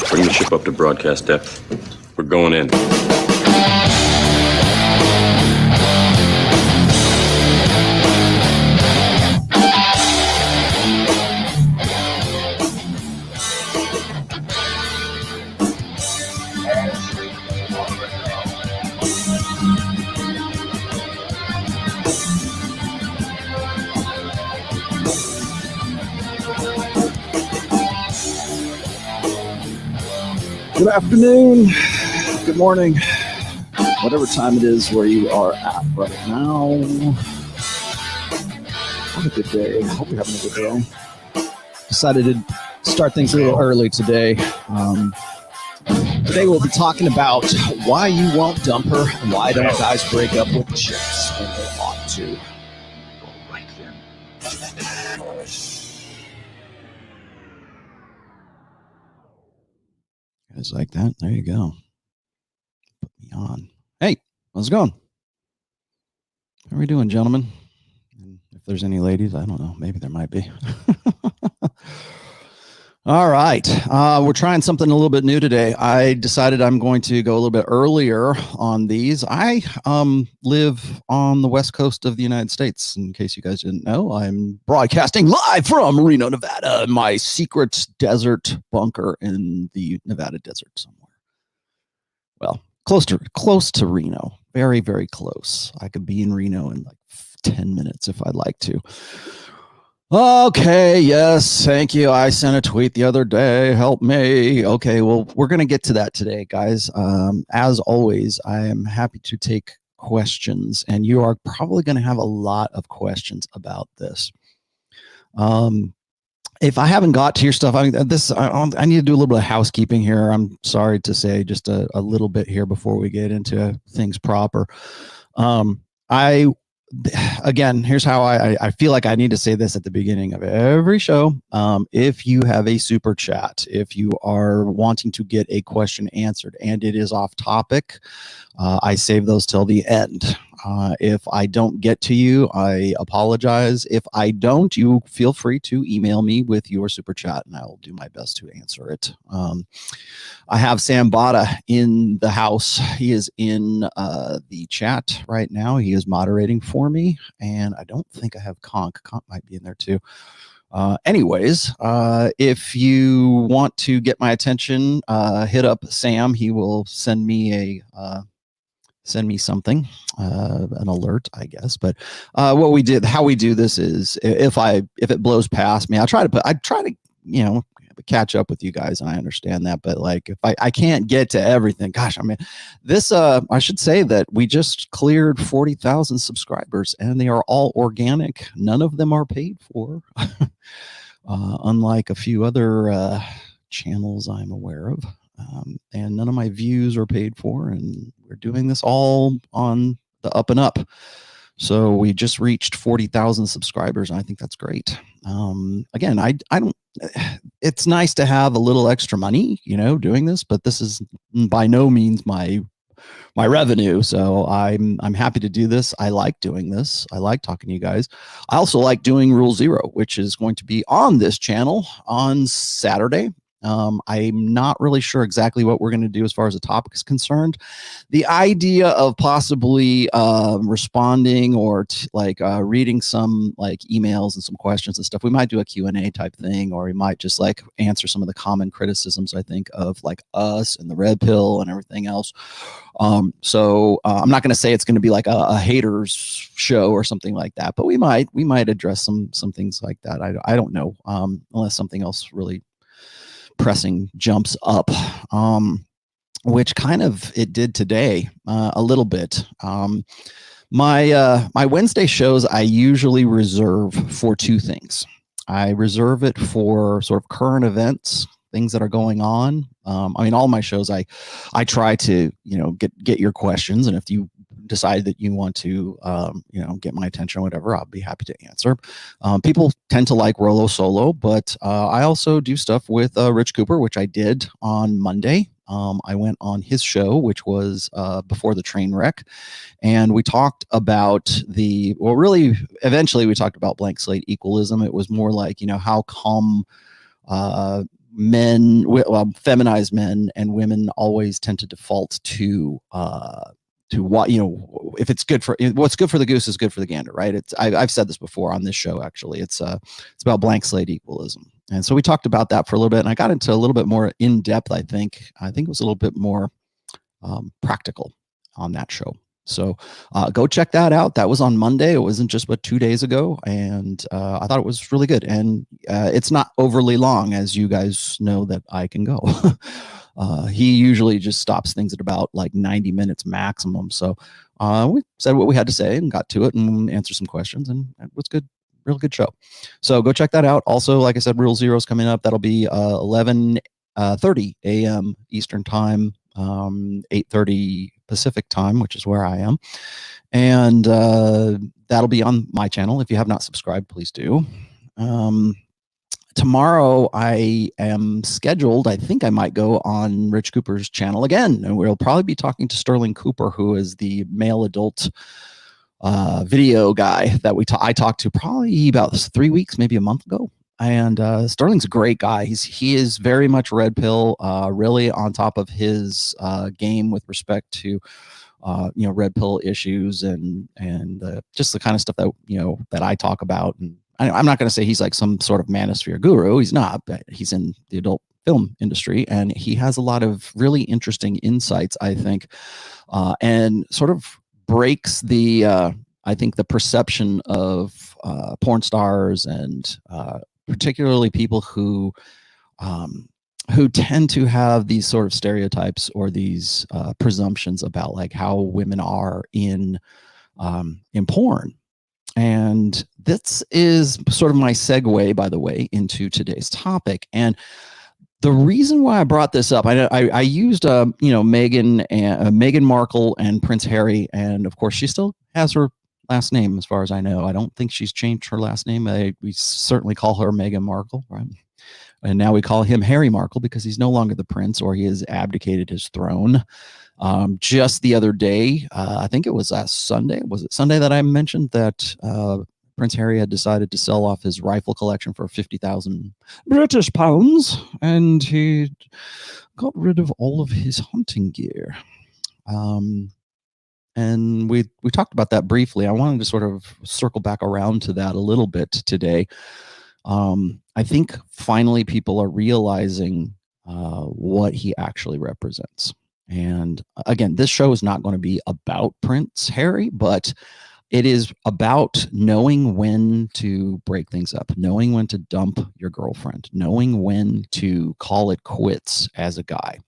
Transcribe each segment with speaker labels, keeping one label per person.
Speaker 1: Bring the ship up to broadcast depth. We're going in.
Speaker 2: Good afternoon, good morning, whatever time it is where you are at right now. Have a good day. I hope you're having a good day. Decided to start things a little early today. Today we'll be talking about why you won't dump her and why don't guys break up with chicks when they ought to.
Speaker 1: All right then.
Speaker 2: Guys like that? There you go. Put me on. Hey, how's it going? How are we doing, gentlemen? And if there's any ladies, I don't know. Maybe there might be. All right. We're trying something a little bit new today. I decided I'm going to go a little bit earlier on these. I live on the west coast of the United States. In case you guys didn't know, I'm broadcasting live from Reno, Nevada, my secret desert bunker in the Nevada desert somewhere. Well, close to Reno. Very, very close. I could be in Reno in like 10 minutes if I'd like to. Okay, yes, thank you. I sent a tweet the other day. Help me. Okay, well, we're going to get to that today, guys. As always, I am happy to take questions, and you are probably going to have a lot of questions about this. If I haven't got to your stuff, I need to do a little bit of housekeeping here. I'm sorry to say just a little bit here before we get into things proper. Again, here's how I feel like I need to say this at the beginning of every show. If you have a super chat, if you are wanting to get a question answered and it is off topic, I save those till the end. If I don't get to you, I apologize. If I don't, you feel free to email me with your super chat and I will do my best to answer it. I have Sam Bada in the house. He is in the chat right now. He is moderating for me, and I don't think I have Conk. Conk might be in there too. Anyways, if you want to get my attention, hit up Sam. He will send me something, an alert, I guess. But how we do this is if it blows past me, I try to catch up with you guys, and I understand that. But like, if I can't get to everything, gosh, I mean, this, I should say that we just cleared 40,000 subscribers and they are all organic. None of them are paid for. Unlike a few other, channels I'm aware of. And none of my views are paid for, and we're doing this all on the up and up. So we just reached 40,000 subscribers, and I think that's great. Again, I don't, it's nice to have a little extra money, doing this, but this is by no means my revenue. So I'm happy to do this. I like doing this. I like talking to you guys. I also like doing Rule Zero, which is going to be on this channel on Saturday. I'm not really sure exactly what we're going to do as far as the topic is concerned. The idea of possibly responding or reading some emails and some questions and stuff. We might do a Q&A type thing, or we might just answer some of the common criticisms, I think, of us and the red pill and everything else. So I'm not going to say it's going to be like a haters show or something like that, but we might address some things like that. I don't know, unless something else really pressing jumps up, which kind of it did today, a little bit. My Wednesday shows I usually reserve for two things. I reserve it for sort of current events, things that are going on. I mean, all my shows, I try to, get your questions. And if you decide that you want to, get my attention or whatever, I'll be happy to answer. People tend to like Rollo solo, but I also do stuff with Rich Cooper, which I did on Monday. I went on his show, which was before the train wreck, and we talked about eventually we talked about blank slate equalism. It was more like, how come feminized men and women always tend to default to what, if it's good for, what's good for the goose is good for the gander, right? I've said this before on this show. Actually, it's about blank slate equalism. And so we talked about that for a little bit, and I got into a little bit more in depth. I think it was a little bit more practical on that show. So go check that out. That was on Monday. It wasn't just but 2 days ago, and I thought it was really good. And it's not overly long, as you guys know that I can go. He usually just stops things at about like 90 minutes maximum. So we said what we had to say and got to it and answered some questions, and it was good. Real good show. So go check that out. Also, like I said, Rule Zero's coming up. That'll be 11:30 a.m. Eastern Time, 8:30 Pacific Time, which is where I am. And that'll be on my channel. If you have not subscribed, please do. Tomorrow I am scheduled. I think I might go on Rich Cooper's channel again, and we'll probably be talking to Sterling Cooper, who is the male adult video guy that I talked to probably about 3 weeks, maybe a month ago. And Sterling's a great guy. He is very much red pill, really on top of his game with respect to red pill issues and just the kind of stuff that that I talk about. And I'm not going to say he's like some sort of manosphere guru. He's not, but he's in the adult film industry, and he has a lot of really interesting insights, I think, and sort of breaks the I think the perception of porn stars and particularly people who tend to have these sort of stereotypes or these presumptions about like how women are in porn. And this is sort of my segue, by the way, into today's topic. And the reason why I brought this up, I used Meghan Markle and Prince Harry, and of course she still has her last name, as far as I know. I don't think she's changed her last name. We certainly call her Meghan Markle, right? And now we call him Harry Markle because he's no longer the prince, or he has abdicated his throne. Just the other day, I think it was last Sunday. Was it Sunday that I mentioned that Prince Harry had decided to sell off his rifle collection for 50,000 British pounds, and he got rid of all of his hunting gear. And we talked about that briefly. I wanted to sort of circle back around to that a little bit today. I think finally people are realizing what he actually represents. And again, this show is not going to be about Prince Harry, but it is about knowing when to break things up, knowing when to dump your girlfriend, knowing when to call it quits as a guy.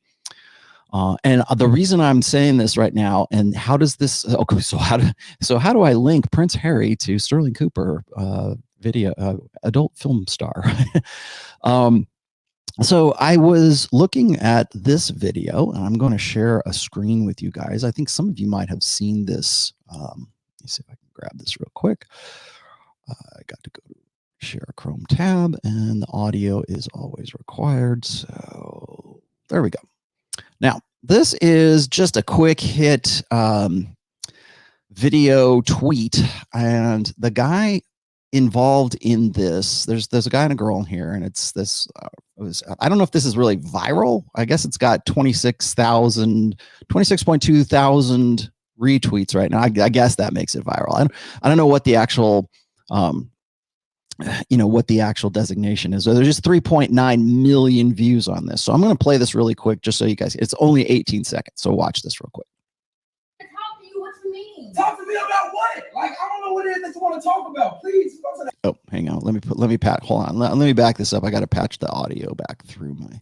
Speaker 2: And the reason I'm saying this right now, and how does this? Okay, so how do I link Prince Harry to Sterling Cooper, adult film star? So I was looking at this video, and I'm going to share a screen with you guys. I think some of you might have seen this. Let me see if I can grab this real quick. I got to go to share a Chrome tab, and the audio is always required. So there we go. Now, this is just a quick hit video tweet, and the guy involved in this, there's a guy and a girl in here, and it's this I don't know if this is really viral. I guess it's got 26.2 thousand retweets right now. I guess that makes it viral. I don't know what the actual what the actual designation is. So there's just 3.9 million views on this. So I'm going to play this really quick just so you guys, it's only 18 seconds. So watch this real quick.
Speaker 3: Talk to you, what you mean?
Speaker 4: Talk to me about what? Like, I don't know what it is that you want to talk about. Please go to that.
Speaker 2: Oh, hang on. Let me pat. Hold on. Let me back this up. I got to patch the audio back through my.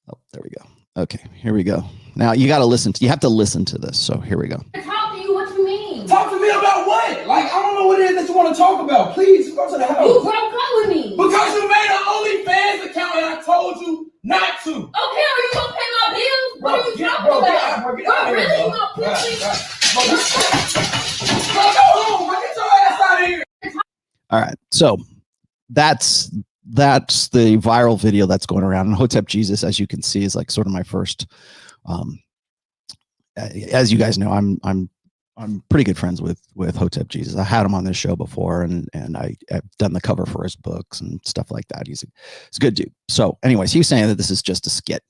Speaker 2: Oh, there we go. Okay, here we go. Now you got to listen. You have to listen to this. So here we go.
Speaker 3: Talk to you, what you mean?
Speaker 4: Talk to me about what? Like, I don't know what it is that you want to talk about. Please go to the house.
Speaker 3: You broke up with me.
Speaker 4: Because you made an OnlyFans account and I told you not to.
Speaker 3: Okay, are you gonna pay my bills?
Speaker 4: Bro,
Speaker 3: What are you talking
Speaker 4: bro,
Speaker 3: about?
Speaker 4: Get out of
Speaker 3: Really?
Speaker 4: here,
Speaker 3: You gonna push me?
Speaker 4: Bro, go home. Get your ass out of here.
Speaker 2: All right. So that's the viral video that's going around. And Hotep Jesus, as you can see, is like sort of my first. As you guys know, I'm I'm pretty good friends with Hotep Jesus. I had him on this show before, and I've done the cover for his books and stuff like that. He's a good dude. So, anyways, he was saying that this is just a skit,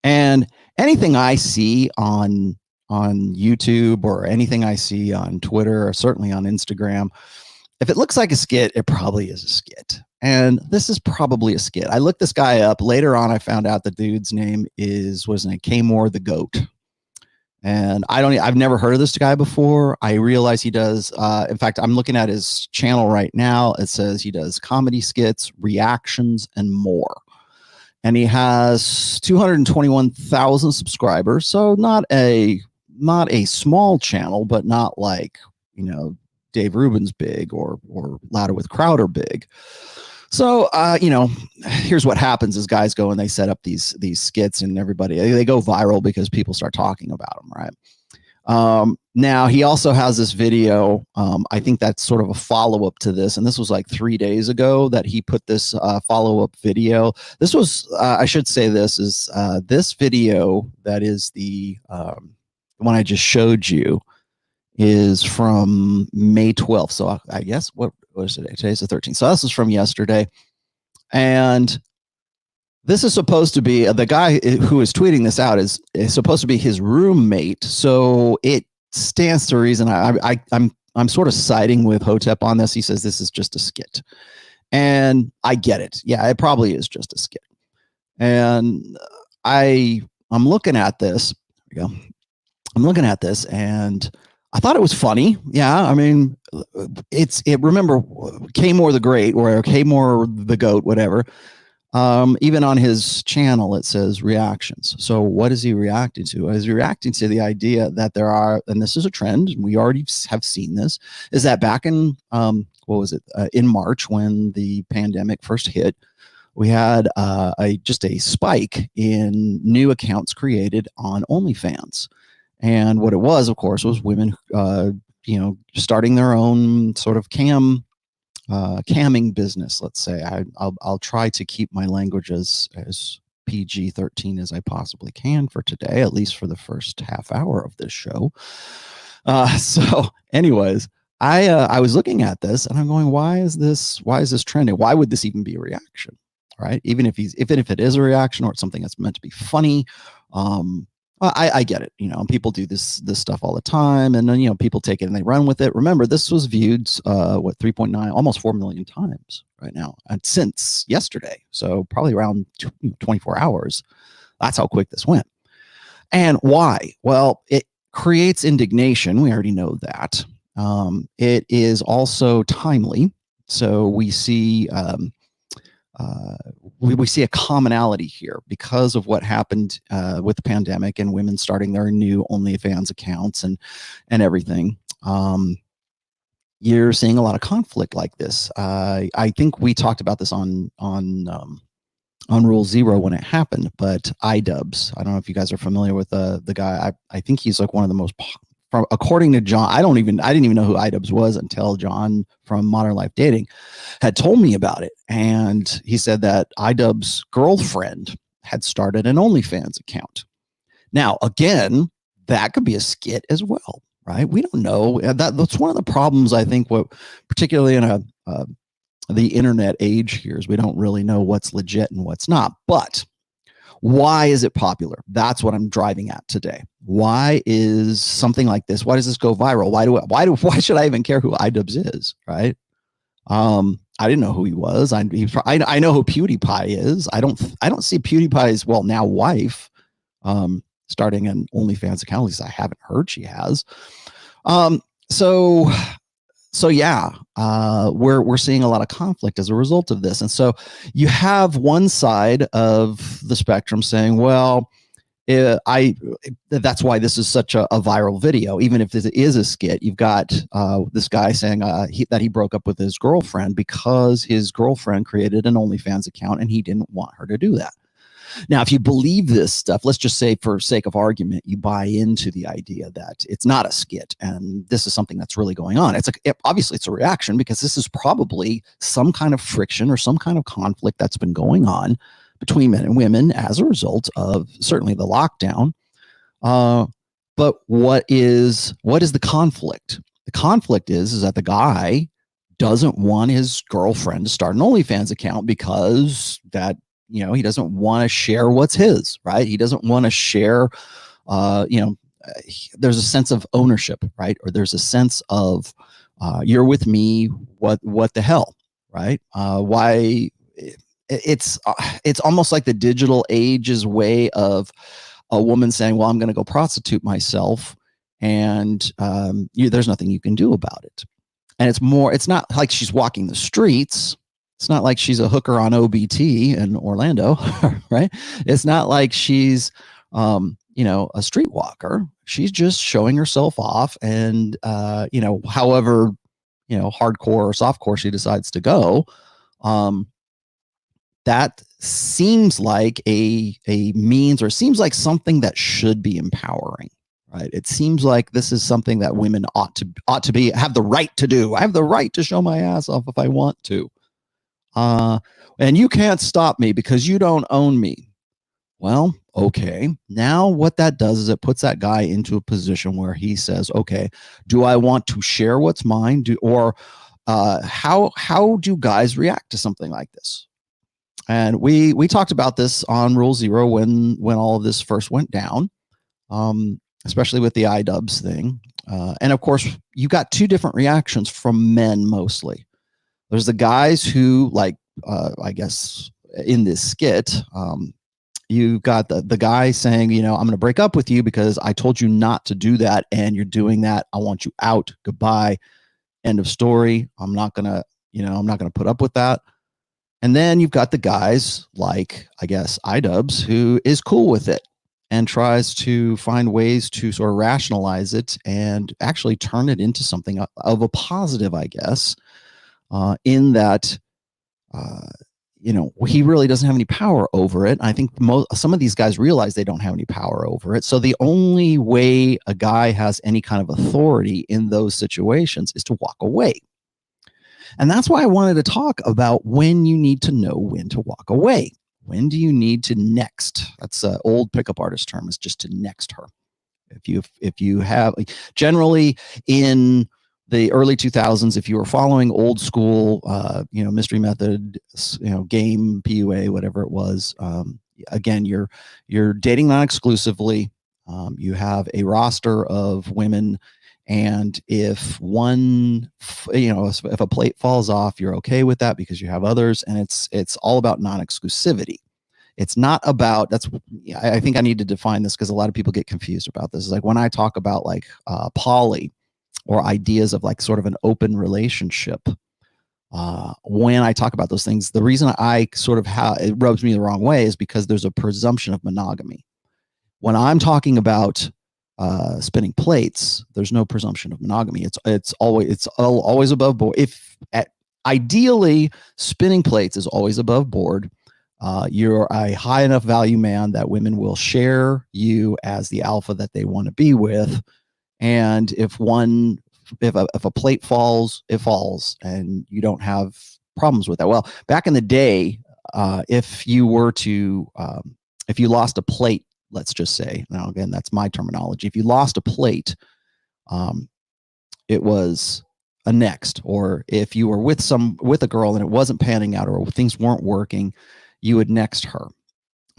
Speaker 2: and anything I see on YouTube or anything I see on Twitter or certainly on Instagram, if it looks like a skit, it probably is a skit. And this is probably a skit. I looked this guy up later on. I found out the dude's name was his name Kmore the Goat. And I've never heard of this guy before. I realize he does. In fact, I'm looking at his channel right now. It says he does comedy skits, reactions, and more. And he has 221,000 subscribers. So not a small channel, but not like, Dave Rubin's big or Louder with Crowder big. So, here's what happens is guys go and they set up these skits and they go viral because people start talking about them, right? Now, he also has this video. I think that's sort of a follow-up to this. And this was like 3 days ago that he put this follow-up video. This was, I should say this is this video that is the one I just showed you is from May 12th. So I guess what was today? Today's the 13th. So this is from yesterday. And this is supposed to be the guy who is tweeting this out is supposed to be his roommate. So it stands to reason. I'm sort of siding with Hotep on this. He says this is just a skit. And I get it. Yeah, it probably is just a skit. And I'm looking at this. There we go. I'm looking at this and I thought it was funny. Yeah, I mean, remember Kmore the Great or Kmore the Goat, whatever. Even on his channel, it says reactions. So what is he reacting to? He's reacting to the idea that there are, and this is a trend, we already have seen this, is that back in, in March when the pandemic first hit, we had just a spike in new accounts created on OnlyFans. And what it was, of course, was women, starting their own sort of camming business. Let's say I'll try to keep my language as PG-13 as I possibly can for today, at least for the first half hour of this show. So, anyways, I was looking at this and I'm going, why is this trending? Why would this even be a reaction? Right? Even if it is a reaction or it's something that's meant to be funny. I get it. People do this stuff all the time, and then people take it and they run with it. Remember, this was viewed 3.9, almost 4 million times right now, and since yesterday, so probably around 24 hours. That's how quick this went. And why? Well, it creates indignation. We already know that. It is also timely. So we see. We see a commonality here because of what happened with the pandemic and women starting their new OnlyFans accounts and everything. You're seeing a lot of conflict like this. I think we talked about this on Rule Zero when it happened, but iDubbbz. I don't know if you guys are familiar with the guy. I think he's like one of the most. According to John, I didn't even know who iDubbbz was until John from Modern Life Dating had told me about it. And he said that iDubbbz's girlfriend had started an OnlyFans account. Now, again, that could be a skit as well, right? We don't know. That's one of the problems, I think, particularly in the internet age here, is we don't really know what's legit and what's not. But why is it popular? That's what I'm driving at today. Why is something like this? Why does this go viral? Why should I even care who iDubbbz is? Right? I didn't know who he was. I know who PewDiePie is. I don't see PewDiePie's now wife starting an OnlyFans account. At least I haven't heard she has. So yeah, we're seeing a lot of conflict as a result of this. And so you have one side of the spectrum saying, well, that's why this is such a viral video. Even if this is a skit, you've got this guy saying that he broke up with his girlfriend because his girlfriend created an OnlyFans account and he didn't want her to do that. Now, if you believe this stuff, let's just say for sake of argument, you buy into the idea that it's not a skit and this is something that's really going on. Obviously it's a reaction because this is probably some kind of friction or some kind of conflict that's been going on between men and women as a result of certainly the lockdown. But what is the conflict? The conflict is that the guy doesn't want his girlfriend to start an OnlyFans account because that, he doesn't want to share what's his, right? He doesn't want to share, there's a sense of ownership, right? Or there's a sense of, you're with me, what the hell, right? Why it's almost like the digital age's way of a woman saying, well, I'm going to go prostitute myself, and there's nothing you can do about it. And it's not like she's walking the streets. It's not like she's a hooker on OBT in Orlando, right? It's not like she's, a streetwalker. She's just showing herself off, and however, hardcore or softcore she decides to go. That seems like a means, or seems like something that should be empowering, right? It seems like this is something that women ought to have the right to do. I have the right to show my ass off if I want to. And you can't stop me because you don't own me. Well, okay. Now what that does is it puts that guy into a position where he says, okay, do I want to share what's mine? How do guys react to something like this? And we talked about this on Rule Zero when all of this first went down, especially with the iDubbbz thing. And of course, you got two different reactions from men mostly. There's the guys who, I guess, in this skit, you got the guy saying, I'm going to break up with you because I told you not to do that, and you're doing that. I want you out. Goodbye. End of story. I'm not going to put up with that. And then you've got the guys like, I guess, iDubbbz, who is cool with it and tries to find ways to sort of rationalize it and actually turn it into something of a positive, I guess, in that, he really doesn't have any power over it. I think some of these guys realize they don't have any power over it. So the only way a guy has any kind of authority in those situations is to walk away. And that's why I wanted to talk about when you need to know when to walk away. When do you need to next? That's an old pickup artist term, is just to next her. If you have, generally in the early 2000s, if you were following old school, mystery method, game, PUA, whatever it was, again, you're dating non-exclusively. You have a roster of women. And if if a plate falls off, you're okay with that because you have others. And it's all about non-exclusivity. It's not about, I think I need to define this because a lot of people get confused about this. It's like when I talk about poly or ideas of sort of an open relationship, when I talk about those things, the reason I sort of it rubs me the wrong way is because there's a presumption of monogamy. When I'm talking about spinning plates, there's no presumption of monogamy. It's always above board. Ideally, spinning plates is always above board. You're a high enough value man that women will share you as the alpha that they want to be with. And if a plate falls, it falls, and you don't have problems with that. Well, back in the day, if you lost a plate, let's just say, now again, that's my terminology. If you lost a plate, it was a next. Or if you were with a girl and it wasn't panning out or things weren't working, you would next her.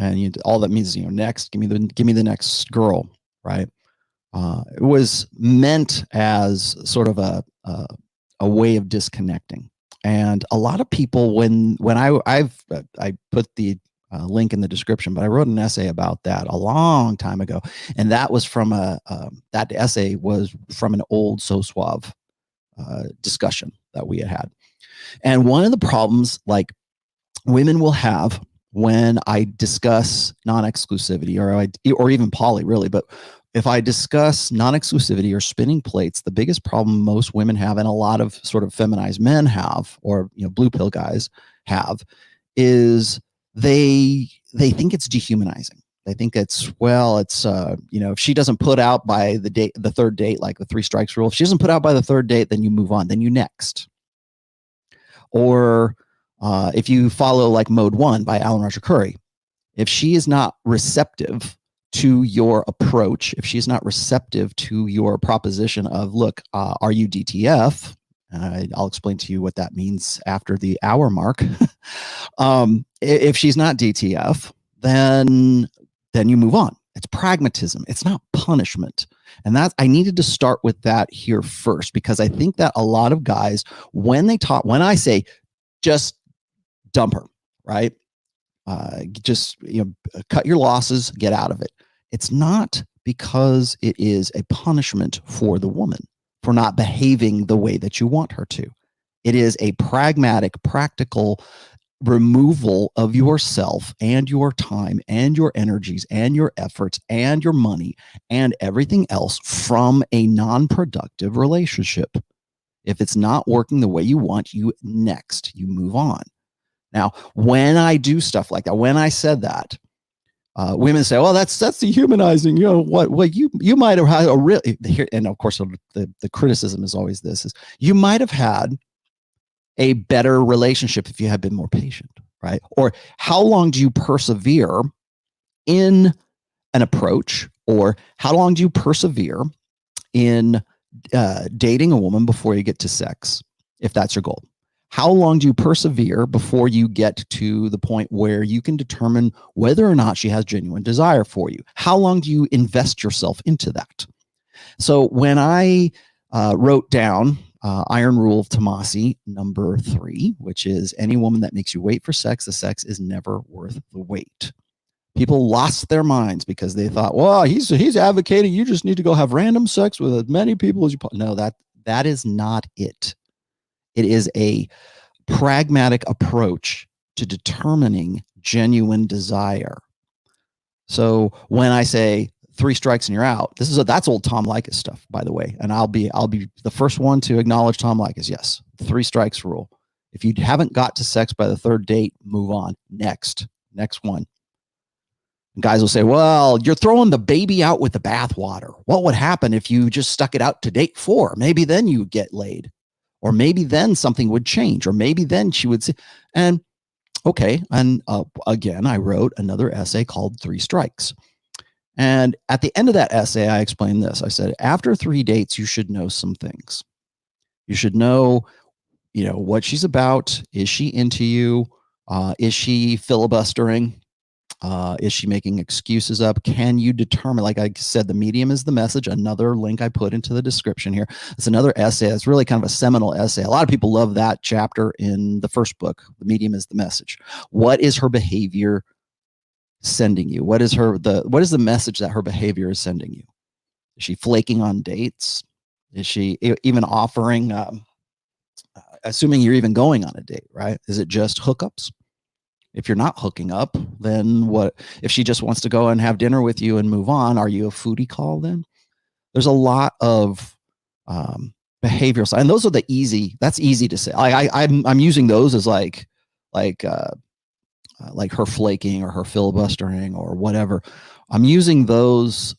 Speaker 2: And all that means is, next, give me the next girl, right? It was meant as sort of a way of disconnecting. And a lot of people, when I put the link in the description, but I wrote an essay about that a long time ago, and that was from that essay was from an old So Suave discussion that we had. And one of the problems women will have when I discuss non-exclusivity or even poly, really, but if I discuss non-exclusivity or spinning plates, the biggest problem most women have, and a lot of sort of feminized men have, or blue pill guys have, is they think it's dehumanizing. They think it's if she doesn't put out by the third date, like the 3 strikes rule, if she doesn't put out by the third date, then you move on, then you next. Or if you follow Mode 1 by Alan Roger Curry, if she is not receptive to your approach, if she's not receptive to your proposition of, look, are you DTF? I'll explain to you what that means after the hour mark. If she's not DTF, then you move on. It's pragmatism. It's not punishment. And that I needed to start with that here first, because I think that a lot of guys, when I say just dump her, right? Just cut your losses, get out of it. It's not because it is a punishment for the woman for not behaving the way that you want her to. It is a pragmatic, practical removal of yourself and your time and your energies and your efforts and your money and everything else from a non-productive relationship. If it's not working the way you want, you move on. Now, when I do stuff like that, when I said that, women say, well, that's dehumanizing. What you might have had a really, and of course the criticism is always this, is you might have had a better relationship if you had been more patient, right? Or how long do you persevere in an approach, or how long do you persevere in dating a woman before you get to sex, if that's your goal? How long do you persevere before you get to the point where you can determine whether or not she has genuine desire for you? How long do you invest yourself into that? So when I wrote down Iron Rule of Tomassi, number 3, which is any woman that makes you wait for sex, the sex is never worth the wait. People lost their minds because they thought, well, he's advocating you just need to go have random sex with as many people as you possibly. No, that is not it. It is a pragmatic approach to determining genuine desire. So when I say 3 strikes and you're out, that's old Tom Leykis stuff, by the way. And I'll be the first one to acknowledge Tom Leykis. Yes, 3 strikes rule. If you haven't got to sex by the 3rd date, move on. Next one. And guys will say, well, you're throwing the baby out with the bathwater. What would happen if you just stuck it out to date 4? Maybe then you get laid. Or maybe then something would change, or maybe then she would say, and okay. And again, I wrote another essay called 3 Strikes. And at the end of that essay, I explained this. I said, after 3 dates, you should know some things. You should know, what she's about. Is she into you? Is she filibustering? Is she making excuses up? Can you determine, like I said, the medium is the message, another link I put into the description here. It's another essay. It's really kind of a seminal essay. A lot of people love that chapter in the first book, The Medium is the Message. What is her behavior sending you? What is the message that her behavior is sending you? Is she flaking on dates? Is she even offering, assuming you're even going on a date, right? Is it just hookups? If you're not hooking up, then what? If she just wants to go and have dinner with you and move on, are you a foodie call then? There's a lot of behavioral side, and those are that's easy to say. I'm using those as like her flaking or her filibustering or whatever. I'm using those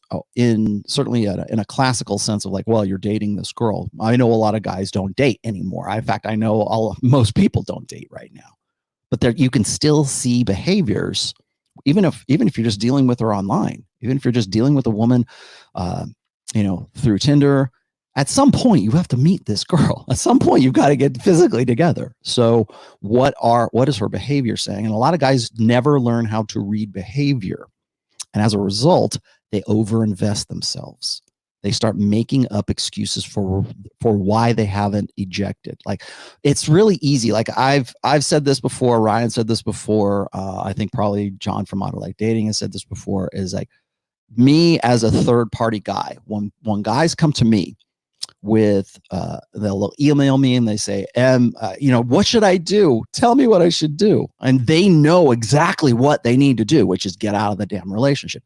Speaker 2: certainly in a classical sense of like, well, you're dating this girl. I know a lot of guys don't date anymore. In fact, I know most people don't date right now. But you can still see behaviors, even if you're just dealing with her online, even if you're just dealing with a woman, through Tinder. At some point, you have to meet this girl. At some point, you've got to get physically together. So, what is her behavior saying? And a lot of guys never learn how to read behavior, and as a result, they overinvest themselves. They start making up excuses for why they haven't ejected. Like, it's really easy. Like I've said this before. Ryan said this before. I think probably John from Auto Like Dating has said this before. Is like me as a third party guy. When guys come to me with they'll email me and they say, what should I do? Tell me what I should do. And they know exactly what they need to do, which is get out of the damn relationship.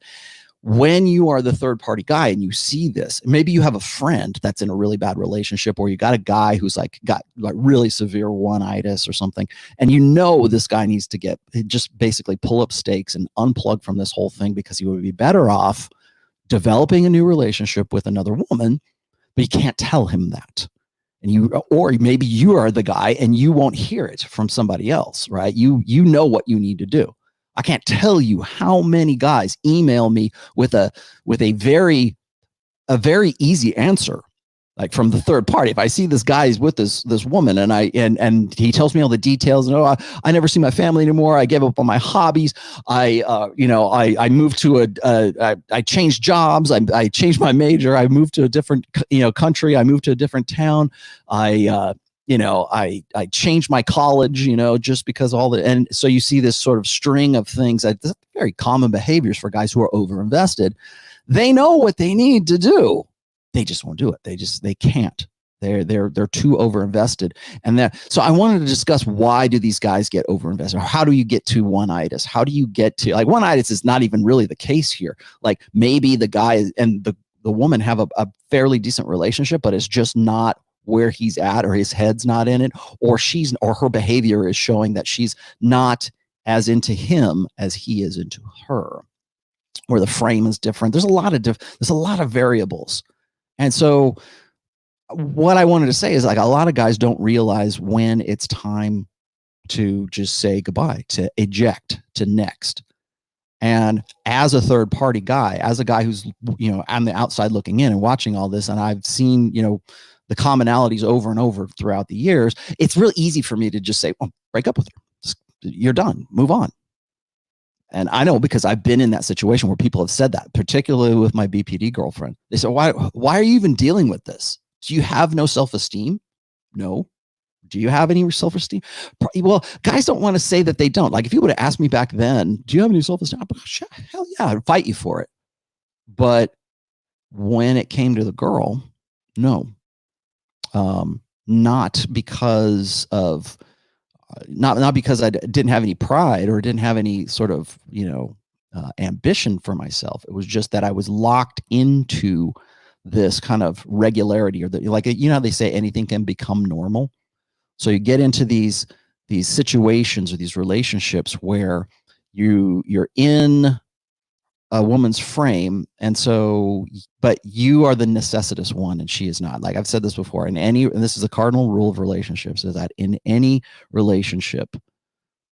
Speaker 2: When you are the third party guy and you see this, maybe you have a friend that's in a really bad relationship, or you got a guy who's got really severe ONEitis or something, and this guy needs to just basically pull up stakes and unplug from this whole thing, because he would be better off developing a new relationship with another woman, but you can't tell him that. Or maybe you are the guy and you won't hear it from somebody else, right? You know what you need to do. I can't tell you how many guys email me with a very easy answer, like from the third party. If I see this guy is with this woman and he tells me all the details, I never see my family anymore. I gave up on my hobbies. I moved to I changed jobs. I changed my major. I moved to a different, country. I moved to a different town. I changed my college, just because and so you see this sort of string of things that's very common behaviors for guys who are overinvested. They know what they need to do. They just won't do it. They can't. They're too overinvested. And so I wanted to discuss, why do these guys get overinvested? How do you get to ONEitis? How do you get to, like, ONEitis is not even really the case here. Like, maybe the guy and the woman have a fairly decent relationship, but it's just not where he's at, or his head's not in it, or her behavior is showing that she's not as into him as he is into her, or the frame is different. There's a lot of variables. And so what I wanted to say is, like, a lot of guys don't realize when it's time to just say goodbye, to eject, to next. And as a third party guy, as a guy who's, on the outside looking in and watching all this, and I've seen, the commonalities over and over throughout the years, it's real easy for me to just say, oh, break up with her. You're done. Move on. And I know, because I've been in that situation where people have said that, particularly with my BPD girlfriend. They said, why are you even dealing with this? Do you have no self-esteem? No. Do you have any self-esteem? Well, guys don't want to say that they don't. Like, if you would have asked me back then, do you have any self-esteem? I'm like, hell yeah, I'd fight you for it. But when it came to the girl, no. Not because of, not because I didn't have any pride or didn't have any sort of, ambition for myself. It was just that I was locked into this kind of regularity, or how they say anything can become normal. So you get into these situations or these relationships where you're in a woman's frame, and so, but you are the necessitous one and she is not. Like I've said this before, and this is a cardinal rule of relationships, is that in any relationship,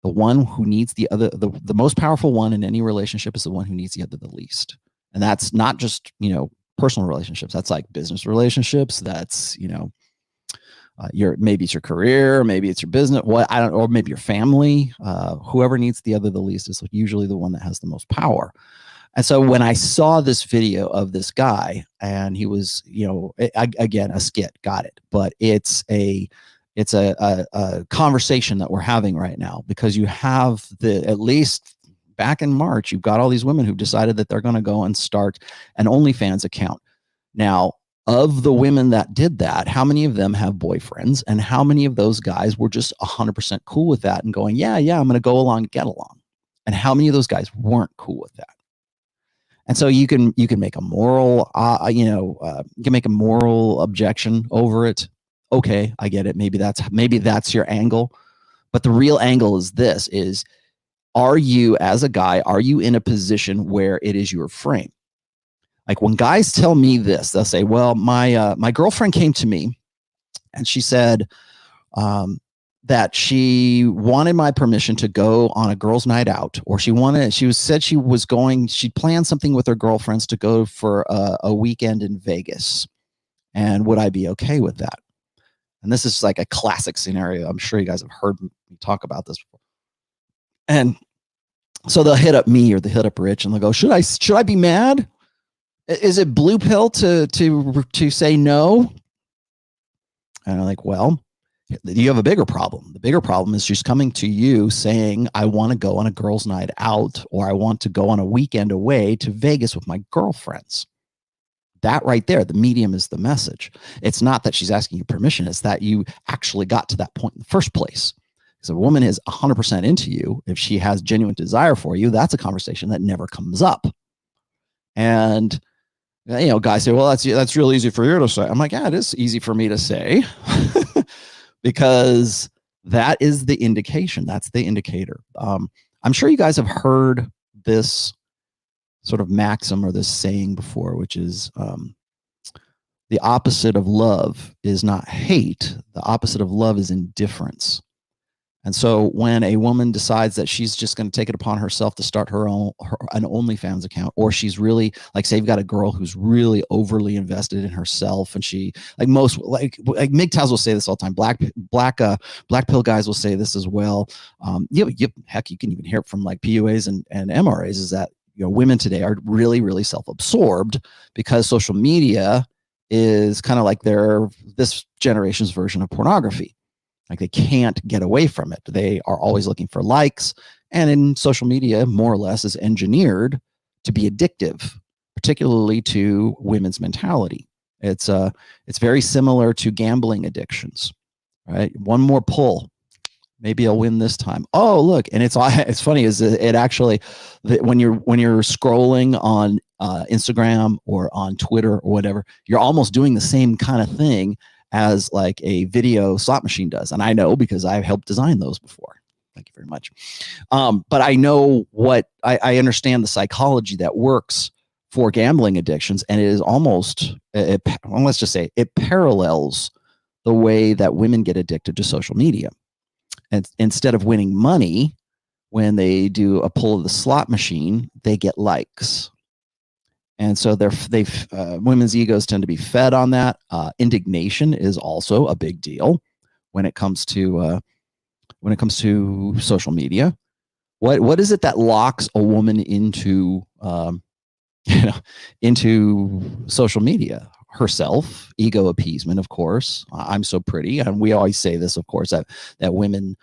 Speaker 2: the one who needs the other, the most powerful one in any relationship is the one who needs the other the least. And that's not just, personal relationships. That's like business relationships. That's, maybe it's your career, maybe it's your business, or maybe your family. Whoever needs the other the least is usually the one that has the most power. And so when I saw this video of this guy, and he was, again, a skit, got it, but it's a conversation that we're having right now, because you have at least back in March, you've got all these women who've decided that they're going to go and start an OnlyFans account. Now, of the women that did that, how many of them have boyfriends, and how many of those guys were just 100% cool with that and going, yeah, I'm going to go along, get along? And how many of those guys weren't cool with that? And so you can make a moral, you can make a moral objection over it. Okay, I get it. Maybe that's your angle. But the real angle is this: are you, as a guy, are you in a position where it is your frame? Like when guys tell me this, they'll say, well, my girlfriend came to me and she said that she wanted my permission to go on a girls' night out, or she'd planned something with her girlfriends to go for a weekend in Vegas. And would I be okay with that? And this is like a classic scenario. I'm sure you guys have heard me talk about this before. And so they'll hit up me or they'll hit up Rich and they'll go, should I be mad? Is it blue pill to say no? And I'm like, well, you have a bigger problem. The bigger problem is she's coming to you saying, I want to go on a girls' night out, or I want to go on a weekend away to Vegas with my girlfriends. That right there, the medium is the message. It's not that she's asking you permission. It's that you actually got to that point in the first place. Because a woman is 100% into you. If she has genuine desire for you, that's a conversation that never comes up. And, guys say, well, that's real easy for you to say. I'm like, yeah, it is easy for me to say. Because that is the indication. That's the indicator. I'm sure you guys have heard this sort of maxim or this saying before, which is the opposite of love is not hate. The opposite of love is indifference. And so when a woman decides that she's just going to take it upon herself to start an OnlyFans account, or she's really like, say you've got a girl who's really overly invested in herself, and she like MGTOWs will say this all the time. Black pill guys will say this as well. Heck, you can even hear it from like PUAs and MRAs, is that women today are really, really self-absorbed because social media is kind of like this generation's version of pornography. Like they can't get away from it. They are always looking for likes. And in social media, more or less, is engineered to be addictive, particularly to women's mentality. It's very similar to gambling addictions, right? One more pull, maybe I'll win this time. Oh, look, and it's funny is it actually when you're scrolling on Instagram or on Twitter or whatever, you're almost doing the same kind of thing as like a video slot machine does. And I know because I've helped design those before. Thank you very much. But I know I understand the psychology that works for gambling addictions, and it is almost, let's just say, it parallels the way that women get addicted to social media. And instead of winning money, when they do a pull of the slot machine, they get likes. And so women's egos tend to be fed on that. Indignation is also a big deal when it comes to social media. What is it that locks a woman into into social media? Herself, ego appeasement, of course. I'm so pretty, and we always say this, of course, that women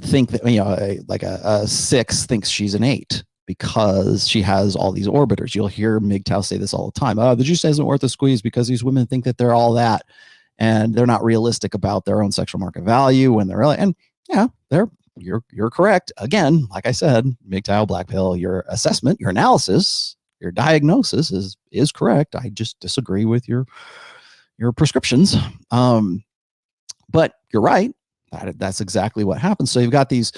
Speaker 2: think that like a 6 thinks she's an 8. Because she has all these orbiters. You'll hear MGTOW say this all the time. Oh, the juice isn't worth the squeeze because these women think that they're all that, and they're not realistic about their own sexual market value when they're really. And yeah, you're correct. Again, like I said, MGTOW, black pill, your assessment, your analysis, your diagnosis is correct. I just disagree with your prescriptions. But you're right. That's exactly what happens. So you've got this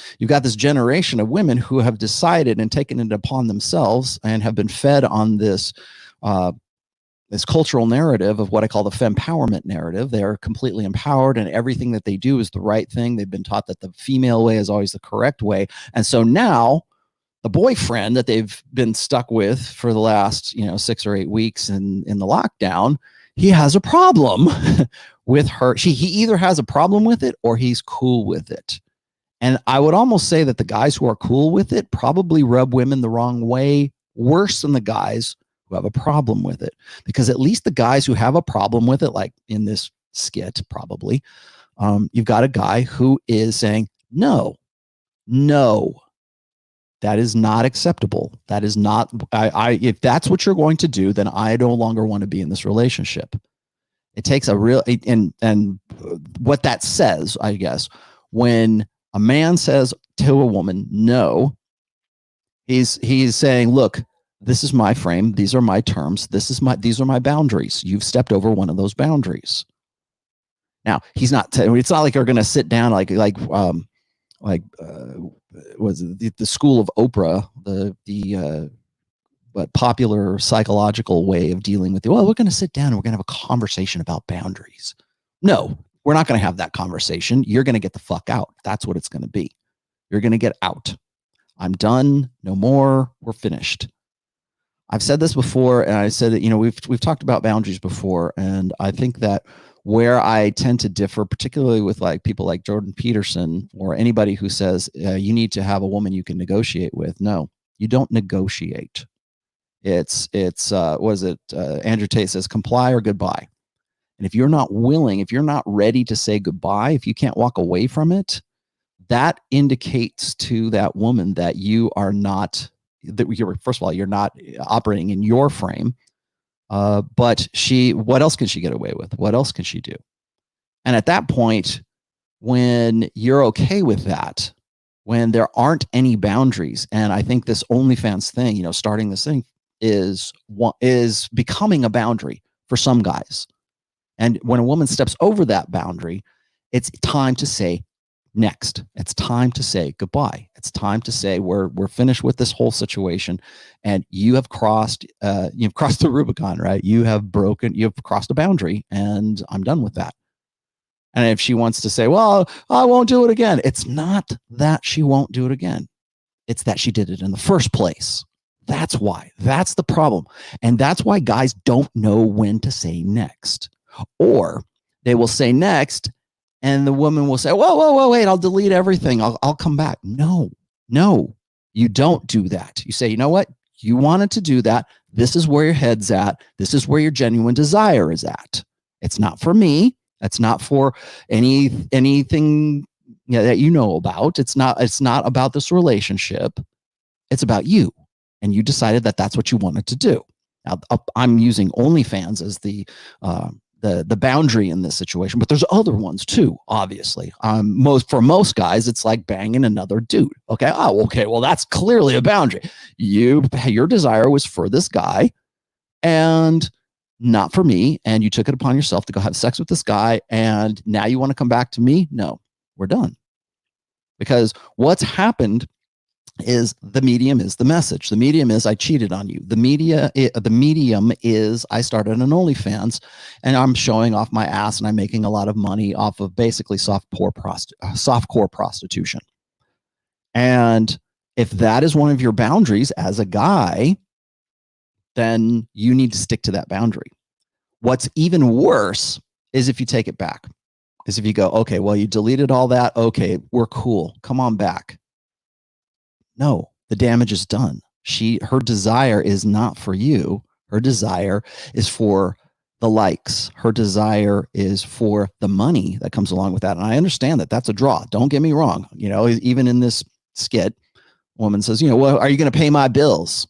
Speaker 2: generation of women who have decided and taken it upon themselves and have been fed on this cultural narrative of what I call the fempowerment narrative. They are completely empowered, and everything that they do is the right thing. They've been taught that the female way is always the correct way. And so now the boyfriend that they've been stuck with for the last 6 or 8 weeks in the lockdown, he has a problem with her. He either has a problem with it or he's cool with it. And I would almost say that the guys who are cool with it probably rub women the wrong way worse than the guys who have a problem with it. Because at least the guys who have a problem with it, like in this skit, probably, you've got a guy who is saying, no, that is not acceptable. That is not, if that's what you're going to do, then I no longer want to be in this relationship. It takes a real, and what that says, I guess, when a man says to a woman, no, he's saying, look, this is my frame. These are my terms. These are my boundaries. You've stepped over one of those boundaries. Now he's not, it's not like you're going to sit down was the school of Oprah, the popular psychological way of dealing with it. Well, we're going to sit down and we're going to have a conversation about boundaries. No, we're not going to have that conversation. You're going to get the fuck out. That's what it's going to be. You're going to get out. I'm done. No more. We're finished. I've said this before, and I said that, we've talked about boundaries before, and I think that where I tend to differ, particularly with like people like Jordan Peterson or anybody who says you need to have a woman you can negotiate with. No, you don't negotiate. It's Andrew Tate says, comply or goodbye. And if you're not willing, if you're not ready to say goodbye, if you can't walk away from it, that indicates to that woman that you are not, first of all, you're not operating in your frame. But what else can she get away with? What else can she do? And at that point, when you're okay with that, when there aren't any boundaries, and I think this OnlyFans thing, starting this thing is becoming a boundary for some guys. And when a woman steps over that boundary, it's time to say next. It's time to say goodbye. It's time to say we're finished with this whole situation, and you have crossed the Rubicon, right? You've crossed a boundary, and I'm done with that. And if she wants to say, well, I won't do it again, it's not that she won't do it again. It's that she did it in the first place. That's why. That's the problem. And that's why guys don't know when to say next. Or they will say next, and the woman will say, whoa, wait, I'll delete everything. I'll come back. No, you don't do that. You say, you know what? You wanted to do that. This is where your head's at. This is where your genuine desire is at. It's not for me. It's not for anything that you know about. It's not about this relationship. It's about you. And you decided that that's what you wanted to do. Now, I'm using OnlyFans as the boundary in this situation, but there's other ones too, obviously. For most guys, it's like banging another dude. Okay. Oh, okay. Well, that's clearly a boundary. Your desire was for this guy and not for me. And you took it upon yourself to go have sex with this guy. And now you want to come back to me? No, we're done. Because what's happened is the medium is the message. The medium is I cheated on you. The medium is I started an OnlyFans and I'm showing off my ass and I'm making a lot of money off of basically softcore prostitution. And if that is one of your boundaries as a guy, then you need to stick to that boundary. What's even worse is if you take it back. Is if you go, okay, well, you deleted all that. Okay, we're cool. Come on back. No, the damage is done. Her desire is not for you. Her desire is for the likes. Her desire is for the money that comes along with that. And I understand that that's a draw. Don't get me wrong. Even in this skit, a woman says, well, are you going to pay my bills?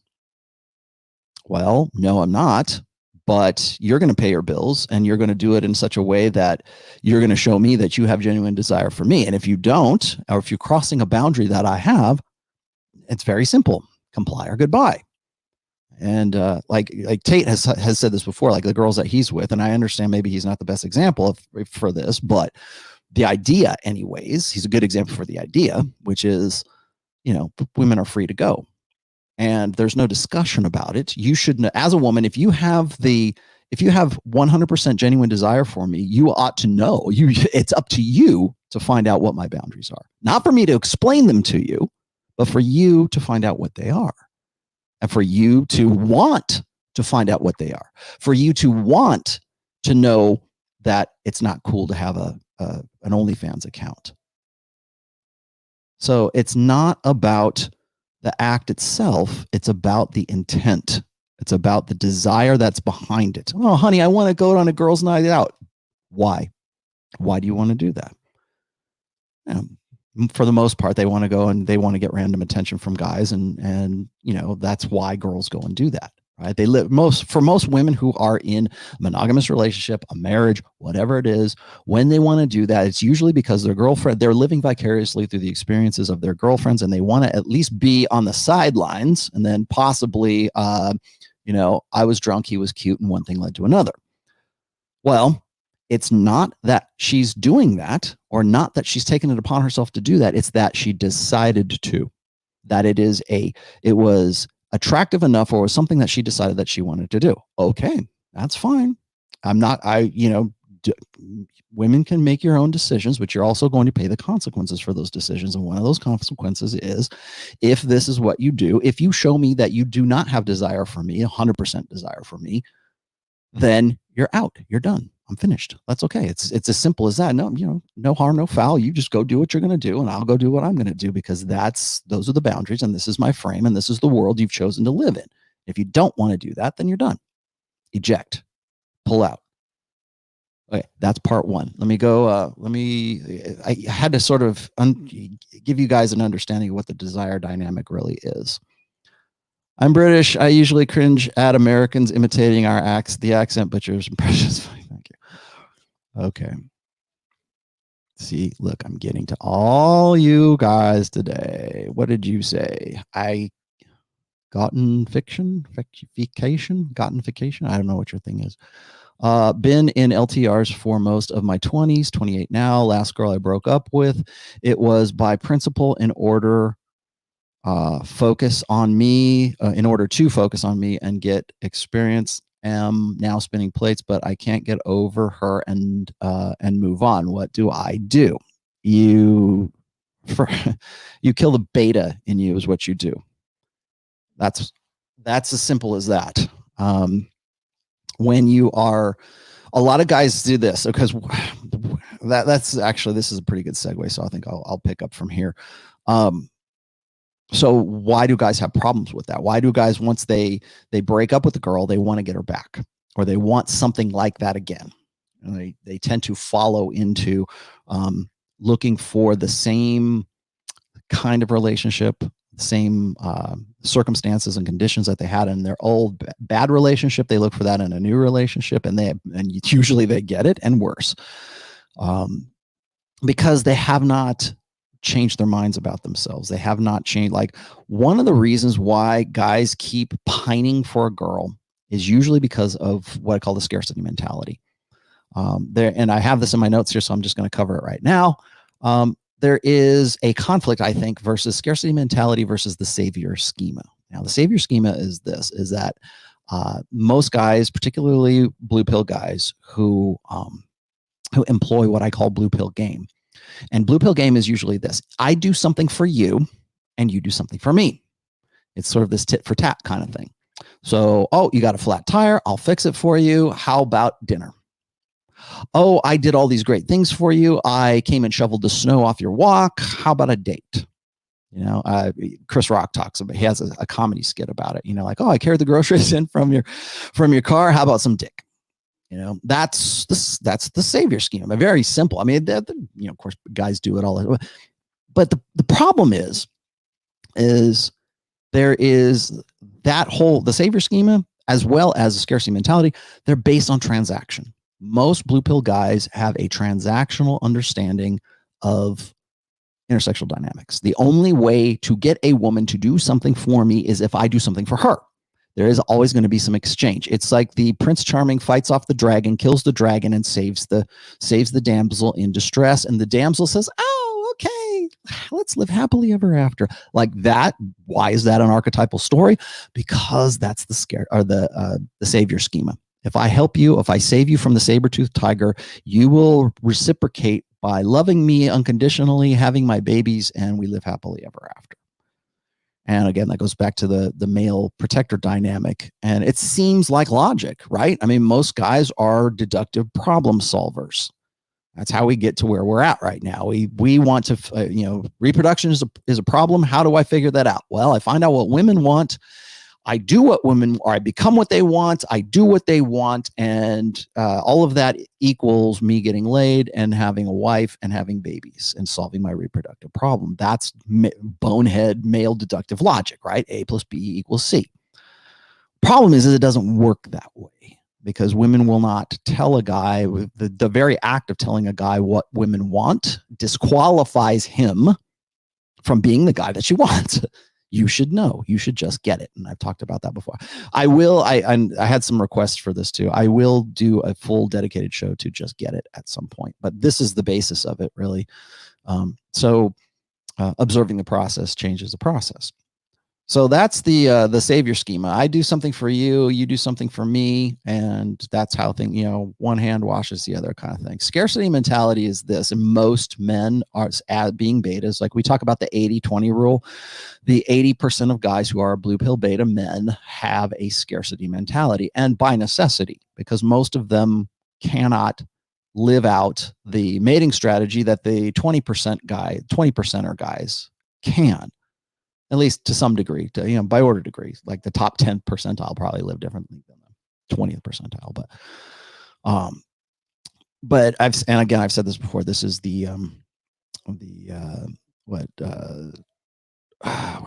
Speaker 2: Well, no, I'm not. But you're going to pay your bills and you're going to do it in such a way that you're going to show me that you have genuine desire for me. And if you don't, or if you're crossing a boundary that I have, it's very simple. Comply or goodbye. And like Tate has said this before, like the girls that he's with, and I understand maybe he's not the best example for this, but the idea anyways, he's a good example for the idea, which is, women are free to go. And there's no discussion about it. You should know, as a woman, if you have 100% genuine desire for me, you ought to know. It's up to you to find out what my boundaries are. Not for me to explain them to you, but for you to find out what they are. And for you to want to find out what they are. For you to want to know that it's not cool to have an OnlyFans account. So it's not about the act itself, it's about the intent. It's about the desire that's behind it. Oh, honey, I want to go on a girls' night out. Why? Why do you want to do that? For the most part, they want to go and they want to get random attention from guys, and that's why girls go and do that. Right? For most women who are in a monogamous relationship, a marriage, whatever it is, when they want to do that, it's usually because their girlfriend, they're living vicariously through the experiences of their girlfriends, and they want to at least be on the sidelines, and then possibly, I was drunk, he was cute, and one thing led to another. Well, it's not that she's doing that, or not that she's taken it upon herself to do that. It's that she decided to, that it was attractive enough, or was something that she decided that she wanted to do. Okay, that's fine. Women can make your own decisions, but you're also going to pay the consequences for those decisions. And one of those consequences is, if this is what you do, if you show me that you do not have desire for me, 100% desire for me, then you're out. You're done. I'm finished. That's okay. It's as simple as that. No, no harm, no foul. You just go do what you're going to do, and I'll go do what I'm going to do, because those are the boundaries, and this is my frame, and this is the world you've chosen to live in. If you don't want to do that, then you're done. Eject. Pull out. Okay, that's part one. Let me go. I had to sort of give you guys an understanding of what the desire dynamic really is. I'm British. I usually cringe at Americans imitating the accent, but yours impressions. Thank you. Okay. See, look, I'm getting to all you guys today. What did you say? Gottenification? I don't know what your thing is. Been in LTRs for most of my 20s, 28 now. Last girl I broke up with, it was by principle in order to focus on me and get experience. am now spinning plates, but I can't get over her and move on. What do I do? You kill the beta in you is what you do. That's as simple as that. When you are, a lot of guys do this because that's actually, this is a pretty good segue. So I think I'll pick up from here. So why do guys have problems with that? Why do guys, once they break up with a girl, they want to get her back, or they want something like that again? And they tend to follow into looking for the same kind of relationship, same circumstances and conditions that they had in their old bad relationship. They look for that in a new relationship, and usually they get it, and worse, because they have not changed their minds about themselves. They have not changed. Like, one of the reasons why guys keep pining for a girl is usually because of what I call the scarcity mentality. And I have this in my notes here, so I'm just going to cover it right now. There is a conflict, I think, versus scarcity mentality versus the savior schema. Now, the savior schema is that most guys, particularly blue pill guys, who employ what I call blue pill game. And blue pill game is usually this: I do something for you and you do something for me. It's sort of this tit for tat kind of thing. So, oh, you got a flat tire, I'll fix it for you. How about dinner? Oh, I did all these great things for you. I came and shoveled the snow off your walk. How about a date? You know, Chris Rock talks about, he has a comedy skit about it. You know, like, oh, I carried the groceries in from your car. How about some dick? You know, that's the savior scheme. Very simple. I mean, you know, of course, guys do it all. But the problem is there is that whole, the savior schema, as well as the scarcity mentality, they're based on transaction. Most blue pill guys have a transactional understanding of intersexual dynamics. The only way to get a woman to do something for me is if I do something for her. There is always going to be some exchange. It's like the Prince Charming fights off the dragon, kills the dragon, and saves the damsel in distress. And the damsel says, oh, okay, let's live happily ever after. Like that. Why is that an archetypal story? Because that's the savior schema. If I help you, if I save you from the saber-toothed tiger, you will reciprocate by loving me unconditionally, having my babies, and we live happily ever after. And again, that goes back to the male protector dynamic. And it seems like logic, right? I mean, most guys are deductive problem solvers. That's how we get to where we're at right now. We want to, you know, reproduction is a problem. How do I figure that out? Well, I find out what women want. I do what women, or I become what they want. I do what they want. And all of that equals me getting laid and having a wife and having babies and solving my reproductive problem. That's bonehead male deductive logic, right? A plus B equals C. Problem is it doesn't work that way, because women will not tell a guy. The very act of telling a guy what women want disqualifies him from being the guy that she wants. You should know. You should just get it. And I've talked about that before. I had some requests for this too. I will do a full dedicated show to just get it at some point. But this is the basis of it, really. Observing the process changes the process. So that's the savior schema. I do something for you, you do something for me, and that's how things, you know, one hand washes the other kind of thing. Scarcity mentality is this, and most men are being betas. Like we talk about the 80-20 rule. The 80% of guys who are blue pill beta men have a scarcity mentality, and by necessity, because most of them cannot live out the mating strategy that the 20%er guys can. At least to some degree, to, you know, by order degrees. Like the top 10 percentile probably live differently than the 20th percentile. But I've said this before. This is why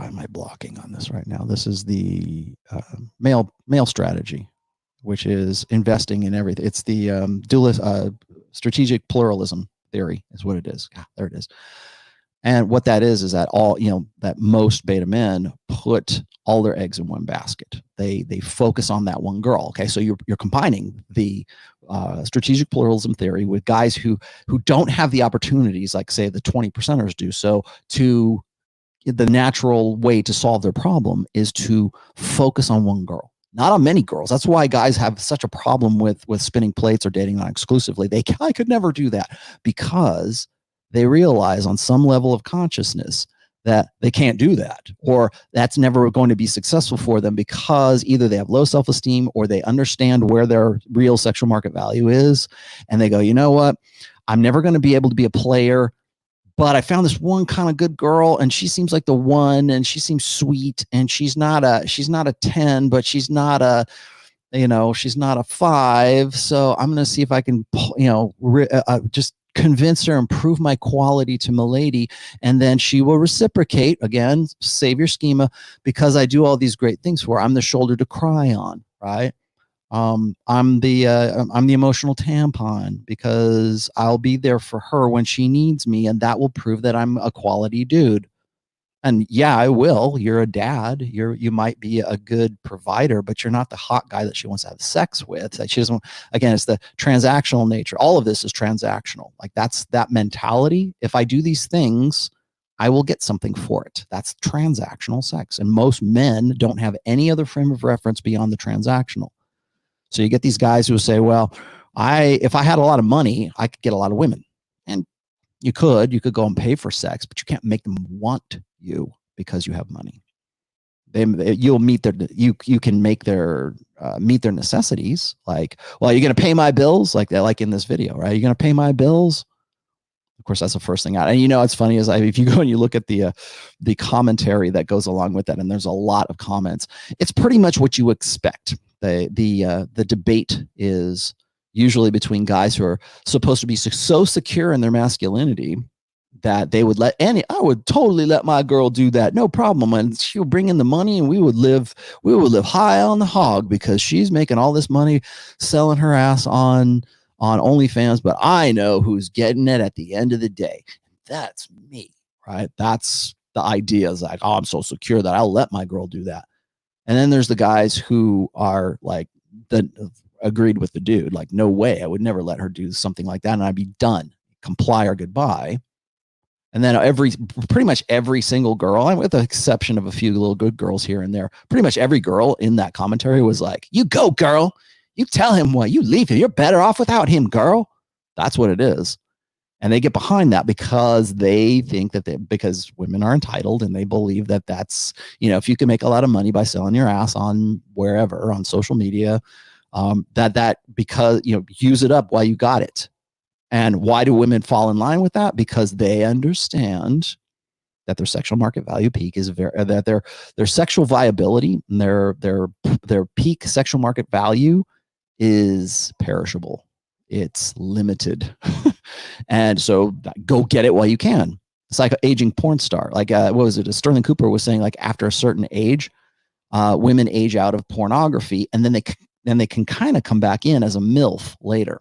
Speaker 2: am I blocking on this right now? This is the male strategy, which is investing in everything. It's the strategic pluralism theory is what it is. There it is. And what that is that all, you know, that most beta men put all their eggs in one basket. They focus on that one girl. Okay, so you're combining the strategic pluralism theory with guys who don't have the opportunities, like say the 20%ers do. So the natural way to solve their problem is to focus on one girl. Not on many girls. That's why guys have such a problem with spinning plates or dating non-exclusively. I could never do that, because they realize on some level of consciousness that they can't do that, or that's never going to be successful for them, because either they have low self-esteem or they understand where their real sexual market value is. And they go, you know what? I'm never going to be able to be a player, but I found this one kind of good girl, and she seems like the one, and she seems sweet, and she's not a 10, but she's not a, she's not a 5. So I'm going to see if I can, just convince her and prove my quality to milady, and then she will reciprocate. Again, save your schema, because I do all these great things for her. I'm the shoulder to cry on, right? I'm the emotional tampon, because I'll be there for her when she needs me, and that will prove that I'm a quality dude. And yeah, I will. You're a dad. You might be a good provider, but you're not the hot guy that she wants to have sex with. She doesn't. Again, it's the transactional nature. All of this is transactional. Like, that's that mentality. If I do these things, I will get something for it. That's transactional sex. And most men don't have any other frame of reference beyond the transactional. So you get these guys who say, well, if I had a lot of money, I could get a lot of women. And you could go and pay for sex, but you can't make them want you because you have money. You can make their meet their necessities. Like, well, you're going to pay my bills, like that, like in this video, right? You're going to pay my bills. Of course, that's the first thing out. And it's funny is if you go and you look at the commentary that goes along with that, and there's a lot of comments, it's pretty much what you expect. The debate is usually between guys who are supposed to be so secure in their masculinity that they would I would totally let my girl do that, no problem, and she'll bring in the money, and we would live high on the hog because she's making all this money selling her ass on OnlyFans, but I know who's getting it at the end of the day. That's me, right? That's the idea, is like, oh, I'm so secure that I'll let my girl do that. And then there's the guys who are like agreed with the dude, like, no way, I would never let her do something like that, and I'd be done, comply or goodbye. And then pretty much every single girl, with the exception of a few little good girls here and there, pretty much every girl in that commentary was like, you go, girl. You tell him what, you leave him. You're better off without him, girl. That's what it is. And they get behind that because they think because women are entitled, and they believe that that's, if you can make a lot of money by selling your ass on wherever, on social media, because, use it up while you got it. And why do women fall in line with that? Because they understand that their sexual market value peak is that their sexual viability and their peak sexual market value is perishable. It's limited. And so go get it while you can. It's like an aging porn star. Like, what was it? Sterling Cooper was saying, like, after a certain age, women age out of pornography, and then they can kind of come back in as a MILF later.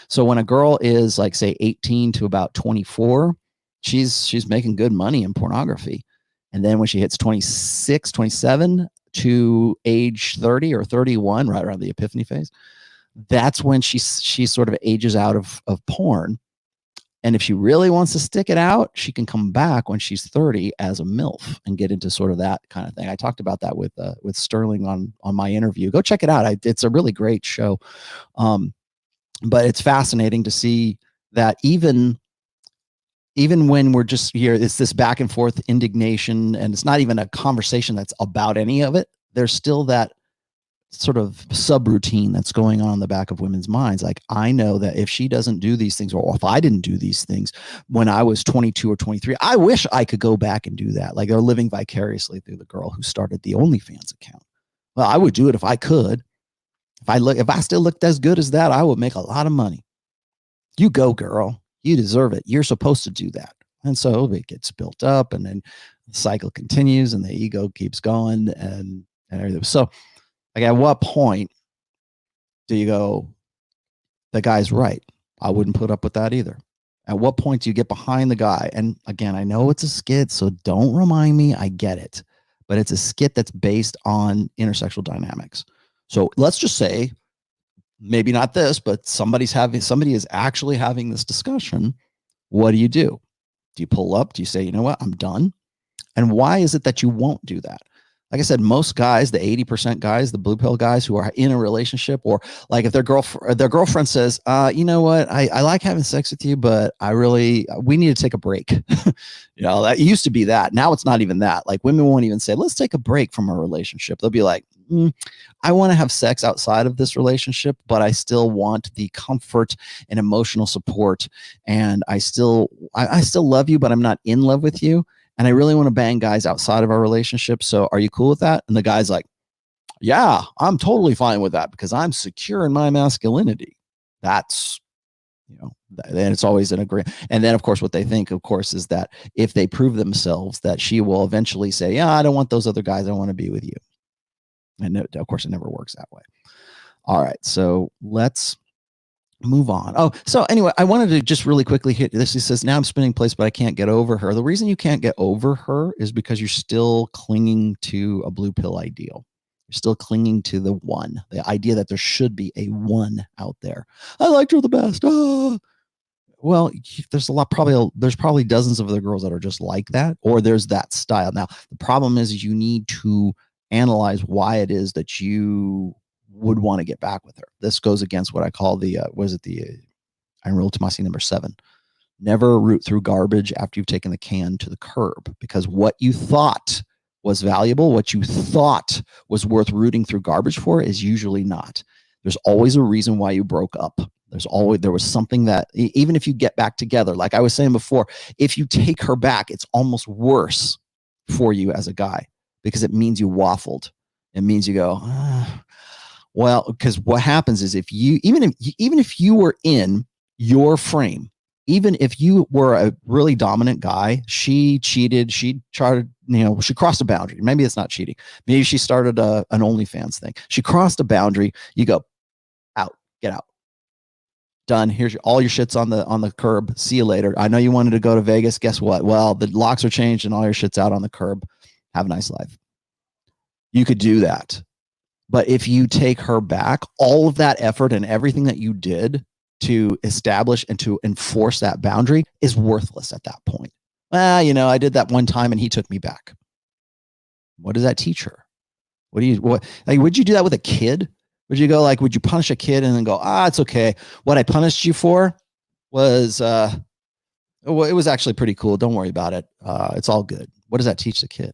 Speaker 2: So when a girl is, like, say 18 to about 24, she's making good money in pornography. And then when she hits 26, 27 to age 30 or 31, right around the Epiphany phase, that's when she sort of ages out of porn. And if she really wants to stick it out, she can come back when she's 30 as a MILF and get into sort of that kind of thing. I talked about that with Sterling on my interview. Go check it out. It's a really great show. But it's fascinating to see that even when we're just here, it's this back and forth indignation, and it's not even a conversation that's about any of it. There's still that sort of subroutine that's going on in the back of women's minds. Like, I know that if she doesn't do these things, or if I didn't do these things when I was 22 or 23, I wish I could go back and do that. Like, they're living vicariously through the girl who started the OnlyFans account. Well, I would do it if I could. If I still looked as good as that, I would make a lot of money. You go, girl. You deserve it. You're supposed to do that. And so it gets built up, and then the cycle continues, and the ego keeps going, and everything. So, like, at what point do you go, the guy's right? I wouldn't put up with that either. At what point do you get behind the guy? And again, I know it's a skit, so don't remind me. I get it. But it's a skit that's based on intersexual dynamics. So let's just say, maybe not this, but somebody is actually having this discussion. What do? Do you pull up? Do you say, you know what, I'm done? And why is it that you won't do that? Like I said, most guys, the 80% guys, the blue pill guys who are in a relationship, or like if their girlfriend says, you know what, I like having sex with you, but we need to take a break. That used to be that. Now it's not even that. Like women won't even say, let's take a break from our relationship. They'll be like, I want to have sex outside of this relationship, but I still want the comfort and emotional support. And I still love you, but I'm not in love with you. And I really want to bang guys outside of our relationship. So are you cool with that? And the guy's like, yeah, I'm totally fine with that because I'm secure in my masculinity. That's, then it's always an agreement. And then, of course, what they think, of course, is that if they prove themselves, that she will eventually say, yeah, I don't want those other guys. I want to be with you. And of course, it never works that way. All right. So let's move on. Oh, so anyway, I wanted to just really quickly hit this. He says, now I'm spinning plates, but I can't get over her. The reason you can't get over her is because you're still clinging to a blue pill ideal. You're still clinging to the one, the idea that there should be a one out there. I liked her the best. Oh. Well, there's probably dozens of other girls that are just like that, or there's that style. Now, the problem is you need to analyze why it is that you would want to get back with her. This goes against what I call the Iron Rule Tomassi number 7. Never root through garbage after you've taken the can to the curb, because what you thought was valuable, what you thought was worth rooting through garbage for, is usually not. There's always a reason why you broke up. There was something that, even if you get back together, like I was saying before, if you take her back, it's almost worse for you as a guy, because it means you waffled. It means you go, well, because what happens is even if you were in your frame, even if you were a really dominant guy, she cheated, she tried, she crossed a boundary. Maybe it's not cheating. Maybe she started an OnlyFans thing. She crossed a boundary. You go, out, get out. Done. Here's all your shit's on the curb. See you later. I know you wanted to go to Vegas. Guess what? Well, the locks are changed and all your shit's out on the curb. Have a nice life. You could do that. But if you take her back, all of that effort and everything that you did to establish and to enforce that boundary is worthless at that point. I did that one time and he took me back. What does that teach her? Would you do that with a kid? Would you go would you punish a kid and then go, it's okay. What I punished you for was, it was actually pretty cool. Don't worry about it. It's all good. What does that teach the kid?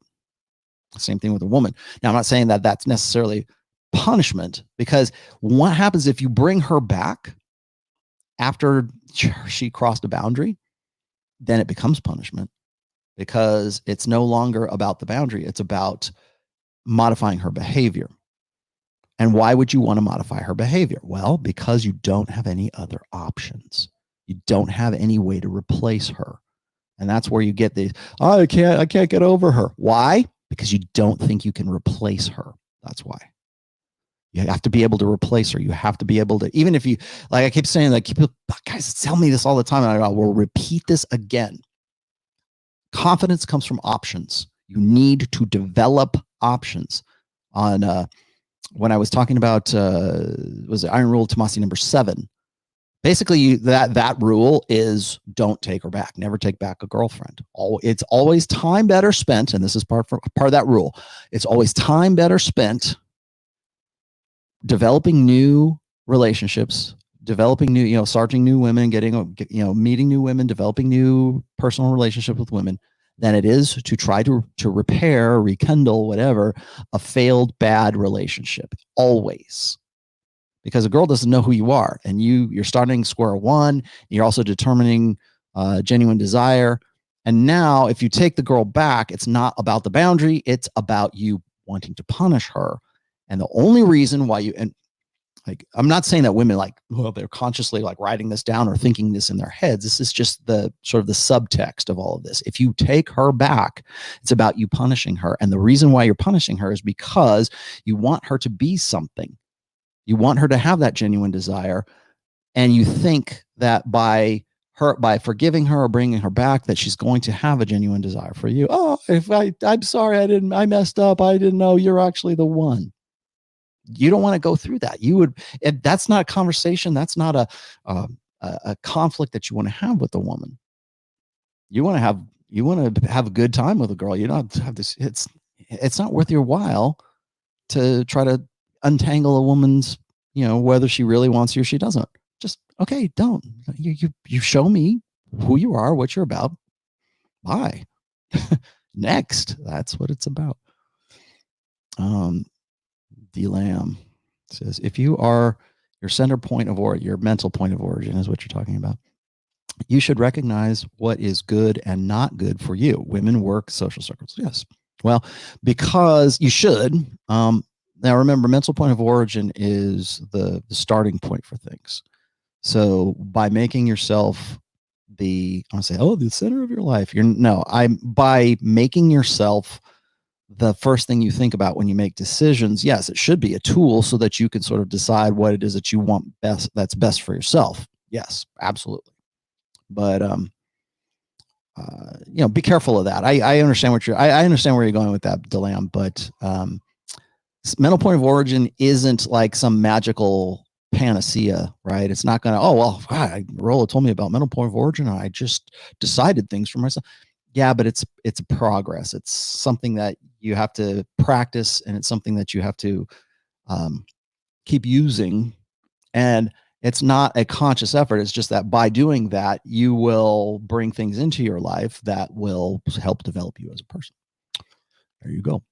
Speaker 2: Same thing with a woman. Now, I'm not saying that that's necessarily punishment, because what happens if you bring her back after she crossed a boundary, then it becomes punishment, because it's no longer about the boundary. It's about modifying her behavior. And why would you want to modify her behavior? Well, because you don't have any other options. You don't have any way to replace her. And that's where you get the, I can't get over her. Why? Because you don't think you can replace her. That's why. You have to be able to replace her. You have to be able to, even if you, like I keep saying, guys tell me this all the time, and I will repeat this again. Confidence comes from options. You need to develop options. When I was talking about, was it Iron Rule Tomassi number 7? Basically, that rule is don't take her back. Never take back a girlfriend. It's always time better spent, and this is part of that rule. It's always time better spent developing new relationships, developing new, starting new women, meeting new women, developing new personal relationships with women, than it is to try to repair, rekindle, whatever, a failed bad relationship. Always. Because a girl doesn't know who you are, and you're starting square one. You're also determining genuine desire. And now if you take the girl back, it's not about the boundary. It's about you wanting to punish her. And the only reason why I'm not saying that women they're consciously writing this down or thinking this in their heads. This is just the sort of the subtext of all of this. If you take her back, it's about you punishing her. And the reason why you're punishing her is because you want her to be something. You want her to have that genuine desire. And you think that by forgiving her or bringing her back, that she's going to have a genuine desire for you. Oh, I'm sorry, I messed up. I didn't know you're actually the one. You don't want to go through that. That's not a conversation. That's not a conflict that you want to have with a woman. You want to have a good time with a girl. You don't have this. it's not worth your while to try to untangle a woman's, whether she really wants you or she doesn't. Just, okay, don't. You show me who you are, what you're about. Bye. Next. That's what it's about. D Lamb says, if you are your center point of origin, your mental point of origin is what you're talking about, you should recognize what is good and not good for you. Women, work, social circles. Yes. Well, because you should. Now remember, mental point of origin is the starting point for things. So by making yourself the center of your life, by making yourself the first thing you think about when you make decisions. Yes, it should be a tool so that you can sort of decide what it is that you want best, that's best for yourself. Yes, absolutely. But be careful of that. I understand I understand where you're going with that, Delam, but mental point of origin isn't like some magical panacea, right? It's not going to, Rollo told me about mental point of origin and I just decided things for myself. Yeah, but it's a progress. It's something that you have to practice, and it's something that you have to keep using. And it's not a conscious effort. It's just that by doing that, you will bring things into your life that will help develop you as a person. There you go.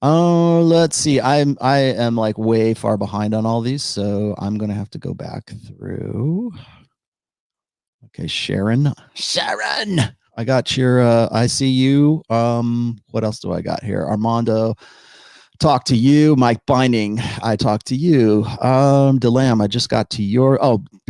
Speaker 2: Let's see. I am like way far behind on all these, so I'm going to have to go back through. Okay, Sharon. I got your, I see you. What else do I got here? Armando, talk to you. Mike Binding, I talked to you. Delam, I just got to your,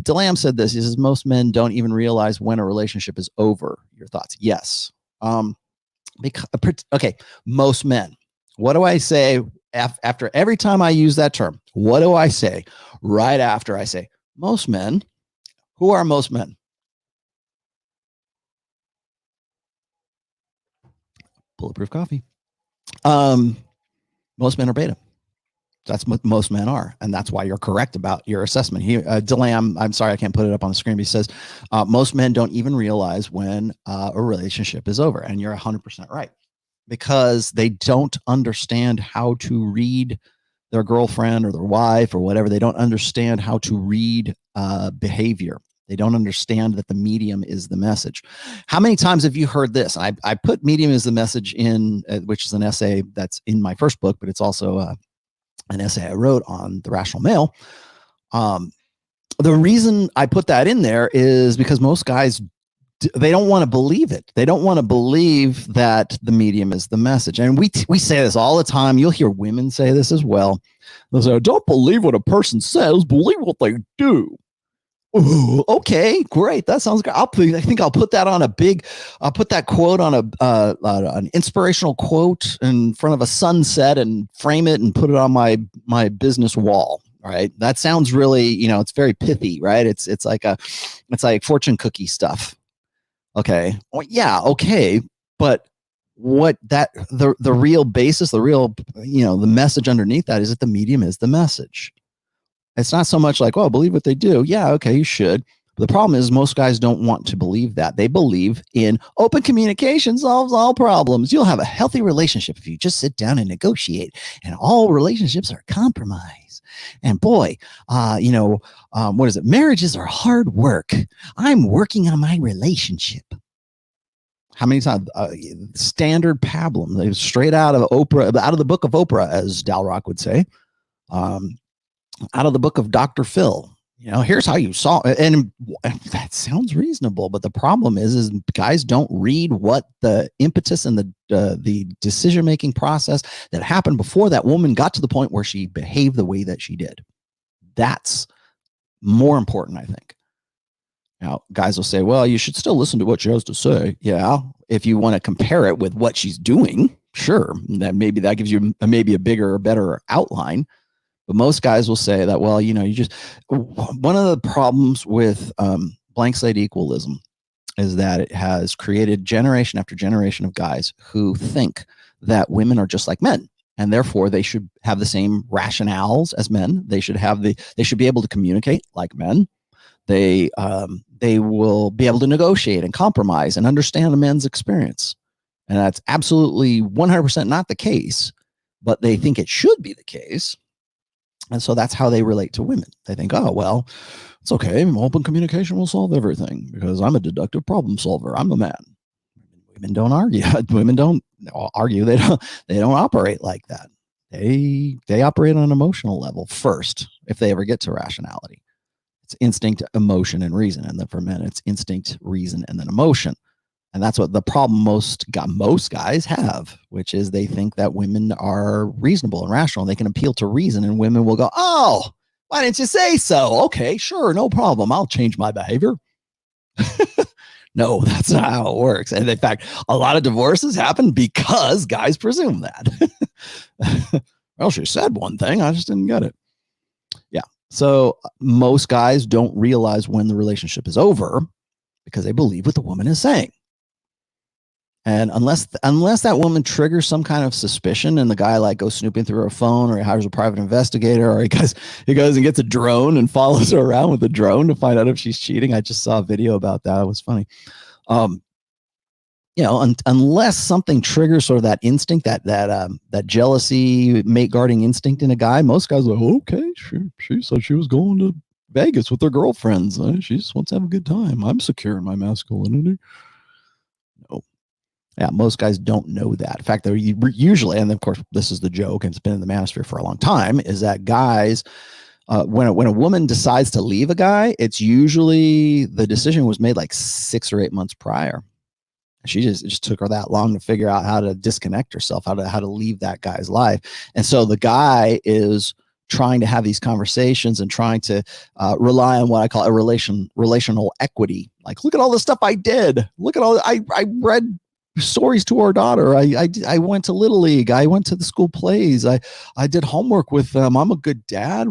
Speaker 2: Delam said this. He says, most men don't even realize when a relationship is over. Your thoughts? Yes. Okay, most men. What do I say after every time I use that term? What do I say right after I say most men? Who are most men? Bulletproof coffee. Most men are beta. That's what most men are, and that's why you're correct about your assessment. Delam, I'm sorry I can't put it up on the screen, but he says most men don't even realize when a relationship is over, and you're 100% right, because they don't understand how to read their girlfriend or their wife or whatever. They don't understand how to read behavior. They don't understand that the medium is the message. How many times have you heard this? I put medium is the message in, which is an essay that's in my first book, but it's also an essay I wrote on the rational male. The reason I put that in there is because most guys, they don't want to believe it. They don't want to believe that the medium is the message. And we say this all the time. You'll hear women say this as well. They'll say, don't believe what a person says, believe what they do. Ooh, okay, great. That sounds good. I think I'll put that on I'll put that quote on an inspirational quote in front of a sunset and frame it and put it on my business wall. Right. That sounds really, it's very pithy, right? It's like fortune cookie stuff. Okay. Well, yeah. Okay. But what the real basis, the real, the message underneath that is that the medium is the message. It's not so much like, believe what they do. Yeah, okay, you should. But the problem is most guys don't want to believe that. They believe in open communication solves all problems. You'll have a healthy relationship if you just sit down and negotiate. And all relationships are compromise. And boy, what is it? Marriages are hard work. I'm working on my relationship. How many times? Standard pablum, straight out of Oprah, out of the book of Oprah, as Dalrock would say. Out of the book of Dr. Phil, here's how you solve it. And that sounds reasonable, but the problem is guys don't read what the impetus and the decision-making process that happened before that woman got to the point where she behaved the way that she did. That's more important, I think. Now, guys will say, well, you should still listen to what she has to say. Yeah, if you want to compare it with what she's doing, sure. That gives you maybe a bigger or better outline. But most guys will say that, well, one of the problems with blank slate equalism is that it has created generation after generation of guys who think that women are just like men, and therefore they should have the same rationales as men. They should be able to communicate like men. They will be able to negotiate and compromise and understand a man's experience. And that's absolutely 100% not the case, but they think it should be the case. And so that's how they relate to women. They think, oh, well, it's okay. Open communication will solve everything because I'm a deductive problem solver. I'm a man. Women don't argue. Women don't argue. They don't operate like that. They operate on an emotional level first, if they ever get to rationality. It's instinct, emotion, and reason. And then for men, it's instinct, reason, and then emotion. And that's what the problem most guys have, which is they think that women are reasonable and rational. And they can appeal to reason, and women will go, oh, why didn't you say so? Okay, sure, no problem. I'll change my behavior. No, that's not how it works. And in fact, a lot of divorces happen because guys presume that. Well, she said one thing, I just didn't get it. Yeah. So most guys don't realize when the relationship is over because they believe what the woman is saying. And unless that woman triggers some kind of suspicion and the guy like goes snooping through her phone, or he hires a private investigator, or he goes and gets a drone and follows her around with a drone to find out if she's cheating. I just saw a video about that. It was funny. Unless something triggers sort of that instinct, that jealousy, mate guarding instinct in a guy, most guys are like, okay, she said she was going to Vegas with her girlfriends. She just wants to have a good time. I'm secure in my masculinity. No. Yeah, most guys don't know that. In fact, they're usually, and of course, this is the joke, and it's been in the manosphere for a long time, is that guys, when a woman decides to leave a guy, it's usually the decision was made like 6 or 8 months prior. She it just took her that long to figure out how to disconnect herself, how to leave that guy's life. And so the guy is trying to have these conversations and trying to rely on what I call a relational equity. Like, look at all the stuff I did. Look at all, I read stories to our daughter. I went to Little League. I went to the school plays. I did homework with them. I'm a good dad.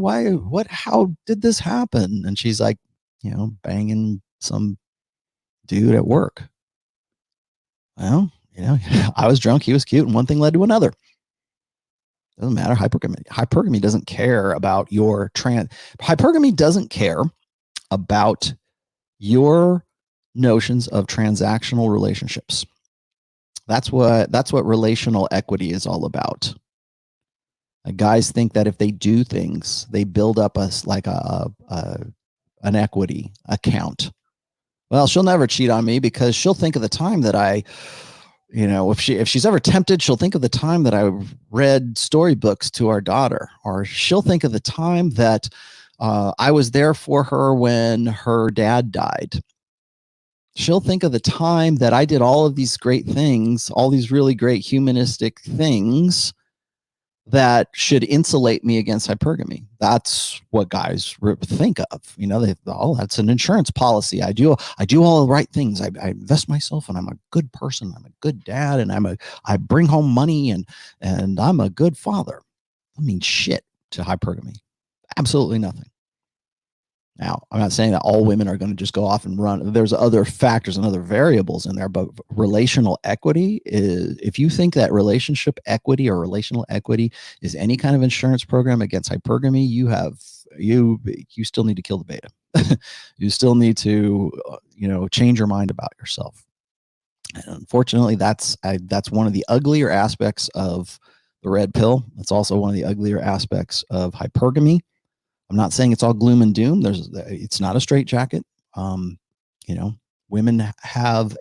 Speaker 2: How did this happen? And she's like, banging some dude at work. Well, I was drunk, he was cute, and one thing led to another. Doesn't matter. Hypergamy doesn't care about your hypergamy doesn't care about your notions of transactional relationships. That's what relational equity is all about. Guys think that if they do things, they build up an equity account. Well, she'll never cheat on me because she'll think of the time that if she's ever tempted, she'll think of the time that I read storybooks to our daughter, or she'll think of the time that I was there for her when her dad died. She'll think of the time that I did all of these great things, all these really great humanistic things that should insulate me against hypergamy. That's what guys think of. That's an insurance policy. I do all the right things. I invest myself, and I'm a good person. I'm a good dad, and I bring home money, and I'm a good father. I mean, shit to hypergamy. Absolutely nothing. Now, I'm not saying that all women are going to just go off and run. There's other factors and other variables in there, but relational equity is, if you think that relationship equity or relational equity is any kind of insurance program against hypergamy, you still need to kill the beta. You still need to, change your mind about yourself. And unfortunately, that's one of the uglier aspects of the red pill. It's also one of the uglier aspects of hypergamy. I'm not saying it's all gloom and doom. It's not a straitjacket. Women have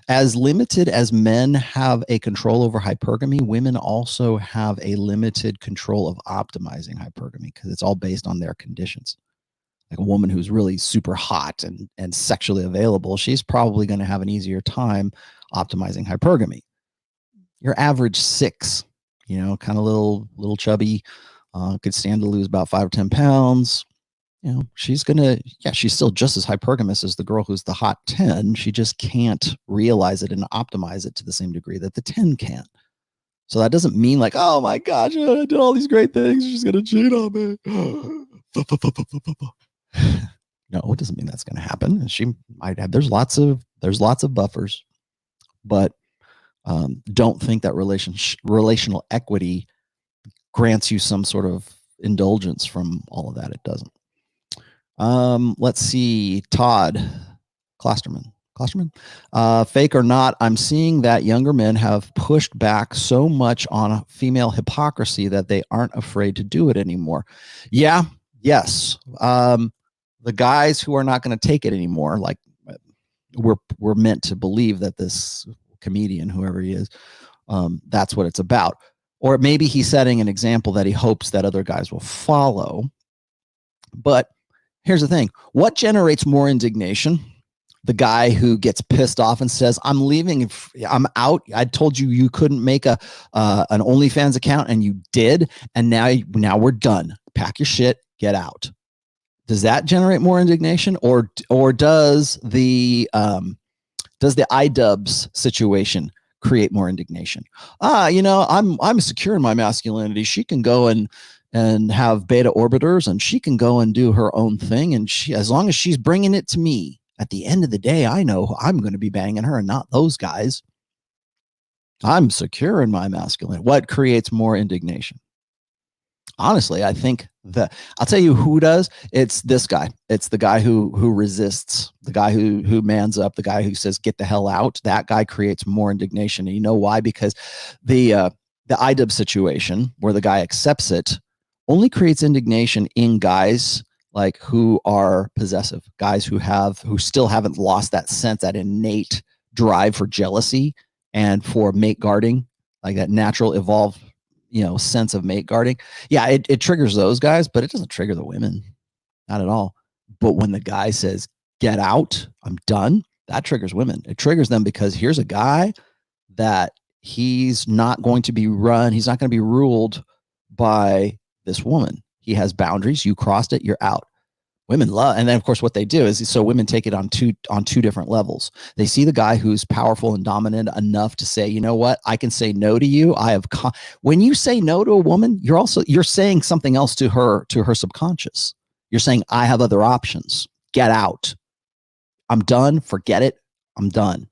Speaker 2: as limited as men have a control over hypergamy, women also have a limited control of optimizing hypergamy because it's all based on their conditions. Like a woman who's really super hot and sexually available, she's probably going to have an easier time optimizing hypergamy. Your average 6, kind of little chubby, could stand to lose about 5 or 10 pounds. She's still just as hypergamous as the girl who's the hot 10. She just can't realize it and optimize it to the same degree that the 10 can. So that doesn't mean like, oh my gosh, I did all these great things, she's going to cheat on me. No, it doesn't mean that's going to happen. She might have, there's lots of buffers, but don't think that relational equity grants you some sort of indulgence from all of that. It doesn't. Let's see. Todd Klosterman. Klosterman, fake or not, I'm seeing that younger men have pushed back so much on female hypocrisy that they aren't afraid to do it anymore. Yeah, yes. The guys who are not going to take it anymore, like we're meant to believe that this comedian, whoever he is, that's what it's about. Or maybe he's setting an example that he hopes that other guys will follow. But here's the thing. What generates more indignation? The guy who gets pissed off and says, I'm leaving. I'm out. I told you you couldn't make an OnlyFans account and you did. And now we're done. Pack your shit, get out. Does that generate more indignation, or does the iDubbbz situation create more indignation? I'm secure in my masculinity. She can go and have beta orbiters, and she can go and do her own thing, and as long as she's bringing it to me, at the end of the day, I know I'm going to be banging her and not those guys. I'm secure in my masculinity. What creates more indignation? Honestly, I think I'll tell you who does. It's this guy. It's the guy who resists, the guy who mans up, the guy who says, get the hell out. That guy creates more indignation. And you know why? Because the iDubbbz situation where the guy accepts it only creates indignation in guys like who are possessive, guys who still haven't lost that sense, that innate drive for jealousy and for mate guarding, like that natural evolved, sense of mate guarding. Yeah, it triggers those guys, but it doesn't trigger the women, not at all. But when the guy says, get out, I'm done, that triggers women. It triggers them because here's a guy that he's not going to be he's not going to be ruled by this woman. He has boundaries. You crossed it, you're out. Women love, and then of course what they do is, so women take it on two different levels. They see the guy who's powerful and dominant enough to say, you know what, I can say no to you. When you say no to a woman, you're saying something else to her subconscious. You're saying, I have other options. Get out. I'm done. Forget it. I'm done.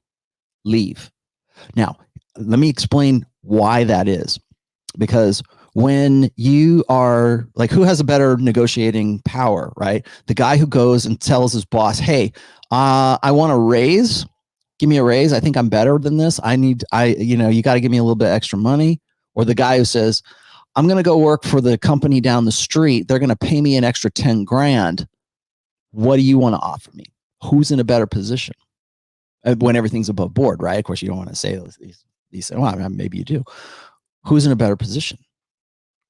Speaker 2: Leave. Now, let me explain why that is. Because when you are like, who has a better negotiating power, right? The guy who goes and tells his boss, hey, I want a raise. Give me a raise. I think I'm better than this. You got to give me a little bit extra money. Or the guy who says, I'm going to go work for the company down the street. They're going to pay me an extra 10 grand. What do you want to offer me? Who's in a better position? When everything's above board, right? Of course, you don't want to say these. Well, maybe you do. Who's in a better position?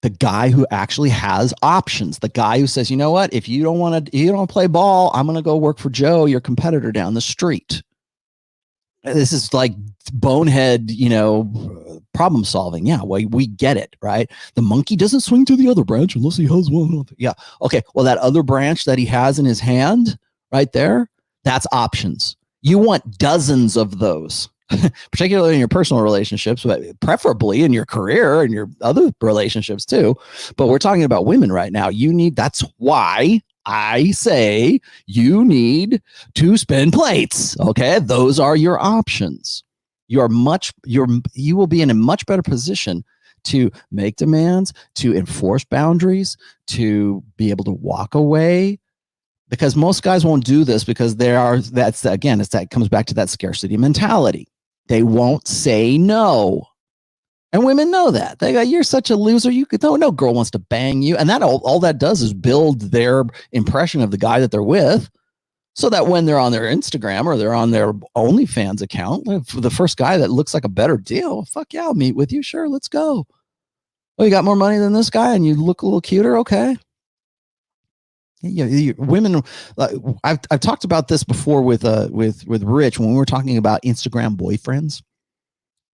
Speaker 2: The guy who actually has options. The guy who says, you know what? If you don't want to play ball, I'm going to go work for Joe, your competitor down the street. This is like bonehead, problem solving. Yeah, well, we get it, right? The monkey doesn't swing to the other branch unless he has one. Yeah. Okay. Well, that other branch that he has in his hand right there, that's options. You want dozens of those. Particularly in your personal relationships, but preferably in your career and your other relationships too. But we're talking about women right now. That's why I say you need to spin plates. Okay. Those are your options. You will be in a much better position to make demands, to enforce boundaries, to be able to walk away. Because most guys won't do this because that comes back to that scarcity mentality. They won't say no. And women know that. They go, you're such a loser. No girl wants to bang you. And that all that does is build their impression of the guy that they're with, so that when they're on their Instagram or they're on their OnlyFans account, the first guy that looks like a better deal, fuck yeah, I'll meet with you. Sure, let's go. Oh, you got more money than this guy and you look a little cuter? Okay. Yeah, women. I've talked about this before with Rich when we were talking about Instagram boyfriends,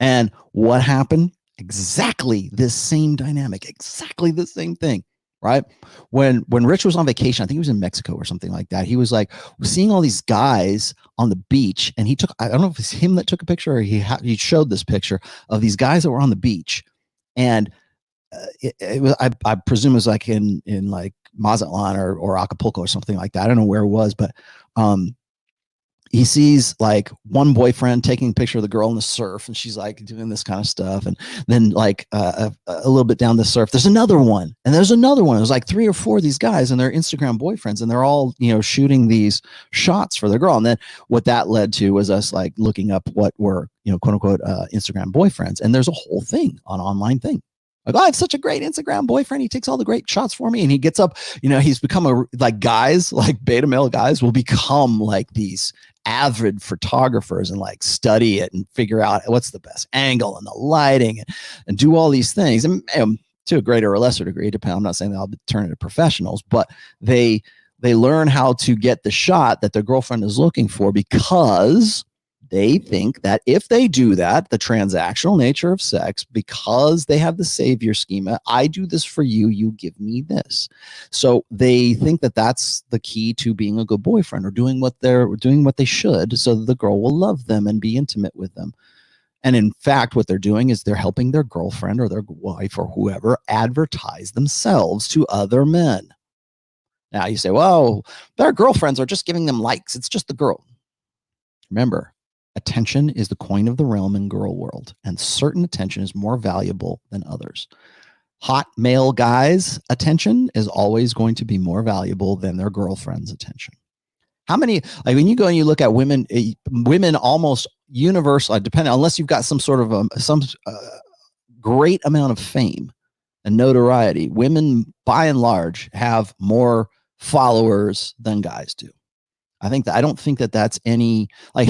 Speaker 2: and what happened. Exactly this same dynamic, exactly the same thing, right? When Rich was on vacation, I think he was in Mexico or something like that. He was like seeing all these guys on the beach, and I don't know if it's him that took a picture or he showed this picture of these guys that were on the beach, and I presume it was like in like Mazatlan or Acapulco or something like that. I don't know where it was, but he sees like one boyfriend taking a picture of the girl in the surf, and she's like doing this kind of stuff. And then like a little bit down the surf, there's another one, and there's another one. There's like 3 or 4 of these guys, and they're Instagram boyfriends, and they're all, you know, shooting these shots for their girl. And then what that led to was us like looking up what were, you know, quote unquote Instagram boyfriends. And there's a whole thing, an online thing. Like, oh, I have such a great Instagram boyfriend. He takes all the great shots for me. And he gets up, you know, he's become like guys, like beta male guys will become like these avid photographers and like study it and figure out what's the best angle and the lighting and do all these things. And to a greater or lesser degree, I'm not saying they'll turn into professionals, but they learn how to get the shot that their girlfriend is looking for, because they think that if they do that, the transactional nature of sex, because they have the savior schema, I do this for you, you give me this. So they think that that's the key to being a good boyfriend, or doing what they should, so that the girl will love them and be intimate with them. And in fact, what they're doing is they're helping their girlfriend or their wife or whoever advertise themselves to other men. Now you say, well, their girlfriends are just giving them likes. It's just the girl. Remember, attention is the coin of the realm in girl world, and certain attention is more valuable than others. Hot male guys' attention is always going to be more valuable than their girlfriend's attention. How many, like when you go and you look at women almost universal, depending, unless you've got some sort of some great amount of fame and notoriety, women by and large have more followers than guys do. I don't think that that's any, like,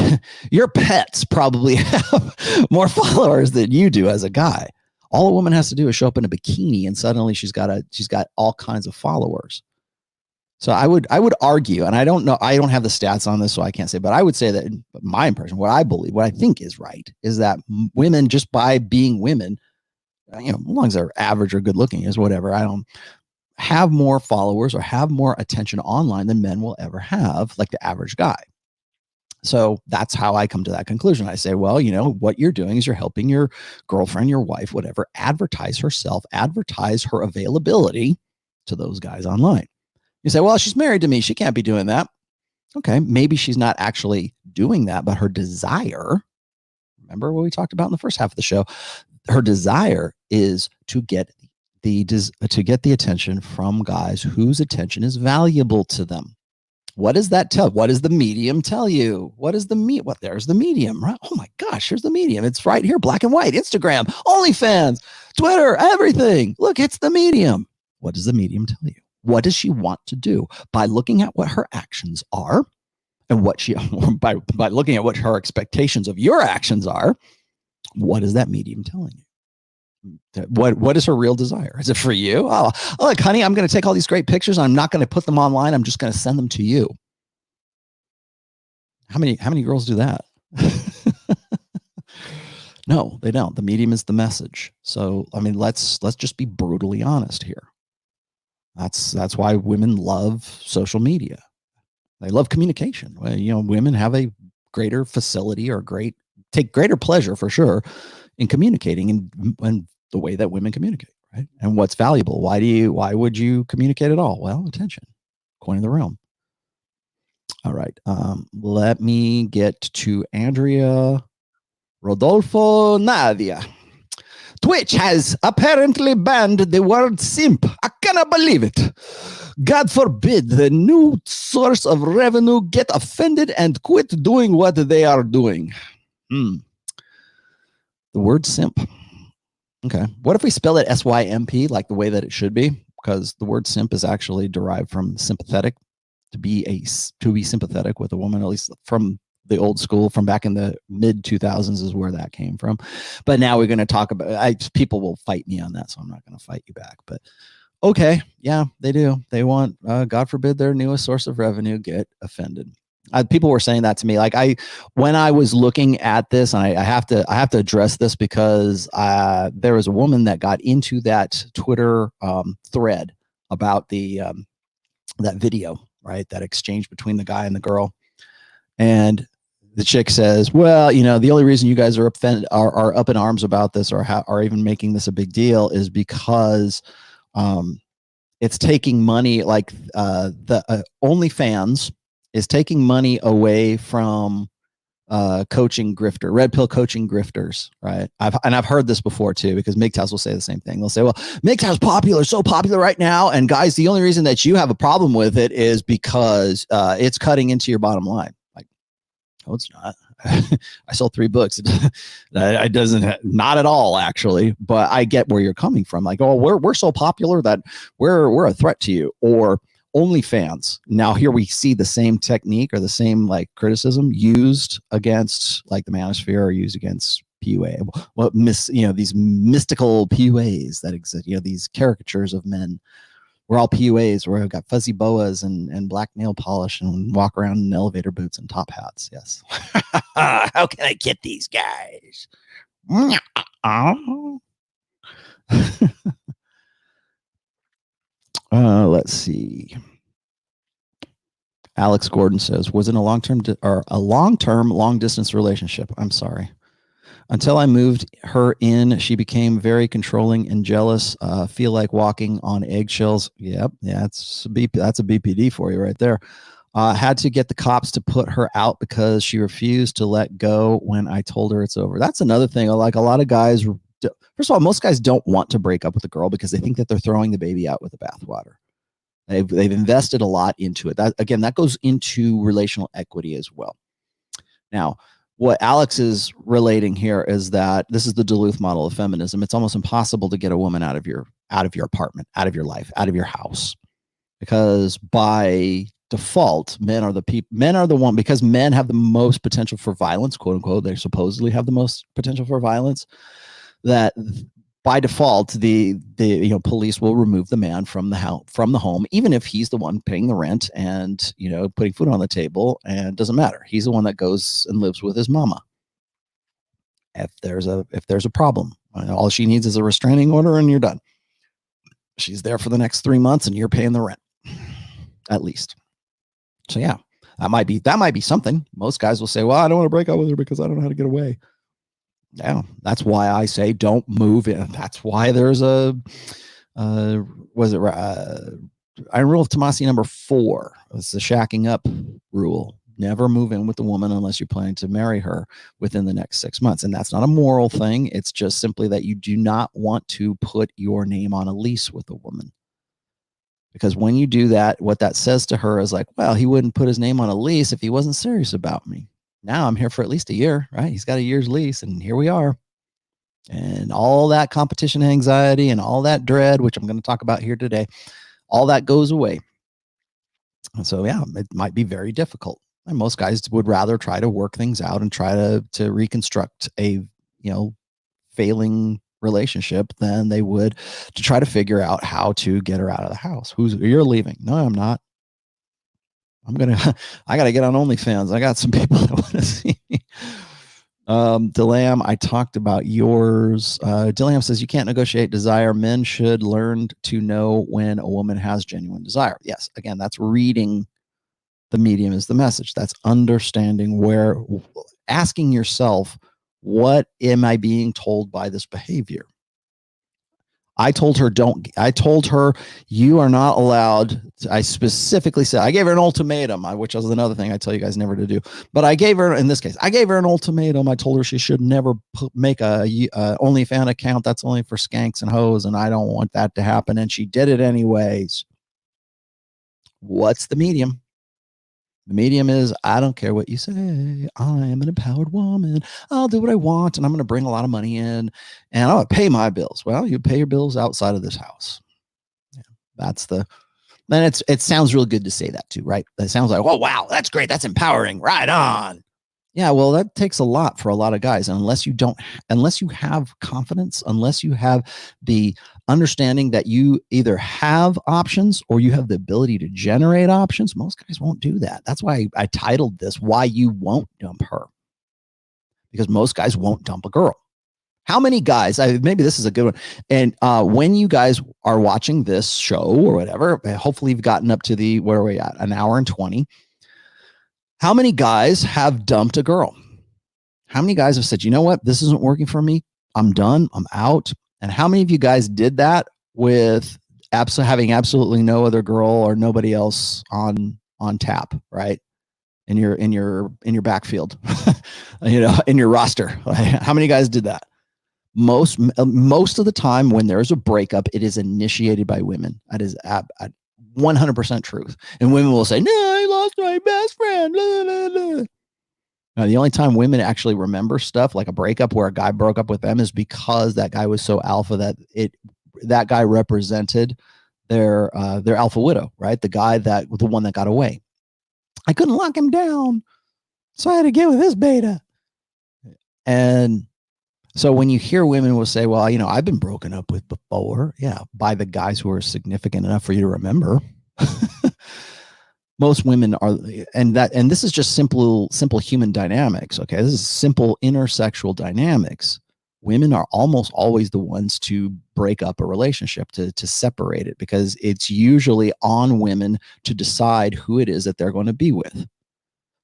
Speaker 2: your pets probably have more followers than you do as a guy. All a woman has to do is show up in a bikini, and suddenly she's got all kinds of followers. So I would argue, and I don't know, I don't have the stats on this, so I can't say, but I would say that my impression, what I believe, what I think is right, is that women, just by being women, you know, as long as they're average or good looking, is whatever, I don't have more followers or have more attention online than men will ever have, like the average guy. So that's how I come to that conclusion. I say, well, you know, what you're doing is you're helping your girlfriend, your wife, whatever, advertise herself, advertise her availability to those guys online. You say, well, she's married to me, she can't be doing that. Okay, maybe she's not actually doing that, but her desire, remember what we talked about in the first half of the show, her desire is to get the attention from guys whose attention is valuable to them. What does that tell? What does the medium tell you? What is the there's the medium, right? Oh my gosh, here's the medium. It's right here, black and white, Instagram, OnlyFans, Twitter, everything. Look, it's the medium. What does the medium tell you? What does she want to do? By looking at what her actions are, and what she, by looking at what her expectations of your actions are, what is that medium telling you? What is her real desire? Is it for you? Oh, look, honey, I'm going to take all these great pictures. I'm not going to put them online. I'm just going to send them to you. How many girls do that? No, they don't. The medium is the message. So, I mean, let's just be brutally honest here. That's why women love social media. They love communication. Well, you know, women have a greater facility or take greater pleasure for sure in communicating and the way that women communicate, right? And what's valuable. Why would you communicate at all? Well, attention, coin of the realm. All right. Let me get to Andrea Rodolfo Nadia. Twitch has apparently banned the word simp. I cannot believe it. God forbid the new source of revenue get offended and quit doing what they are doing. The word simp. Okay. What if we spell it SYMP, like the way that it should be? Because the word simp is actually derived from sympathetic, to be sympathetic with a woman, at least from the old school, from back in the mid 2000s is where that came from. But now we're going to talk about, people will fight me on that, so I'm not going to fight you back. But okay, yeah, they do. They want, God forbid, their newest source of revenue get offended. People were saying that to me. Like when I was looking at this, and I have to address this because there was a woman that got into that Twitter thread about that video, right? That exchange between the guy and the girl. And the chick says, well, you know, the only reason you guys are up in arms about this or are even making this a big deal is because it's taking money, like the OnlyFans is taking money away from coaching grifter, red pill coaching grifters, right? I've heard this before too, because MGTOWs will say the same thing. They'll say, well, MGTOW's popular, so popular right now. And guys, the only reason that you have a problem with it is because it's cutting into your bottom line. Like, no, it's not. I sold 3 books. It doesn't, not at all, actually, but I get where you're coming from. Like, oh, we're so popular that we're a threat to you. Or OnlyFans. Now here we see the same technique or the same like criticism used against like the manosphere or used against PUA. What these mystical PUAs that exist, these caricatures of men. We're all PUAs where we've got fuzzy boas and black nail polish and walk around in elevator boots and top hats. Yes. How can I get these guys? Let's see. Alex Gordon says, was in a long-term long distance relationship. I'm sorry. Until I moved her in, she became very controlling and jealous. Feel like walking on eggshells. Yep. Yeah. That's a BPD for you right there. Had to get the cops to put her out because she refused to let go when I told her it's over. That's another thing. Like a lot of guys, first of all, most guys don't want to break up with a girl because they think that they're throwing the baby out with the bathwater. They've invested a lot into it. That goes into relational equity as well. Now, what Alex is relating here is that this is the Duluth model of feminism. It's almost impossible to get a woman out of your apartment, out of your life, out of your house, because by default, men are the one, because men have the most potential for violence, quote unquote. They supposedly have the most potential for violence. That by default, the police will remove the man from the home, even if he's the one paying the rent and putting food on the table, and it doesn't matter. He's the one that goes and lives with his mama. If there's a problem, all she needs is a restraining order, and you're done. She's there for the next 3 months, and you're paying the rent, at least. So yeah, that might be something. Most guys will say, "Well, I don't want to break up with her because I don't know how to get away." Yeah, that's why I say don't move in. That's why there's a Iron Rule of Tomassi number 4. It's the shacking up rule. Never move in with a woman unless you're planning to marry her within the next 6 months. And that's not a moral thing. It's just simply that you do not want to put your name on a lease with a woman. Because when you do that, what that says to her is like, well, he wouldn't put his name on a lease if he wasn't serious about me. Now I'm here for at least a year, right? He's got a year's lease, and here we are. And all that competition anxiety and all that dread, which I'm going to talk about here today, all that goes away. And so, yeah, it might be very difficult. And most guys would rather try to work things out and try to reconstruct a, failing relationship than they would to try to figure out how to get her out of the house. You're leaving? No, I'm not. I got to get on OnlyFans. I got some people that want to see me. Delam, I talked about yours. Delam says you can't negotiate desire. Men should learn to know when a woman has genuine desire. Yes. Again, that's reading the medium is the message. That's understanding asking yourself, what am I being told by this behavior? I told her, you are not allowed. I specifically said, I gave her an ultimatum, which was another thing I tell you guys never to do. But I gave her, in this case, an ultimatum. I told her she should never make a OnlyFans account. That's only for skanks and hoes, and I don't want that to happen. And she did it anyways. What's the medium? The medium is, I don't care what you say. I am an empowered woman. I'll do what I want, and I'm going to bring a lot of money in, and I'm going to pay my bills. Well, you pay your bills outside of this house. Yeah, then it sounds real good to say that too, right? It sounds like, oh, wow, that's great. That's empowering. Right on. Yeah, well, that takes a lot for a lot of guys. And unless you have confidence, unless you have the understanding that you either have options or you have the ability to generate options, most guys won't do that. That's why I titled this, Why You Won't Dump Her. Because most guys won't dump a girl. How many guys, maybe this is a good one. And when you guys are watching this show or whatever, hopefully you've gotten up to where are we at? An hour and 20. How many guys have dumped a girl? How many guys have said, you know what? This isn't working for me. I'm done. I'm out. And how many of you guys did that with having absolutely no other girl or nobody else on tap, right? in your backfield, in your roster. How many guys did that? Most of the time when there's a breakup, it is initiated by women. That is 100% truth. And women will say, "No, I lost my best friend." Blah, blah, blah. Now, the only time women actually remember stuff like a breakup where a guy broke up with them is because that guy was so alpha that guy represented their alpha widow, right? The one that got away. I couldn't lock him down, so I had to get with this beta. And so when you hear women will say, "Well, I've been broken up with before," yeah, by the guys who are significant enough for you to remember. Most women are, and this is just simple human dynamics. Okay, this is simple intersexual dynamics. Women are almost always the ones to break up a relationship, to separate it, because it's usually on women to decide who it is that they're going to be with.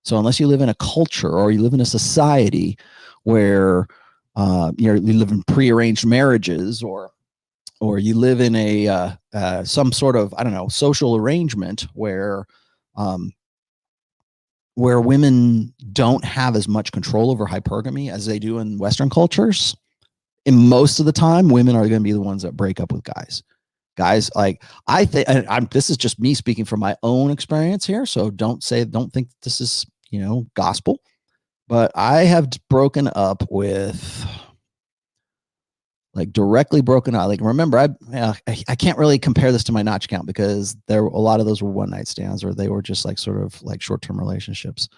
Speaker 2: So unless you live in a culture or you live in a society where you live in prearranged marriages, or you live in a some sort of, I don't know, social arrangement where women don't have as much control over hypergamy as they do in Western cultures, and most of the time, women are going to be the ones that break up with guys. Guys, like, I think, this is just me speaking from my own experience here, so don't think this is gospel, but I have broken up with, like, directly broken up. Like, remember, I can't really compare this to my notch count because a lot of those were one night stands, or they were just like sort of like short-term relationships.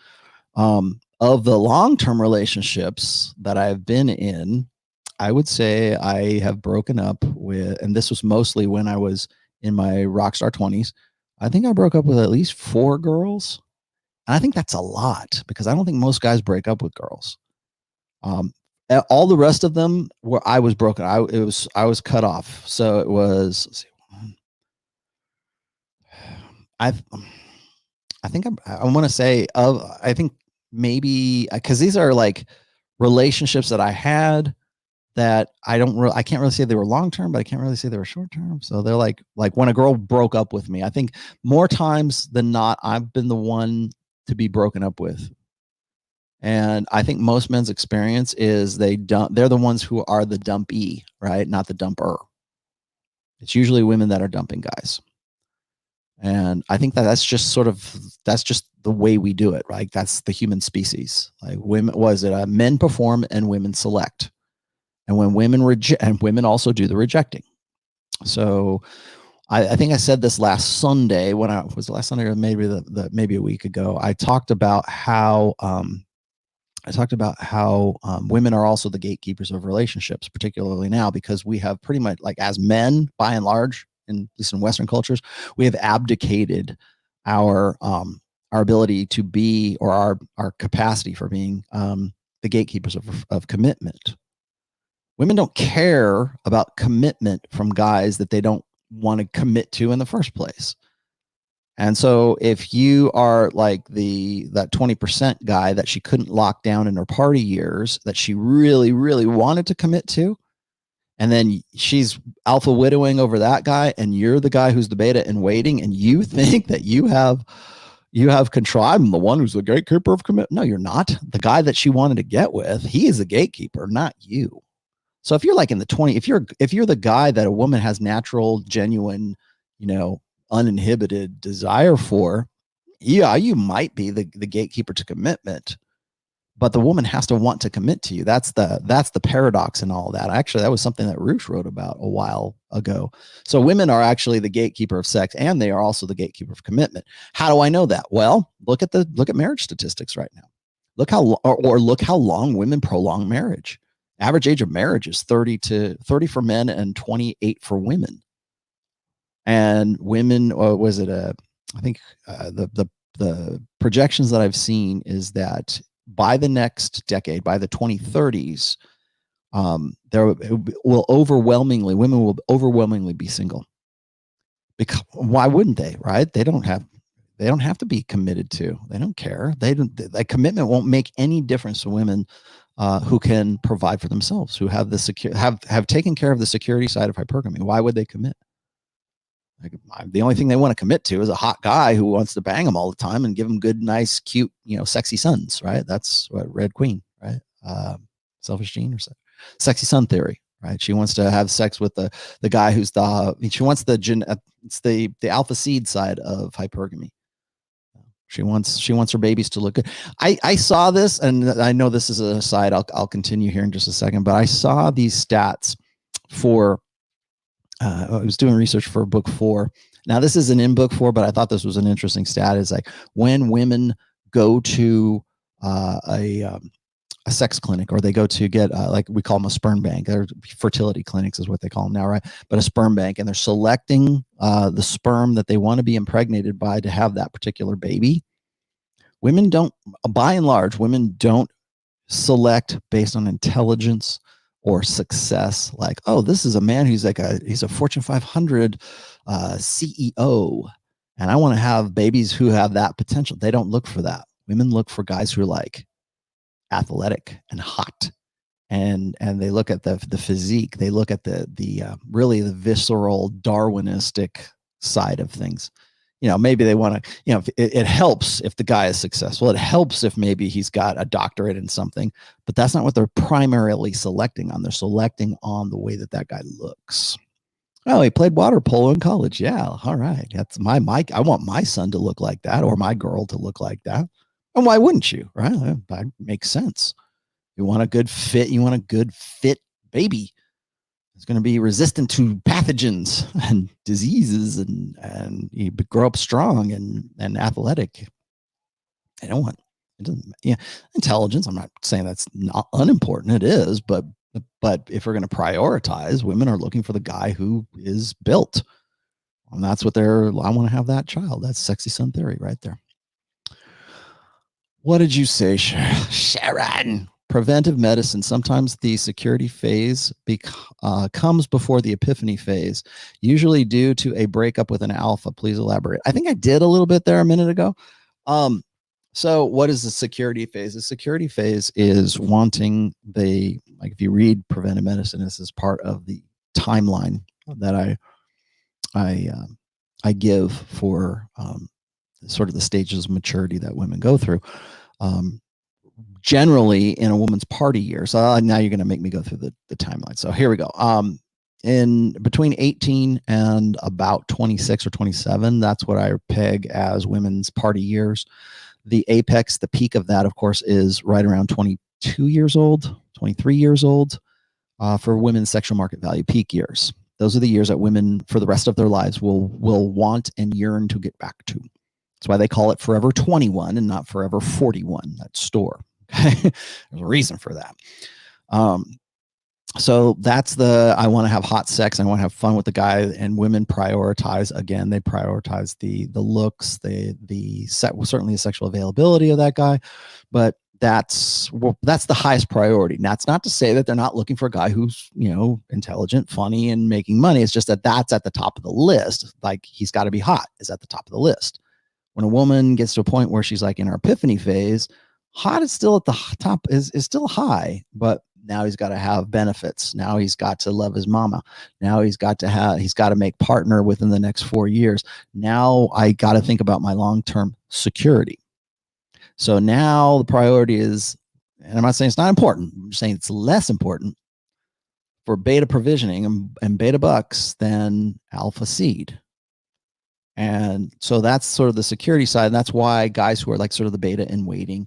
Speaker 2: Of the long-term relationships that I've been in, I would say I have broken up with, and this was mostly when I was in my rockstar 20s. I think I broke up with at least 4 girls. And I think that's a lot because I don't think most guys break up with girls. All the rest of them were, I was broken. I was cut off. So it was, let's see, I think I want to say I think maybe, because these are like relationships that I had that I can't really say they were long-term, but I can't really say they were short-term. So they're like when a girl broke up with me, I think more times than not, I've been the one to be broken up with. And I think most men's experience is they're the ones who are the dumpee, right? Not the dumper. It's usually women that are dumping guys. And I think that's just the way we do it, right? That's the human species. Like, men perform and women select. And when women reject, and women also do the rejecting. So I think I said this last Sunday, when I was the last Sunday, or maybe a week ago, I talked about how women are also the gatekeepers of relationships, particularly now, because we have pretty much, like, as men, by and large, at least in Western cultures, we have abdicated our ability to be, or our capacity for being the gatekeepers of commitment. Women don't care about commitment from guys that they don't want to commit to in the first place. And so if you are like that 20% guy that she couldn't lock down in her party years, that she really, really wanted to commit to, and then she's alpha widowing over that guy, and you're the guy who's the beta and waiting, and you think that you have control. I'm the one who's the gatekeeper of commitment. No, you're not. The guy that she wanted to get with, he is the gatekeeper, not you. So if you're like in the 20, if you're the guy that a woman has natural, genuine, uninhibited desire for, yeah, you might be the gatekeeper to commitment, but the woman has to want to commit to you. That's the paradox in all of that. Actually, that was something that Roosh wrote about a while ago. So women are actually the gatekeeper of sex, and they are also the gatekeeper of commitment. How do I know that? Well, look at marriage statistics right now. Look how long women prolong marriage. Average age of marriage is 30 for men and 28 for women. And women, I think the projections that I've seen is that by the next decade, by the 2030s, women will overwhelmingly be single. Because why wouldn't they? Right? They don't have to be committed to. They don't care. Commitment won't make any difference to women who can provide for themselves, who have have taken care of the security side of hypergamy. Why would they commit? Like, the only thing they want to commit to is a hot guy who wants to bang them all the time and give them good, nice, cute, sexy sons, right? That's what Red Queen, right? Selfish gene or sexy son theory, right? She wants to have sex with the guy who's she wants it's the alpha seed side of hypergamy. She wants her babies to look good. I saw this, and I know this is an aside. I'll continue here in just a second, but I saw these stats for. I was doing research for book 4. Now this isn't in book 4, but I thought this was an interesting stat. Is like when women go to a sex clinic, or they go to get like we call them a sperm bank, or fertility clinics is what they call them now, right? But a sperm bank, and they're selecting the sperm that they want to be impregnated by to have that particular baby. Women don't, by and large, women don't select based on intelligence or success. Like, oh, this is a man who's he's a Fortune 500 CEO, and I want to have babies who have that potential. They don't look for that. Women look for guys who are like athletic and hot, and they look at the physique. They look at the really the visceral Darwinistic side of things. Maybe they want to, it helps if the guy is successful. It helps if maybe he's got a doctorate in something, but that's not what they're primarily selecting on. They're selecting on the way that guy looks. Oh, he played water polo in college. Yeah. All right. That's my I want my son to look like that, or my girl to look like that. And why wouldn't you? Right. That makes sense. You want a good fit. You want a good fit baby. It's going to be resistant to pathogens and diseases, and you grow up strong and athletic. I don't want intelligence. I'm not saying that's not unimportant. It is, but if we're going to prioritize, women are looking for the guy who is built, and that's what I want to have that child. That's sexy son theory right there. What did you say, Sharon? Preventive medicine. Sometimes the security phase comes before the epiphany phase, usually due to a breakup with an alpha. Please elaborate. I think I did a little bit there a minute ago. So what is the security phase? The security phase is wanting if you read preventive medicine, this is part of the timeline that I give for sort of the stages of maturity that women go through. Generally in a woman's party year. So now you're going to make me go through the timeline. So here we go. In between 18 and about 26 or 27, that's what I peg as women's party years. The apex, the peak of that, of course, is right around 22 years old, 23 years old for women's sexual market value peak years. Those are the years that women for the rest of their lives will want and yearn to get back to. That's why they call it Forever 21 and not Forever 41, that store. Okay. There's a reason for that. So that's I want to have hot sex. I want to have fun with the guy, and women prioritize, again, they prioritize the looks, certainly the sexual availability of that guy, but that's the highest priority. Now, that's not to say that they're not looking for a guy who's, intelligent, funny, and making money. It's just that's at the top of the list. Like, he's got to be hot is at the top of the list. When a woman gets to a point where she's like in her epiphany phase, hot is still at the top, is still high, but now he's got to have benefits. Now he's got to love his mama. Now he's got to make partner within the next 4 years. Now I got to think about my long-term security. So now the priority is, and I'm not saying it's not important, I'm just saying it's less important for beta provisioning and beta bucks than alpha seed. And so that's sort of the security side. And that's why guys who are like sort of the beta in waiting,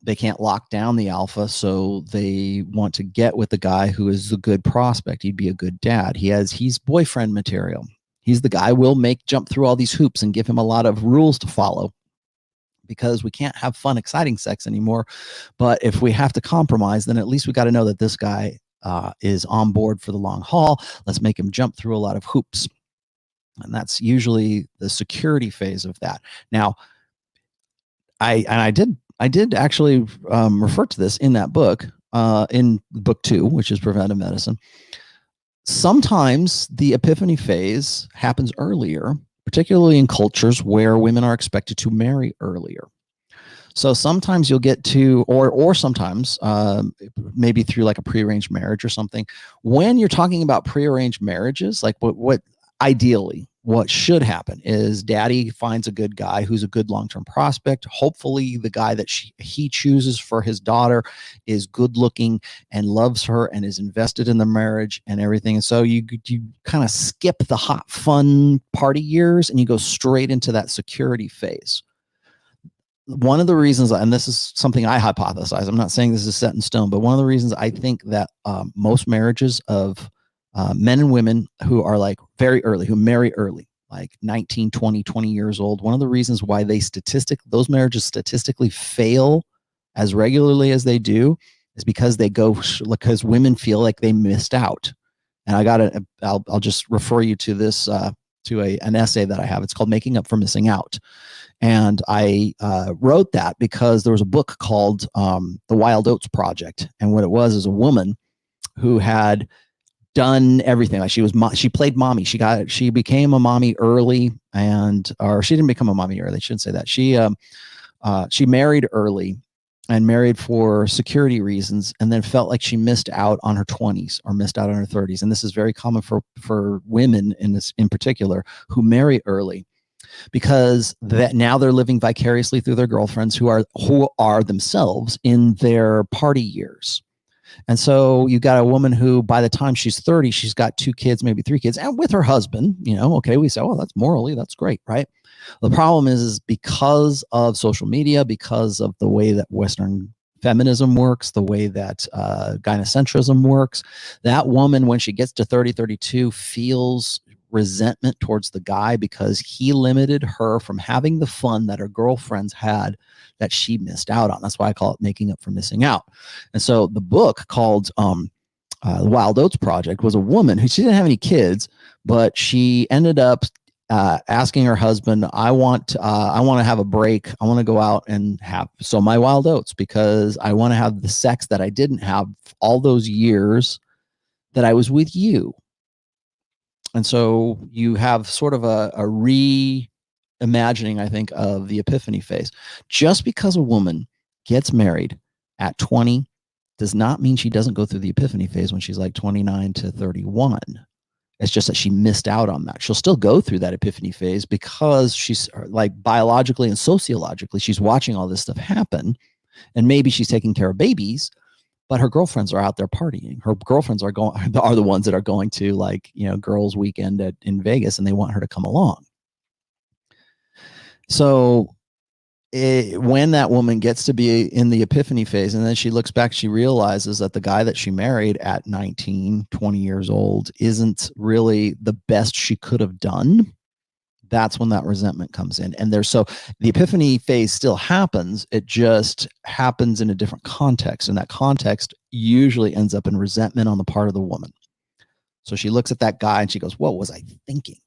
Speaker 2: they can't lock down the alpha. So they want to get with the guy who is a good prospect. He'd be a good dad. He's boyfriend material. He's the guy we'll make jump through all these hoops and give him a lot of rules to follow, because we can't have fun, exciting sex anymore. But if we have to compromise, then at least we got to know that this guy is on board for the long haul. Let's make him jump through a lot of hoops. And that's usually the security phase of that. Now, I did actually refer to this in that book, in book 2, which is Preventive Medicine. Sometimes the epiphany phase happens earlier, particularly in cultures where women are expected to marry earlier. So sometimes you'll get to, or sometimes maybe through like a prearranged marriage or something. When you're talking about prearranged marriages, like what ideally, what should happen is daddy finds a good guy who's a good long-term prospect. Hopefully the guy that he chooses for his daughter is good looking and loves her and is invested in the marriage and everything. And so you kind of skip the hot, fun party years and you go straight into that security phase. One of the reasons, and this is something I hypothesize, I'm not saying this is set in stone, but one of the reasons I think that most marriages of men and women who are like very early, who marry early, like 19, 20 years old, one of the reasons why those marriages statistically fail as regularly as they do is because because women feel like they missed out. And I'll just refer you to this, an essay that I have. It's called Making Up for Missing Out. And I wrote that because there was a book called The Wild Oats Project. And what it was is a woman who had done everything. Like she played mommy. She became a mommy early, or she didn't become a mommy early. I shouldn't say that. She married early and married for security reasons, and then felt like she missed out on her 20s or missed out on her 30s. And this is very common for women in particular who marry early, because that now they're living vicariously through their girlfriends who are themselves in their party years. And so you got a woman who by the time she's 30, she's got 2 kids, maybe 3 kids, and with her husband, okay, we say, well, that's great, right? The problem is because of social media, because of the way that Western feminism works, the way that gynocentrism works, that woman, when she gets to 30, 32, feels resentment towards the guy because he limited her from having the fun that her girlfriends had that she missed out on. That's why I call it Making Up for Missing Out. And so the book called The Wild Oats Project was a woman who, she didn't have any kids, but she ended up asking her husband, I want to have a break. I want to go out and have my wild oats, because I want to have the sex that I didn't have all those years that I was with you. And so you have sort of a reimagining, I think, of the Epiphany phase. Just because a woman gets married at 20 does not mean she doesn't go through the Epiphany phase when she's like 29 to 31. It's just that she missed out on that. She'll still go through that Epiphany phase because she's like biologically and sociologically, she's watching all this stuff happen. And maybe she's taking care of babies, but her girlfriends are out there partying. Her girlfriends are the ones that are going to, like, girls' weekend in Vegas, and they want her to come along. So when that woman gets to be in the Epiphany phase, and then she looks back, she realizes that the guy that she married at 19, 20 years old isn't really the best she could have done. That's when that resentment comes in. And the Epiphany phase still happens. It just happens in a different context. And that context usually ends up in resentment on the part of the woman. So she looks at that guy and she goes, what was I thinking?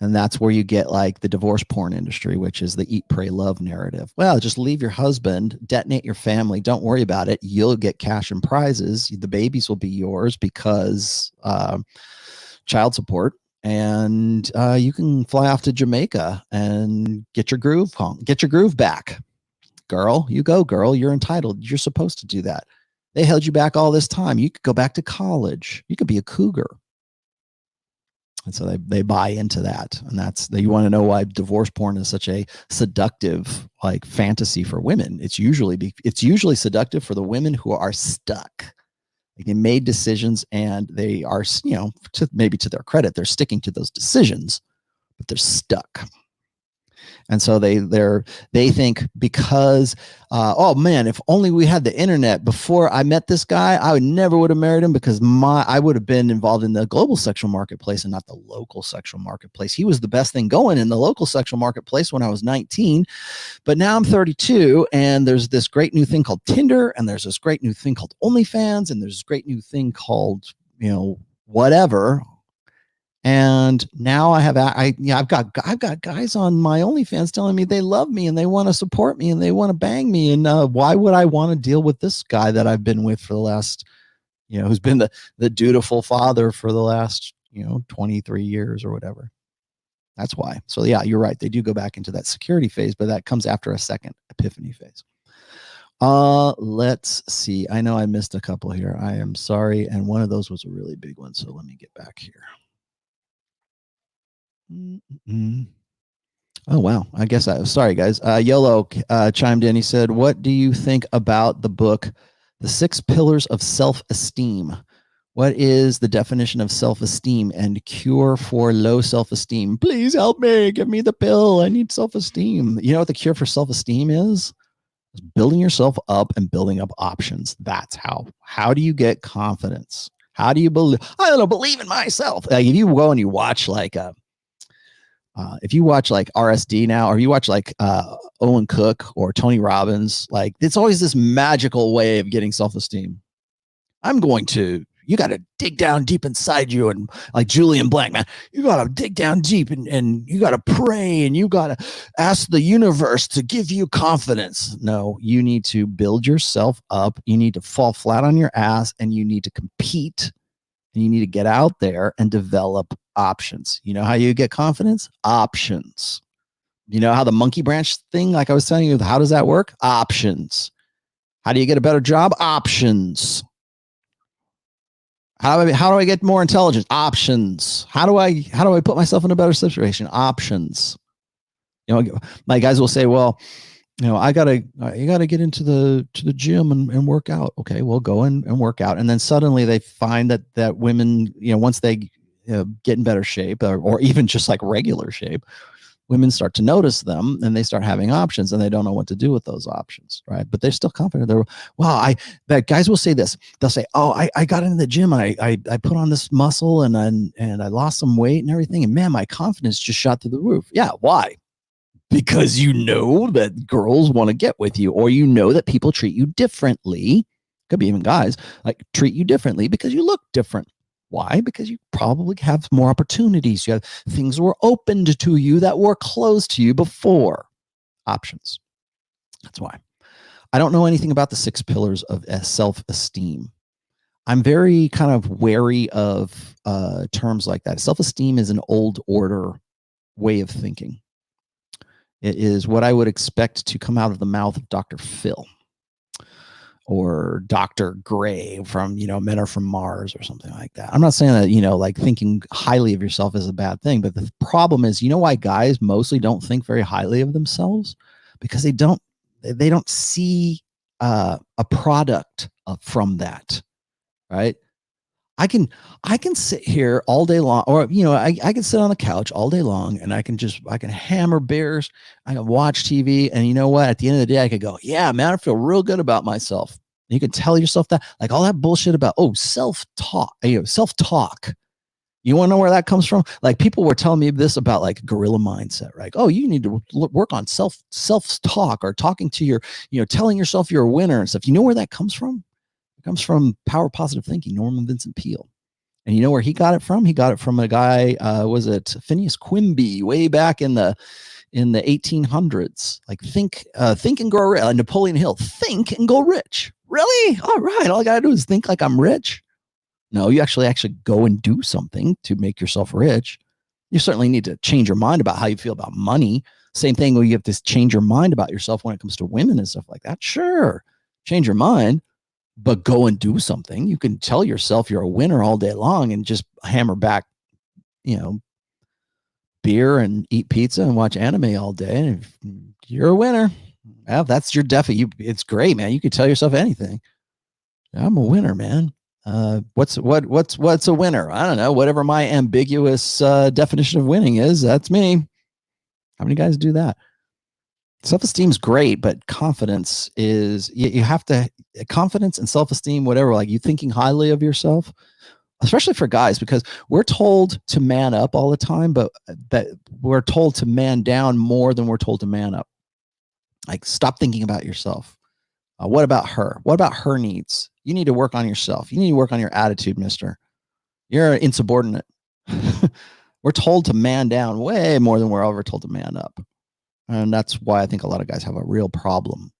Speaker 2: And that's where you get like the divorce porn industry, which is the eat, pray, love narrative. Well, just leave your husband, detonate your family. Don't worry about it. You'll get cash and prizes. The babies will be yours because child support. And you can fly off to Jamaica and get your groove back. Girl, you go, girl. You're entitled. You're supposed to do that. They held you back all this time. You could go back to college. You could be a cougar. And so they buy into that. And you want to know why divorce porn is such a seductive like fantasy for women. It's usually seductive for the women who are stuck. They made decisions and they are, maybe to their credit, they're sticking to those decisions, but they're stuck. And so they think because, oh man, if only we had the internet before I met this guy, I never would have married him because I would have been involved in the global sexual marketplace and not the local sexual marketplace. He was the best thing going in the local sexual marketplace when I was 19, but now I'm 32 and there's this great new thing called Tinder, and there's this great new thing called OnlyFans, and there's this great new thing called, whatever. And now I've got guys on my OnlyFans telling me they love me and they want to support me and they want to bang me. And why would I want to deal with this guy that I've been with for the last, who's been the dutiful father for the last, 23 years or whatever. That's why. So yeah, you're right. They do go back into that security phase, but that comes after a second Epiphany phase. Let's see. I know I missed a couple here. I am sorry. And one of those was a really big one. So let me get back here. Mm-mm. Oh, wow. I guess sorry, guys. YOLO chimed in. He said, what do you think about the book, The 6 Pillars of Self-Esteem? What is the definition of self-esteem and cure for low self-esteem? Please help me. Give me the pill. I need self-esteem. You know what the cure for self-esteem is? It's building yourself up and building up options. That's how. How do you get confidence? How do you believe? I don't know, believe in myself. Like if you go and you watch like if you watch like RSD now, or you watch like Owen Cook or Tony Robbins, like it's always this magical way of getting self-esteem. You got to dig down deep inside you, and like Julian Blank, man, you got to dig down deep and you got to pray and you got to ask the universe to give you confidence. No, you need to build yourself up. You need to fall flat on your ass and you need to compete. And you need to get out there and develop options. You know how you get confidence? Options. You know how the monkey branch thing, like I was telling you, how does that work? Options. How do you get a better job? Options. How do I get more intelligence? Options. How do I put myself in a better situation? Options. You know, my guys will say, well, you know, you gotta get into the gym and work out. Okay, well, go and work out. And then suddenly they find that women, you know, once they get in better shape or even just like regular shape, women start to notice them and they start having options and they don't know what to do with those options, right? But they're still confident. That guys will say this. They'll say, oh, I got into the gym and I put on this muscle and I lost some weight and everything. And man, my confidence just shot through the roof. Yeah, why? Because you know that girls want to get with you, or you know that people treat you differently. Could be even guys like treat you differently because you look different. Why? Because you probably have more opportunities. You have things were opened to you that were closed to you before. Options. That's why. I don't know anything about the 6 pillars of self-esteem. I'm very kind of wary of terms like that. Self-esteem is an old order way of thinking. It is what I would expect to come out of the mouth of Dr. Phil or Dr. Gray from, you know, Men Are From Mars or something like that. I'm not saying that, you know, like thinking highly of yourself is a bad thing, but the problem is, you know why guys mostly don't think very highly of themselves? Because they don't see a product from that, right? I can sit here all day long, or, you know, I can sit on the couch all day long and I can hammer beers. I can watch TV. And you know what? At the end of the day, I could go, yeah, man, I feel real good about myself. And you can tell yourself that, like all that bullshit about, self-talk. You want to know where that comes from? Like people were telling me this about like gorilla mindset, right? Oh, you need to work on self-talk or talking to your, you know, telling yourself you're a winner and stuff. You know where that comes from? It comes from power positive thinking, Norman Vincent Peale. And you know where he got it from? He got it from a guy, was it Phineas Quimby, way back in the 1800s. Like think and grow rich. Napoleon Hill, think and go rich. Really? All right. All I gotta do is think like I'm rich. No, you actually go and do something to make yourself rich. You certainly need to change your mind about how you feel about money. Same thing where you have to change your mind about yourself when it comes to women and stuff like that. Sure, change your mind. But go and do something. You can tell yourself you're a winner all day long and just hammer back, you know, beer and eat pizza and watch anime all day. And you're a winner. Well, that's your it's great, man. You can tell yourself anything. I'm a winner, man. What's a winner? I don't know. Whatever my ambiguous definition of winning is, that's me. How many guys do that? Self-esteem is great, but confidence is, you have to, confidence and self-esteem, whatever, like you thinking highly of yourself, especially for guys, because we're told to man up all the time, but that we're told to man down more than we're told to man up. Like, stop thinking about yourself. What about her? What about her needs? You need to work on yourself. You need to work on your attitude, mister. You're insubordinate. We're told to man down way more than we're ever told to man up. And that's why I think a lot of guys have a real problem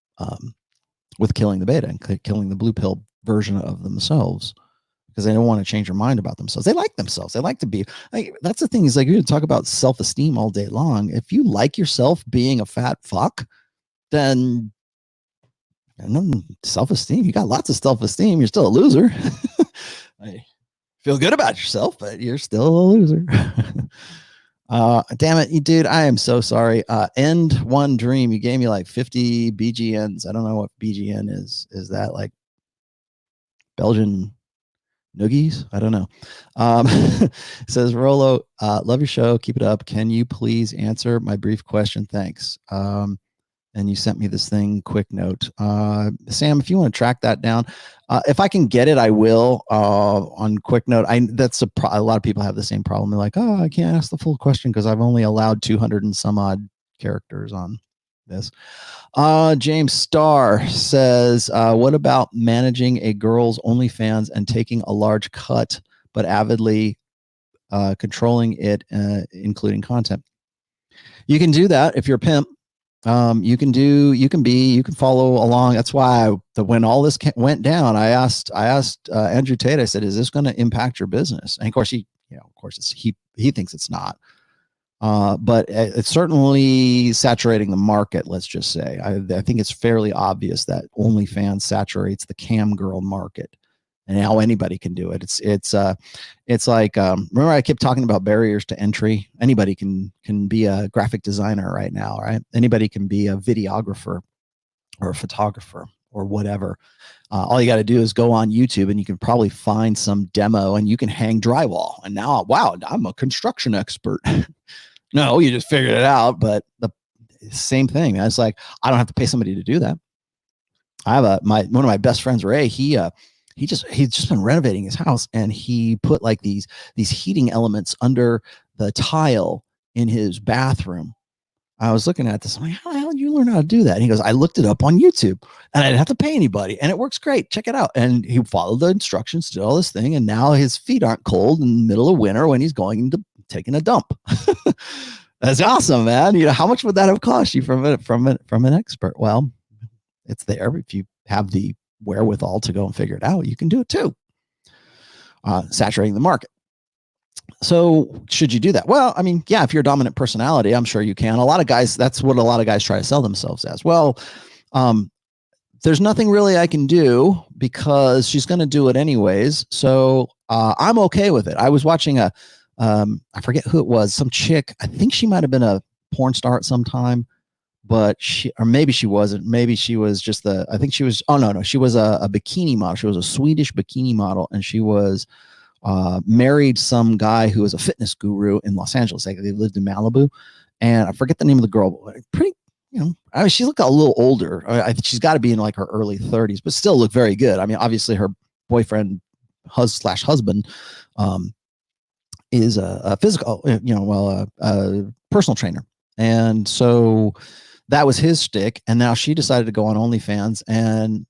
Speaker 2: with killing the beta and killing the blue pill version of themselves, because they don't want to change their mind about themselves. They like themselves. They like to be. That's the thing, is like, you're going to talk about self-esteem all day long. If you like yourself being a fat fuck, then self-esteem, you got lots of self-esteem. You're still a loser. Feel good about yourself, but you're still a loser. Damn it, you dude. I am so sorry. End one dream. You gave me like 50 BGNs. I don't know what BGN is. Is that like Belgian noogies? I don't know. Says Rollo, love your show. Keep it up. Can you please answer my brief question? Thanks. And you sent me this thing, quick note. Sam, if you want to track that down, if I can get it, I will. On quick note, that's a lot of people have the same problem. They're like, oh, I can't ask the full question because I've only allowed 200 and some odd characters on this. James Starr says, what about managing a girl's OnlyFans and taking a large cut, but avidly controlling it, including content? You can do that if you're a pimp. You can follow along. That's why when all this went down, I asked Andrew Tate, I said, is this going to impact your business? And of course he thinks it's not. But it's certainly saturating the market. Let's just say, I think it's fairly obvious that OnlyFans saturates the cam girl market, and now anybody can do it. It's like, remember I kept talking about barriers to entry. Anybody can be a graphic designer right now, right? Anybody can be a videographer or a photographer or whatever. All you got to do is go on YouTube and you can probably find some demo and you can hang drywall. And now, wow, I'm a construction expert. No, you just figured it out, but the same thing. Man. It's like, I don't have to pay somebody to do that. I have one of my best friends, Ray, he's just been renovating his house, and he put like these heating elements under the tile in his bathroom. I was looking at this. I'm like, how the hell did you learn how to do that? And he goes, I looked it up on YouTube and I didn't have to pay anybody, and it works great. Check it out. And he followed the instructions, did all this thing. And now his feet aren't cold in the middle of winter when he's going into taking a dump. That's awesome, man. You know, how much would that have cost you from an expert? Well, it's there. If you have the wherewithal to go and figure it out, you can do it too. Saturating the market. So should you do that? Well, I mean, yeah, if you're a dominant personality, I'm sure you can. A lot of guys, that's what a lot of guys try to sell themselves as. Well, there's nothing really I can do because she's going to do it anyways. So I'm okay with it. I was watching I forget who it was, some chick. I think she might have been a porn star at some time, but maybe she wasn't. Maybe she was just she was a bikini model. She was a Swedish bikini model, and she was married some guy who was a fitness guru in Los Angeles. Like, they lived in Malibu, and I forget the name of the girl. Pretty, I mean, she looked a little older. I think she's got to be in like her early 30s, but still look very good. I mean, obviously her boyfriend, husband, is a physical, a personal trainer. And so that was his shtick. And now she decided to go on OnlyFans and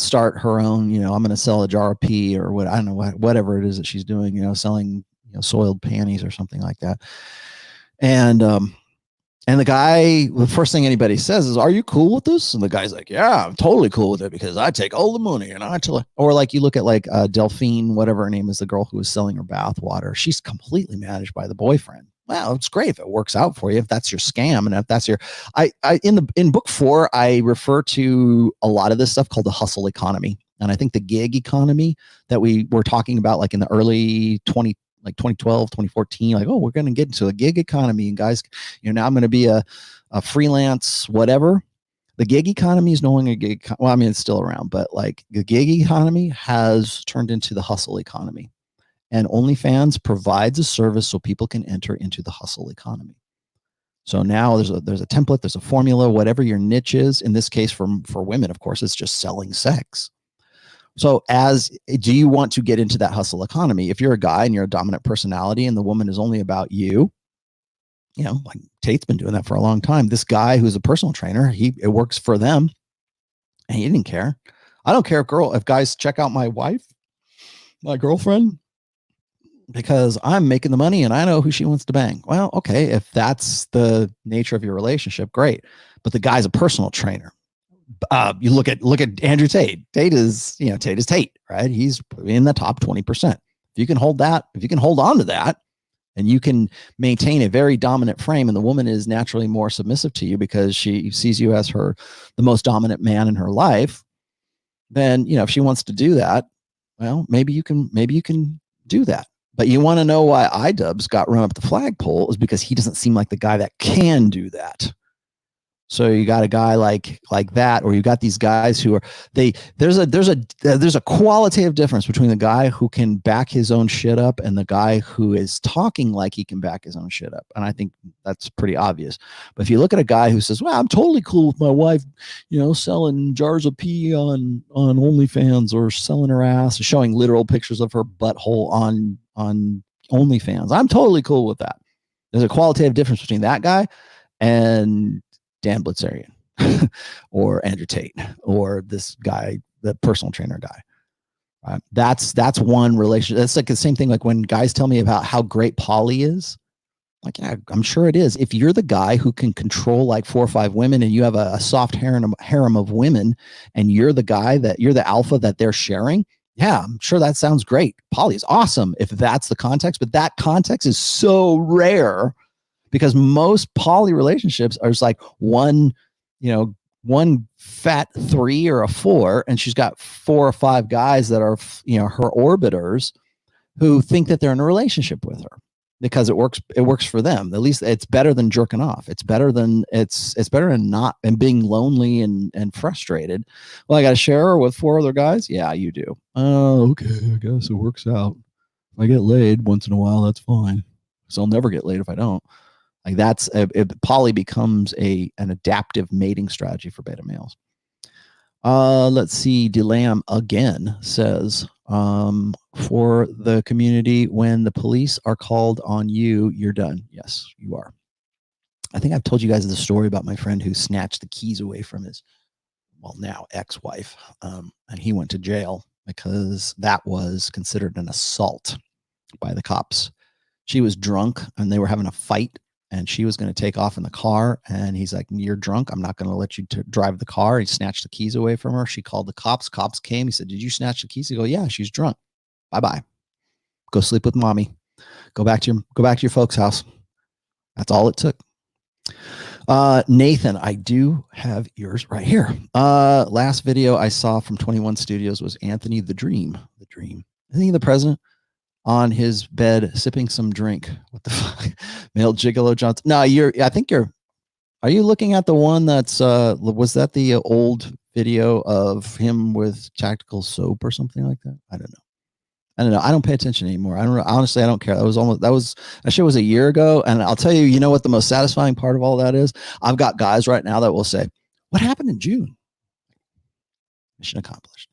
Speaker 2: start her own, I'm going to sell a jar of pee or what, I don't know, whatever it is that she's doing, selling, soiled panties or something like that. And the guy, the first thing anybody says is, are you cool with this? And the guy's like, yeah, I'm totally cool with it because I take all the money. And or like, you look at like Delphine, whatever her name is, the girl who was selling her bath water. She's completely managed by the boyfriend. Well, it's great if it works out for you, if that's your scam. And if that's your, in book 4, I refer to a lot of this stuff called the hustle economy. And I think the gig economy that we were talking about, like in the early 2012, 2014, like, oh, we're going to get into a gig economy, and guys, now I'm going to be a freelance, whatever. The gig economy is no longer a gig. Well, I mean, it's still around, but like the gig economy has turned into the hustle economy, and OnlyFans provides a service so people can enter into the hustle economy. So now there's a template, there's a formula, whatever your niche is. In this case, for women, of course, it's just selling sex. So do you want to get into that hustle economy? If you're a guy and you're a dominant personality and the woman is only about you, like Tate's been doing that for a long time. This guy who's a personal trainer, it works for them, and he didn't care. I don't care if guys check out my wife, my girlfriend, because I'm making the money and I know who she wants to bang. Well, okay, if that's the nature of your relationship, great. But the guy's a personal trainer. You look at Andrew Tate. Tate is Tate, right? He's in the top 20%. If you can hold on to that, and you can maintain a very dominant frame, and the woman is naturally more submissive to you because she sees you as the most dominant man in her life, then if she wants to do that, well, maybe you can do that. But you want to know why iDubbbz got run up the flagpole is because he doesn't seem like the guy that can do that. So you got a guy like that, or you got these guys who are there's a qualitative difference between the guy who can back his own shit up and the guy who is talking like he can back his own shit up. And I think that's pretty obvious. But if you look at a guy who says, well, I'm totally cool with my wife, selling jars of pee on OnlyFans, or selling her ass, or showing literal pictures of her butthole on OnlyFans. I'm totally cool with that. There's a qualitative difference between that guy and Dan Blitzerian or Andrew Tate or this guy, the personal trainer guy. Right? That's one relationship. That's like the same thing. Like when guys tell me about how great poly is, like, yeah, I'm sure it is. If you're the guy who can control like 4 or 5 women and you have a soft harem of women and you're the guy you're the alpha that they're sharing. Yeah, I'm sure that sounds great. Poly is awesome if that's the context, but that context is so rare. Because most poly relationships are just like one fat 3 or a 4, and she's got 4 or 5 guys that are, her orbiters who think that they're in a relationship with her because it works for them. At least it's better than jerking off. It's better than not and being lonely and frustrated. Well, I got to share her with 4 other guys. Yeah, you do. Oh, okay. I guess it works out. If I get laid once in a while, that's fine. So I'll never get laid if I don't. Like poly becomes an adaptive mating strategy for beta males. Let's see. Delam again says, for the community, when the police are called on you, you're done. Yes, you are. I think I've told you guys the story about my friend who snatched the keys away from his, now ex-wife. And he went to jail because that was considered an assault by the cops. She was drunk and they were having a fight. And she was going to take off in the car. And he's like, you're drunk. I'm not going to let you drive the car. He snatched the keys away from her. She called the cops. Cops came. He said, did you snatch the keys? He go, yeah, she's drunk. Bye-bye. Go sleep with mommy. Go back to your folks' house. That's all it took. Nathan, I do have yours right here. Last video I saw from 21 Studios was Anthony the Dream. Isn't he the president? On his bed sipping some drink. What the fuck? Male Gigolo Johnson. No, are you looking at the one that's was that the old video of him with tactical soap or something like that? I don't know. I don't pay attention anymore. Honestly, I don't care. That shit was a year ago. And I'll tell you, what the most satisfying part of all that is? I've got guys right now that will say, what happened in June? Mission accomplished.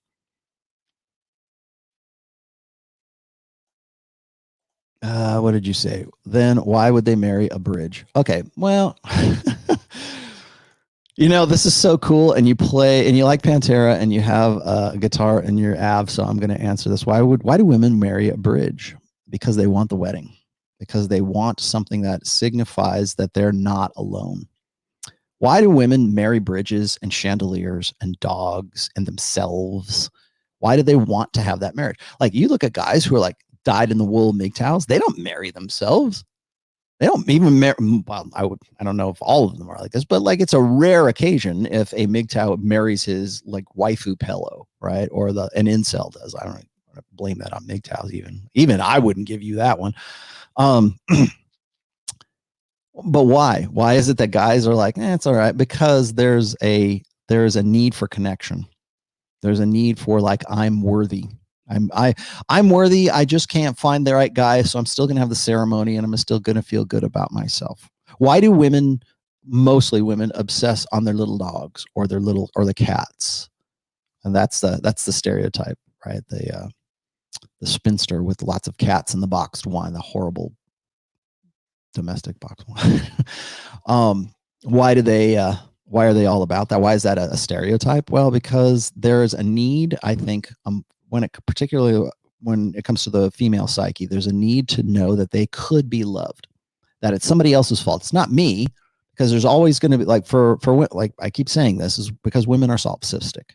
Speaker 2: What did you say? Then why would they marry a bridge? Okay, well, this is so cool. And you play and you like Pantera and you have a guitar in your av. So I'm going to answer this. Why do women marry a bridge? Because they want the wedding. Because they want something that signifies that they're not alone. Why do women marry bridges and chandeliers and dogs and themselves? Why do they want to have that marriage? Like you look at guys who are like, dyed in the wool MGTOWs, they don't marry themselves. They don't even marry. Well, I don't know if all of them are like this, but like it's a rare occasion if a MGTOW marries his like waifu pillow, right? Or an incel does. I don't blame that on MGTOWs. Even I wouldn't give you that one. But why? Why is it that guys are like, it's all right? Because there's a need for connection. There's a need for like, I'm worthy. I'm worthy. I just can't find the right guy. So I'm still going to have the ceremony and I'm still going to feel good about myself. Why do mostly women obsess on their little dogs or the cats? And that's the stereotype, right? The spinster with lots of cats in the boxed wine, the horrible domestic boxed wine. Why are they all about that? Why is that a stereotype? Well, because there's a need, I think, particularly when it comes to the female psyche, there's a need to know that they could be loved, that it's somebody else's fault. It's not me, because there's always going to be like like I keep saying this is because women are solipsistic,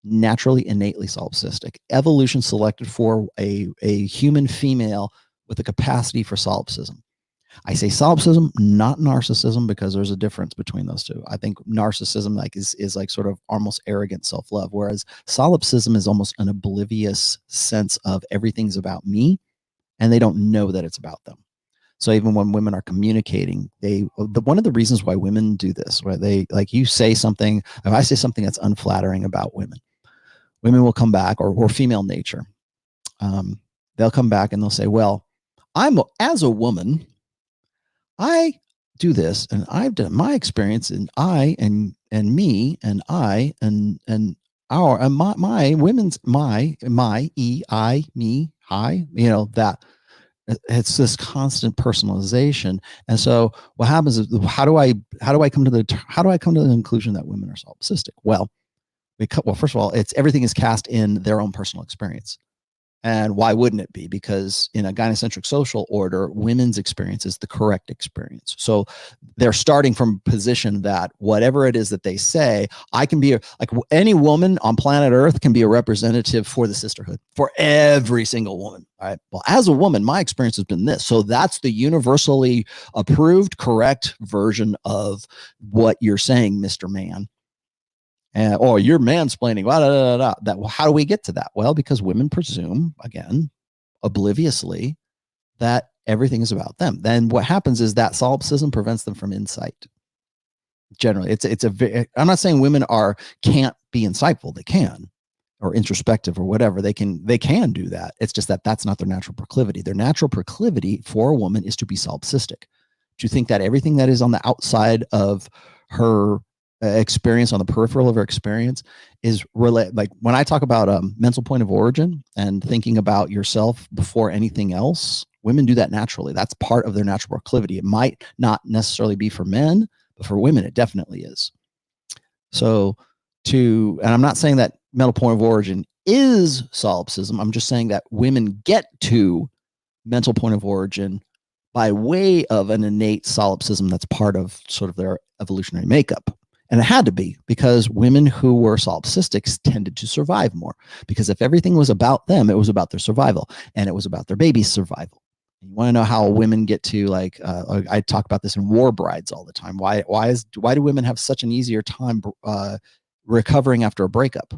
Speaker 2: naturally, innately solipsistic. Evolution selected for a human female with the capacity for solipsism. I say solipsism, not narcissism, because there's a difference between those two. I think narcissism is like sort of almost arrogant self-love, whereas solipsism is almost an oblivious sense of everything's about me and they don't know that it's about them. So even when women are communicating, one of the reasons why women do this, where they, like, you say something, if I say something that's unflattering about women will come back, or female nature. They'll come back and they'll say, well, as a woman, I do this, and I've done my experience, and I and me and I and our and my women's my I me I, that it's this constant personalization. And so what happens is, how do I come to the conclusion that women are solipsistic? Well, first of all, everything is cast in their own personal experience. And why wouldn't it be? Because in a gynocentric social order, women's experience is the correct experience. So they're starting from a position that whatever it is that they say, I can be any woman on planet Earth can be a representative for the sisterhood, for every single woman. All right. Well, as a woman, my experience has been this. So that's the universally approved, correct version of what you're saying, Mr. Man. Or you're mansplaining. Blah, blah, blah, blah. How do we get to that? Well, because women presume, again, obliviously, that everything is about them. Then what happens is that solipsism prevents them from insight. Generally, I'm not saying women can't be insightful. They can, or introspective, or whatever. They can do that. It's just that that's not their natural proclivity. Their natural proclivity for a woman is to be solipsistic. To think that everything that is on the outside of her experience, on the peripheral of her experience, is like when I talk about mental point of origin and thinking about yourself before anything else, women do that naturally. That's part of their natural proclivity. It might not necessarily be for men, but for women, it definitely is. So and I'm not saying that mental point of origin is solipsism. I'm just saying that women get to mental point of origin by way of an innate solipsism that's part of sort of their evolutionary makeup. And it had to be, because women who were solipsistics tended to survive more, because if everything was about them, it was about their survival, and it was about their baby's survival. You want to know how women get to, I talk about this in War Brides all the time. Why do women have such an easier time recovering after a breakup,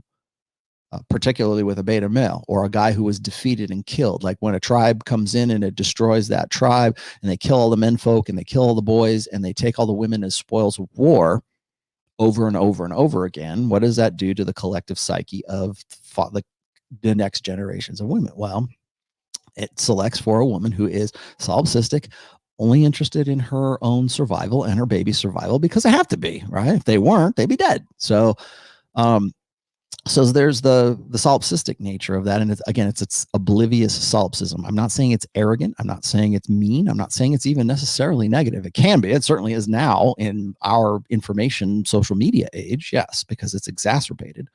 Speaker 2: particularly with a beta male or a guy who was defeated and killed? Like when a tribe comes in and it destroys that tribe, and they kill all the menfolk and they kill all the boys and they take all the women as spoils of war over and over and over again, what does that do to the collective psyche of the next generations of women? Well, it selects for a woman who is solipsistic, only interested in her own survival and her baby's survival, because they have to be, right? If they weren't, they'd be dead. So there's the solipsistic nature of that. And it's oblivious solipsism. I'm not saying it's arrogant. I'm not saying it's mean. I'm not saying it's even necessarily negative. It can be. It certainly is now in our information social media age. Yes, because it's exacerbated.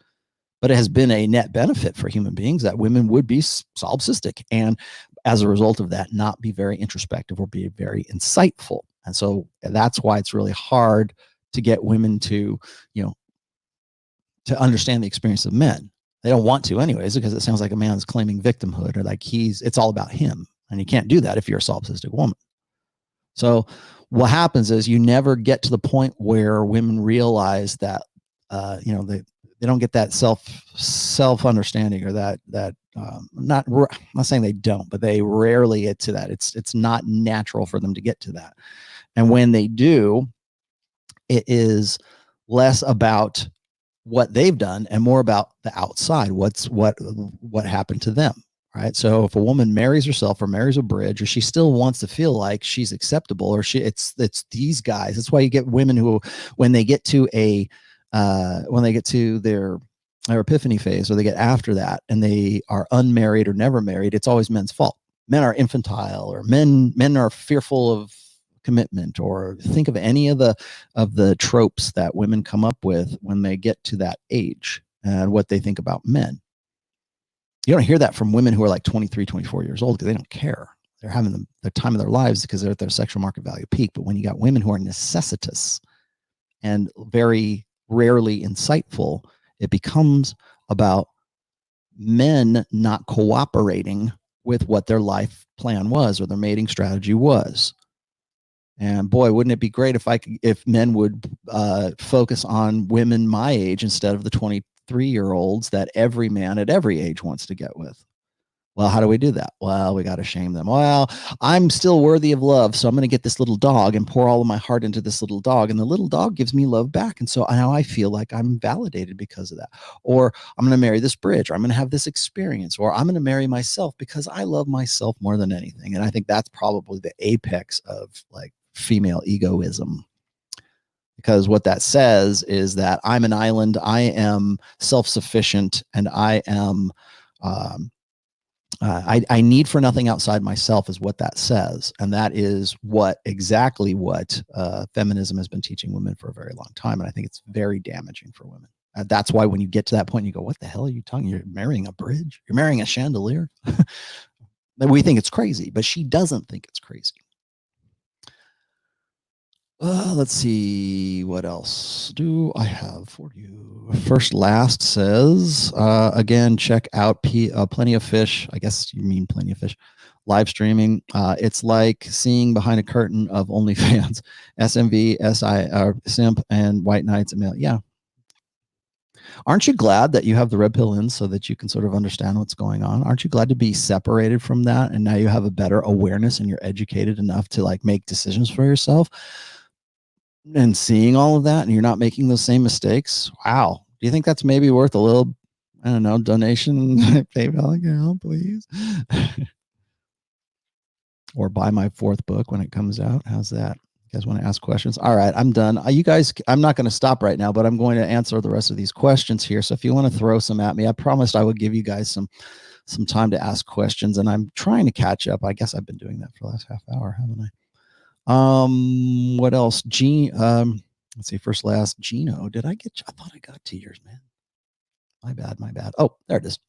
Speaker 2: But it has been a net benefit for human beings that women would be solipsistic, and as a result of that, not be very introspective or be very insightful. And so that's why it's really hard to get women to understand the experience of men. They don't want to anyways, because it sounds like a man's claiming victimhood, or like it's all about him. And you can't do that if you're a solipsistic woman. So what happens is you never get to the point where women realize that, they don't get that self understanding, or that I'm not saying they don't, but they rarely get to that. It's not natural for them to get to that. And when they do, it is less about what they've done and more about the outside. What happened to them, right? So if a woman marries herself or marries a bridge, or she still wants to feel like she's acceptable, or it's these guys. That's why you get women who, when they get to their epiphany phase, or they get after that and they are unmarried or never married, it's always men's fault. Men are infantile, or men are fearful of commitment, or think of any of the tropes that women come up with when they get to that age and what they think about men. You don't hear that from women who are like 23, 24 years old, because they don't care. They're having the time of their lives because they're at their sexual market value peak. But when you got women who are necessitous and very rarely insightful, it becomes about men not cooperating with what their life plan was or their mating strategy was. And boy, wouldn't it be great if men would focus on women my age instead of the 23-year-olds that every man at every age wants to get with. Well, how do we do that? Well, we got to shame them. Well, I'm still worthy of love, so I'm going to get this little dog and pour all of my heart into this little dog, and the little dog gives me love back. And so now I feel like I'm validated because of that. Or I'm going to marry this bridge, or I'm going to have this experience, or I'm going to marry myself because I love myself more than anything. And I think that's probably the apex of like female egoism. Because what that says is that I'm an island, I am self-sufficient, and I am I need for nothing outside myself is what that says. And that is exactly what feminism has been teaching women for a very long time. And I think it's very damaging for women. That's why when you get to that point, you go, what the hell are you talking? You're marrying a bridge? You're marrying a chandelier? We think it's crazy, but she doesn't think it's crazy. Let's see, what else do I have for you? First Last says, again, check out Plenty of Fish. I guess you mean Plenty of Fish. Live streaming. It's like seeing behind a curtain of OnlyFans, SMV, Simp, and White Knights. Yeah. Aren't you glad that you have the red pill in so that you can sort of understand what's going on? Aren't you glad to be separated from that? And now you have a better awareness and you're educated enough to like make decisions for yourself? And seeing all of that and you're not making those same mistakes. Wow. Do you think that's maybe worth a little, I don't know, donation? PayPal account, please. Or buy my 4th book when it comes out. How's that? You guys want to ask questions? All right, I'm done. You guys, I'm not going to stop right now, but I'm going to answer the rest of these questions here. So if you want to throw some at me, I promised I would give you guys some time to ask questions, and I'm trying to catch up. I guess I've been doing that for the last half hour, haven't I? What else? Let's see, First Last, Gino. I thought I got to yours, man. My bad. Oh, there it is.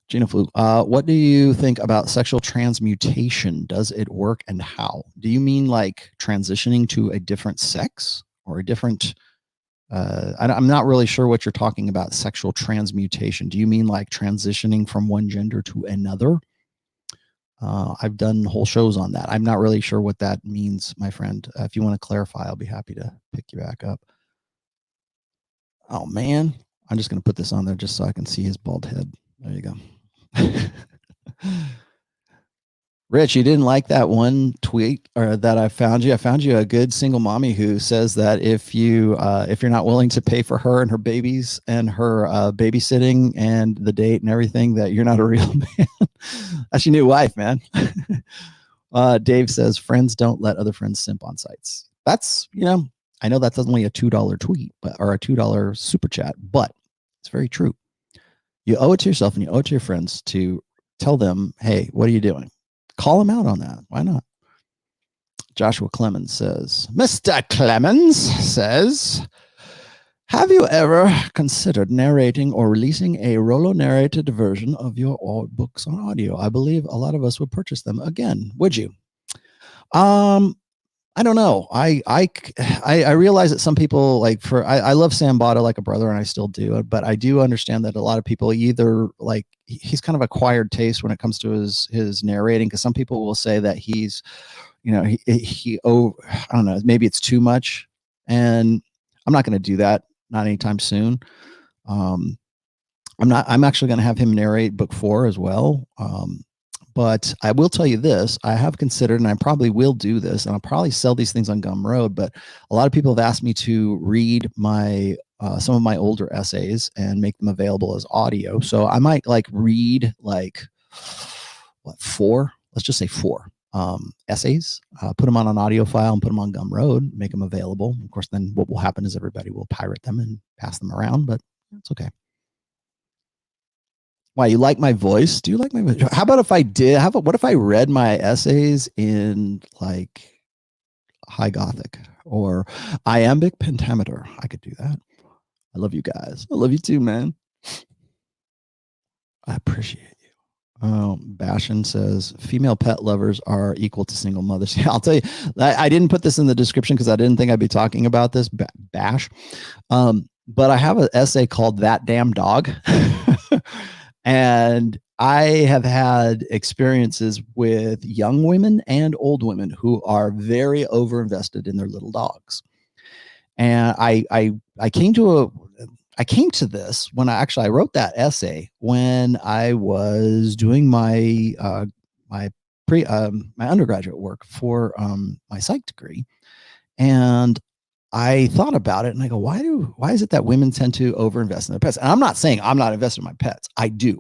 Speaker 2: Gino Flew. What do you think about sexual transmutation? Does it work and how? Do you mean like transitioning to a different sex or a different, I'm not really sure what you're talking about, sexual transmutation. Do you mean like transitioning from one gender to another? I've done whole shows on that. I'm not really sure what that means, my friend. If you want to clarify, I'll be happy to pick you back up. Oh, man. I'm just going to put this on there just so I can see his bald head. There you go. Rich, you didn't like that one tweet or that I found you. I found you a good single mommy who says that if you're not willing to pay for her and her babies and her babysitting and the date and everything, that you're not a real man. That's your new wife, man. Dave says friends don't let other friends simp on sites. That's, I know that's only a $2 tweet, or a $2 super chat, but it's very true. You owe it to yourself and you owe it to your friends to tell them, hey, what are you doing? Call them out on that. Why not? Joshua Clemens says, Mr. Clemens says, have you ever considered narrating or releasing a Rollo narrated version of your books on audio? I believe a lot of us would purchase them again. Would you? I don't know. I realize that some people I love Sam Bada like a brother, and I still do, but I do understand that a lot of people either like he's kind of acquired taste when it comes to his narrating, because some people will say that he's, I don't know, maybe it's too much, and I'm not going to do that, not anytime soon. I'm actually going to have him narrate book 4 as well. But I will tell you this, I have considered, and I probably will do this, and I'll probably sell these things on Gumroad, but a lot of people have asked me to read some of my older essays and make them available as audio. So I might read 4, let's just say 4 essays, put them on an audio file and put them on Gumroad, make them available. Of course, then what will happen is everybody will pirate them and pass them around, but it's okay. Why, you like my voice? Do you like my voice? How about if I did? What if I read my essays in high Gothic or iambic pentameter? I could do that. I love you guys. I love you too, man. I appreciate you. Bashan says female pet lovers are equal to single mothers. Yeah, I'll tell you, I didn't put this in the description because I didn't think I'd be talking about this. Bash. But I have an essay called That Damn Dog. And I have had experiences with young women and old women who are very overinvested in their little dogs. And I came to I came to this when I wrote that essay when I was doing my my my undergraduate work for my psych degree, and I thought about it and I go, why is it that women tend to overinvest in their pets? And I'm not saying I'm not invested in my pets. I do.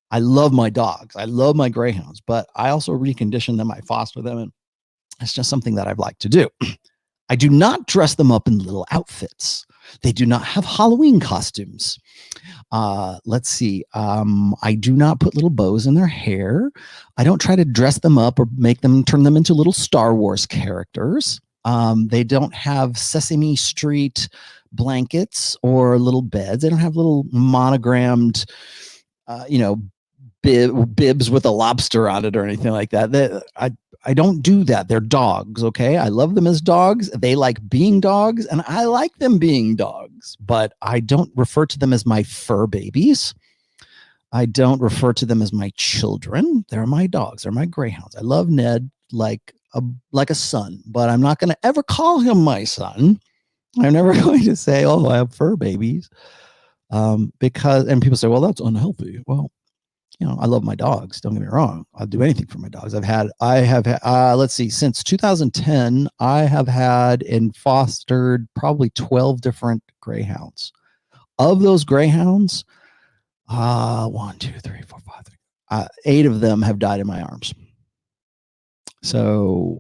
Speaker 2: I love my dogs. I love my greyhounds, but I also recondition them. I foster them, and it's just something that I've liked to do. I do not dress them up in little outfits. They do not have Halloween costumes. Let's see. I do not put little bows in their hair. I don't try to dress them up or turn them into little Star Wars characters. They don't have Sesame Street blankets or little beds. They don't have little monogrammed, bibs with a lobster on it or anything like that. I don't do that. They're dogs. Okay. I love them as dogs. They like being dogs and I like them being dogs, but I don't refer to them as my fur babies. I don't refer to them as my children. They're my dogs. They're my greyhounds. I love Ned like a son, but I'm not going to ever call him my son. I'm never going to say, oh, I have fur babies. And people say, well, that's unhealthy. Well, I love my dogs. Don't get me wrong. I'll do anything for my dogs. Let's see, since 2010, I have had and fostered probably 12 different greyhounds. Of those greyhounds, 1, 2, 3, 4, 5, 8 of them have died in my arms. So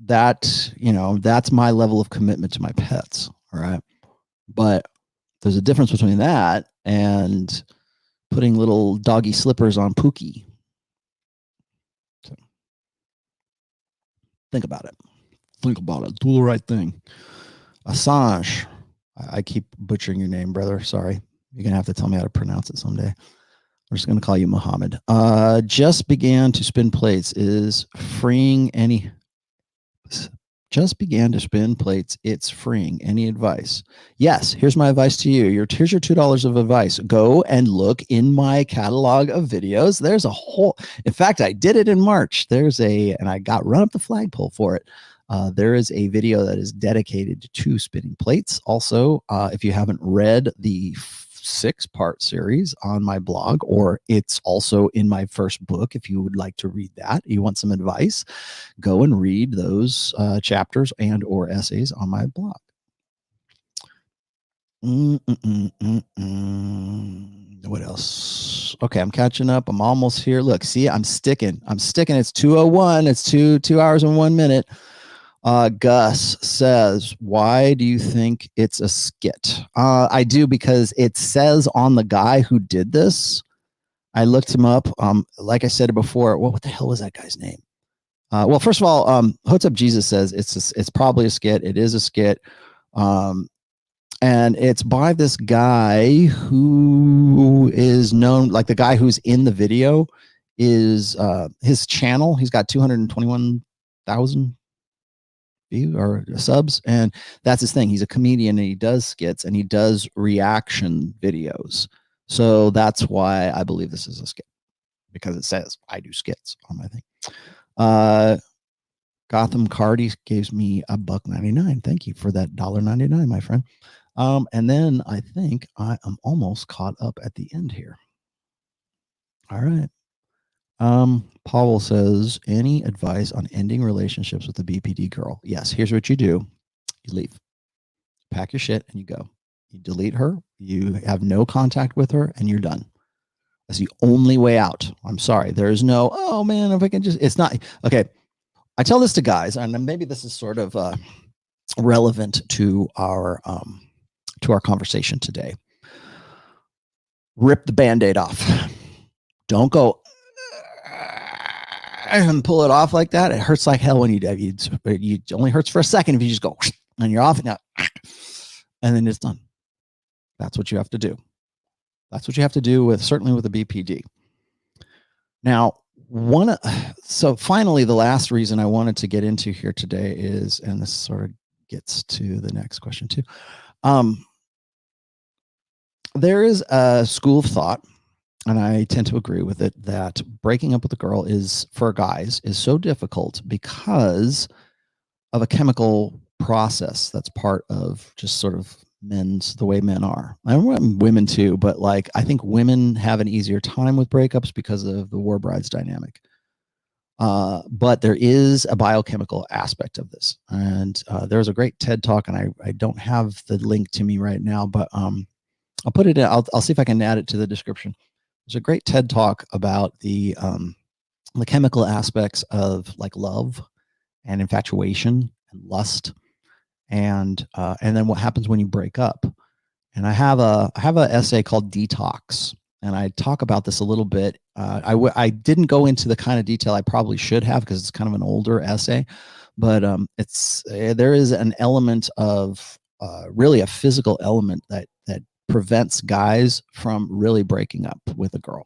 Speaker 2: that's my level of commitment to my pets. All right. But there's a difference between that and putting little doggy slippers on Pookie. So think about it. Do the right thing. Assange. I keep butchering your name, brother. Sorry. You're going to have to tell me how to pronounce it someday. I'm just going to call you Muhammad. Just began to spin plates. Is freeing any... Just began to spin plates. It's freeing. Any advice? Yes. Here's my advice to you. Here's your $2 of advice. Go and look in my catalog of videos. There's a whole, in fact, I did it in March. And I got run up the flagpole for it. There is a video that is dedicated to spinning plates. Also, if you haven't read the 6-part series on my blog, or it's also in my first book, if you would like to read that, you want some advice, go and read those chapters and or essays on my blog. What else? Okay, I'm catching up. I'm almost here. Look, see, I'm sticking. It's 2:01. It's 2 hours and 1 minute. Gus says, why do you think it's a skit? I do, because it says on the guy who did this. I looked him up. Like I said before, what the hell was that guy's name? Well, first of all, What's Up Jesus says it's probably a skit. It is a skit. And it's by this guy who is known, like the guy who's in the video is his channel. He's got 221,000 or subs, and that's his thing. He's a comedian and he does skits and he does reaction videos. So that's why I believe this is a skit, because it says I do skits on my thing. Gotham Cardi gives me $1.99. Thank you for that $1.99, my friend. And then I think I am almost caught up at the end here. All right. Paul says, any advice on ending relationships with a BPD girl? Yes. Here's what you do. You leave, pack your shit, and you go. You delete her. You have no contact with her, and you're done. That's the only way out. I'm sorry. There is no, oh man, if I can just, it's not. Okay. I tell this to guys, and maybe this is sort of relevant to our conversation today. Rip the Band-Aid off. Don't go and pull it off like that. It hurts like hell when you do. It only hurts for a second if you just go and you're off and then it's done. That's what you have to do. That's what you have to do certainly with a BPD. Now, so finally, the last reason I wanted to get into here today is, and this sort of gets to the next question too. There is a school of thought, and I tend to agree with it, that breaking up with a girl for guys is so difficult because of a chemical process that's part of just sort of the way men are. I want women too, but like I think women have an easier time with breakups because of the war brides dynamic. But there is a biochemical aspect of this, and there's a great TED talk, and I don't have the link to me right now, but I'll put it in. I'll see if I can add it to the description. There's a great TED talk about the chemical aspects of like love and infatuation and lust, and then what happens when you break up. And I have an essay called Detox, and I talk about this a little bit. I didn't go into the kind of detail I probably should have because it's kind of an older essay, but there is an element of really a physical element that prevents guys from really breaking up with a girl.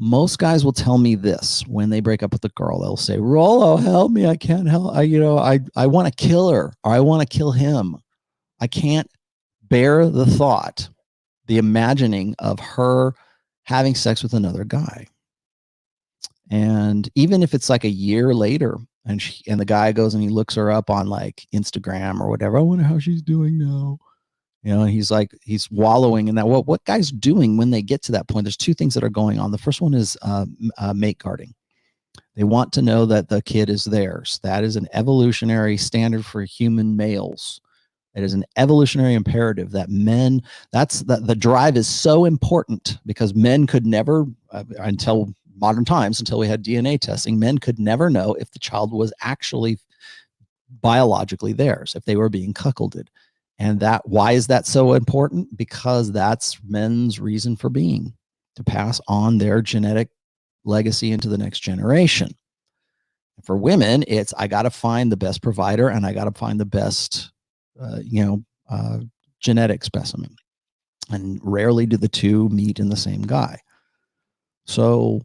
Speaker 2: Most guys will tell me this when they break up with a girl. They'll say, "Rollo, help me! I can't help. I want to kill her, or I want to kill him. I can't bear the thought, the imagining of her having sex with another guy." And even if it's like a year later, and the guy goes and he looks her up on like Instagram or whatever, I wonder how she's doing now. He's wallowing in that. What guys doing when they get to that point? There's two things that are going on. The first one is mate guarding. They want to know that the kid is theirs. That is an evolutionary standard for human males. It is an evolutionary imperative that men, the drive is so important because men could never, until modern times, until we had DNA testing, men could never know if the child was actually biologically theirs, if they were being cuckolded. And why is that so important? Because that's men's reason for being, to pass on their genetic legacy into the next generation. For women, it's I got to find the best provider and I got to find the best genetic specimen, and rarely do the two meet in the same guy. So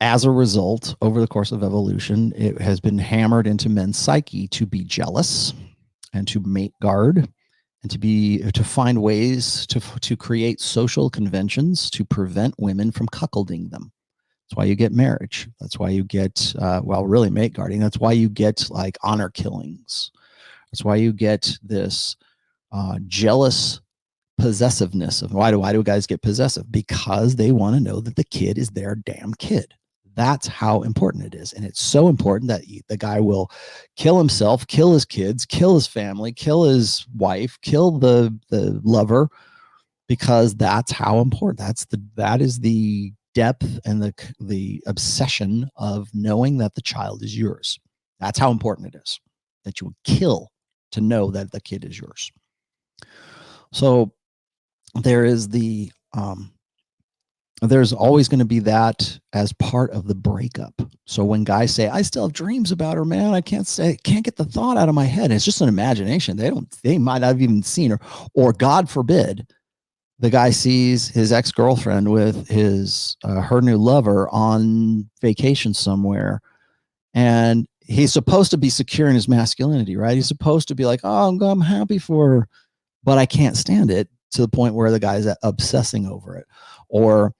Speaker 2: as a result, over the course of evolution, it has been hammered into men's psyche to be jealous and to mate guard and to find ways to create social conventions to prevent women from cuckolding them. That's why you get marriage. That's why you get really mate guarding. That's why you get like honor killings. That's why you get this jealous possessiveness of why do guys get possessive? Because they want to know that the kid is their damn kid. That's how important it is. And it's so important that the guy will kill himself, kill his kids, kill his family, kill his wife, kill the lover, because that's how important. That is the depth and the obsession of knowing that the child is yours. That's how important it is, that you would kill to know that the kid is yours. So there is there's always going to be that as part of the breakup. So when guys say, "I still have dreams about her, man, I can't get the thought out of my head," it's just an imagination. They might not have even seen her, or God forbid, the guy sees his ex-girlfriend with her new lover on vacation somewhere, and he's supposed to be secure in his masculinity, right? He's supposed to be like, "Oh, I'm happy for her, but I can't stand it," to the point where the guy's obsessing over it. Or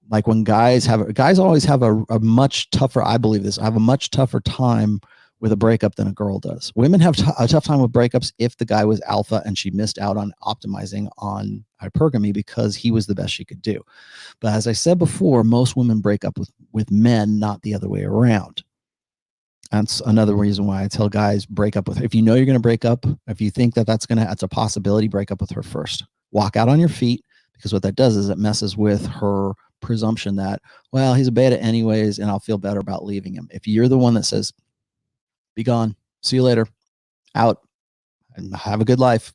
Speaker 2: like when guys always have a much tougher, I believe this, I have a much tougher time with a breakup than a girl does. Women have a tough time with breakups if the guy was alpha and she missed out on optimizing on hypergamy because he was the best she could do. But as I said before, most women break up with men, not the other way around. That's another reason why I tell guys, break up with her. If you know you're going to break up, if you think that's a possibility, break up with her first. Walk out on your feet, because what that does is it messes with her presumption that, well, he's a beta anyways, and I'll feel better about leaving him. If you're the one that says, "Be gone, see you later, out, and have a good life,"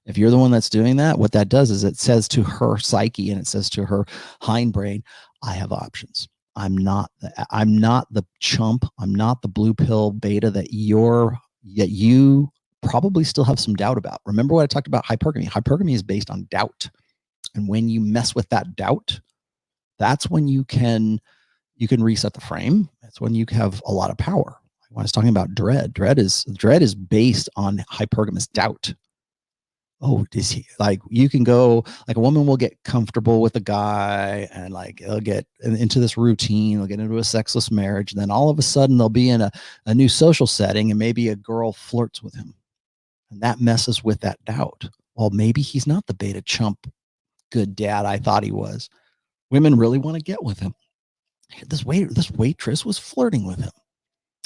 Speaker 2: if you're the one that's doing that, what that does is it says to her psyche and it says to her hindbrain, "I have options. I'm not the chump. I'm not the blue pill beta that you probably still have some doubt about." Remember what I talked about hypergamy. Hypergamy is based on doubt. And when you mess with that doubt, that's when you can reset the frame. That's when you have a lot of power. When I was talking about dread is based on hypergamous doubt. Oh, is he like, you can go like, a woman will get comfortable with a guy and like they'll get into this routine, they'll get into a sexless marriage, and then all of a sudden they'll be in a new social setting and maybe a girl flirts with him. And that messes with that doubt. Well, maybe he's not the beta chump good dad I thought he was. Women really want to get with him. This waitress was flirting with him.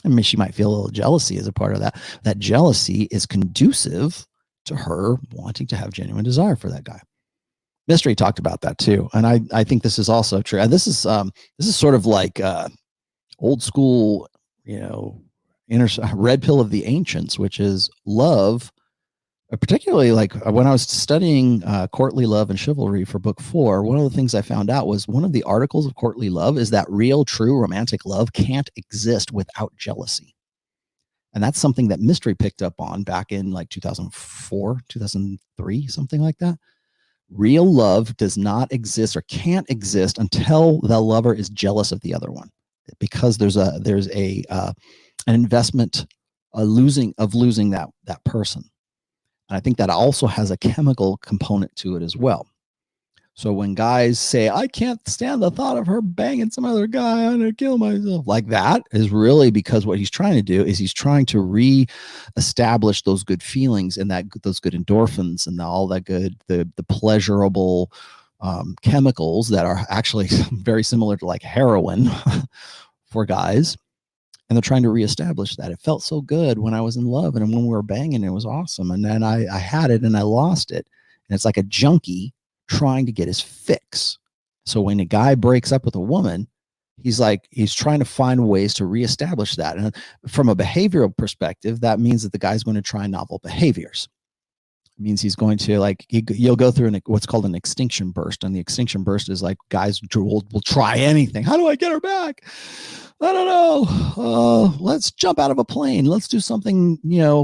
Speaker 2: I mean, she might feel a little jealousy as a part of that. That jealousy is conducive to her wanting to have genuine desire for that guy. Mystery talked about that too, and I think this is also true. And this is sort of like old school, red pill of the ancients, which is love. Particularly like when I was studying courtly love and chivalry for book 4, one of the things I found out was one of the articles of courtly love is that real, true romantic love can't exist without jealousy. And that's something that Mystery picked up on back in like 2004, 2003, something like that. Real love does not exist or can't exist until the lover is jealous of the other one, because there's an investment, losing that person. And I think that also has a chemical component to it as well. So when guys say, I can't stand the thought of her banging some other guy, I'm going to kill myself, like that is really because what he's trying to do is he's trying to re-establish those good feelings and those good endorphins and all that good, the pleasurable chemicals that are actually very similar to like heroin for guys. And they're trying to reestablish that. It felt so good when I was in love and when we were banging, it was awesome. And then I had it and I lost it. And it's like a junkie trying to get his fix. So when a guy breaks up with a woman, he's trying to find ways to reestablish that. And from a behavioral perspective, that means that the guy's going to try novel behaviors. It means he's going to you'll go through what's called an extinction burst. And the extinction burst is like guys will try anything. How do I get her back? I don't know. Let's jump out of a plane. Let's do something,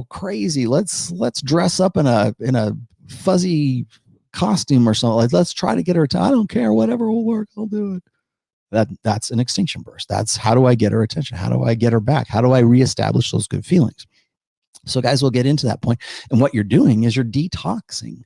Speaker 2: crazy. Let's dress up in a fuzzy costume or something. Let's try to get her I don't care. Whatever will work. I'll do it. That's an extinction burst. That's how do I get her attention? How do I get her back? How do I reestablish those good feelings? So guys will get into that point. And what you're doing is you're detoxing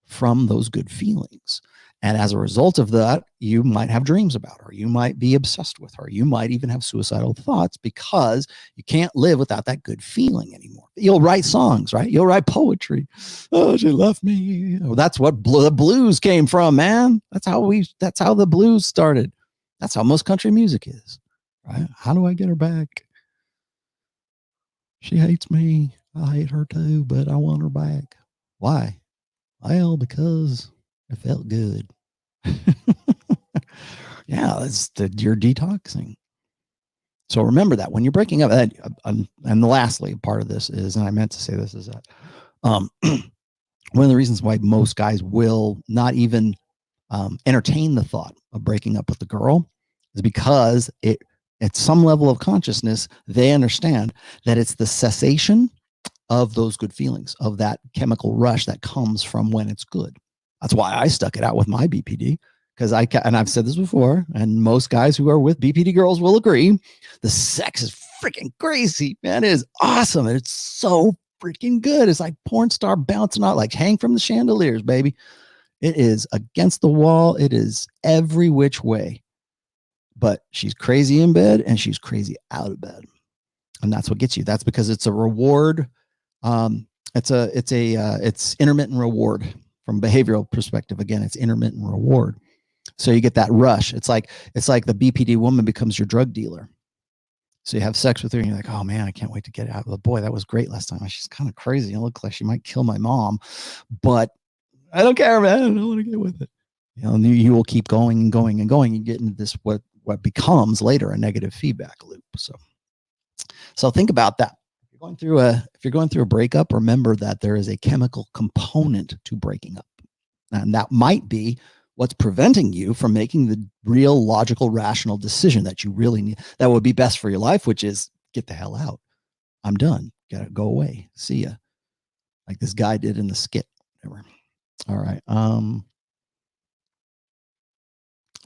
Speaker 2: from those good feelings. And as a result of that, you might have dreams about her. You might be obsessed with her. You might even have suicidal thoughts because you can't live without that good feeling anymore. You'll write songs, right? You'll write poetry. Oh, she left me. That's what the blues came from, man. That's how the blues started. That's how most country music is, right? How do I get her back? She hates me. I hate her too, but I want her back. Why? Well, because it felt good. Yeah, you're detoxing. So remember that when you're breaking up, and lastly, part of this is, and I meant to say this, is that one of the reasons why most guys will not even entertain the thought of breaking up with the girl is because at some level of consciousness, they understand that it's the cessation of those good feelings, of that chemical rush that comes from when it's good. That's why I stuck it out with my BPD, because and I've said this before, and most guys who are with BPD girls will agree, the sex is freaking crazy, man. It is awesome. And it's so freaking good. It's like porn star bouncing out, like hang from the chandeliers, baby. It is against the wall. It is every which way. But she's crazy in bed and she's crazy out of bed. And that's what gets you. That's because it's a reward. It's intermittent reward. From behavioral perspective, again, it's intermittent reward. So you get that rush. It's like the BPD woman becomes your drug dealer. So you have sex with her and you're like, oh man, I can't wait to get out. Well, boy, that was great last time. She's kind of crazy. It looks like she might kill my mom, but I don't care, man. I don't want to get with it. And you will keep going and going and going. You get into this, what becomes later a negative feedback loop. So think about that. If you're going through a breakup, remember that there is a chemical component to breaking up. And that might be what's preventing you from making the real logical, rational decision that you really need, that would be best for your life, which is get the hell out. I'm done. Gotta go away. See ya. Like this guy did in the skit. Whatever. All right.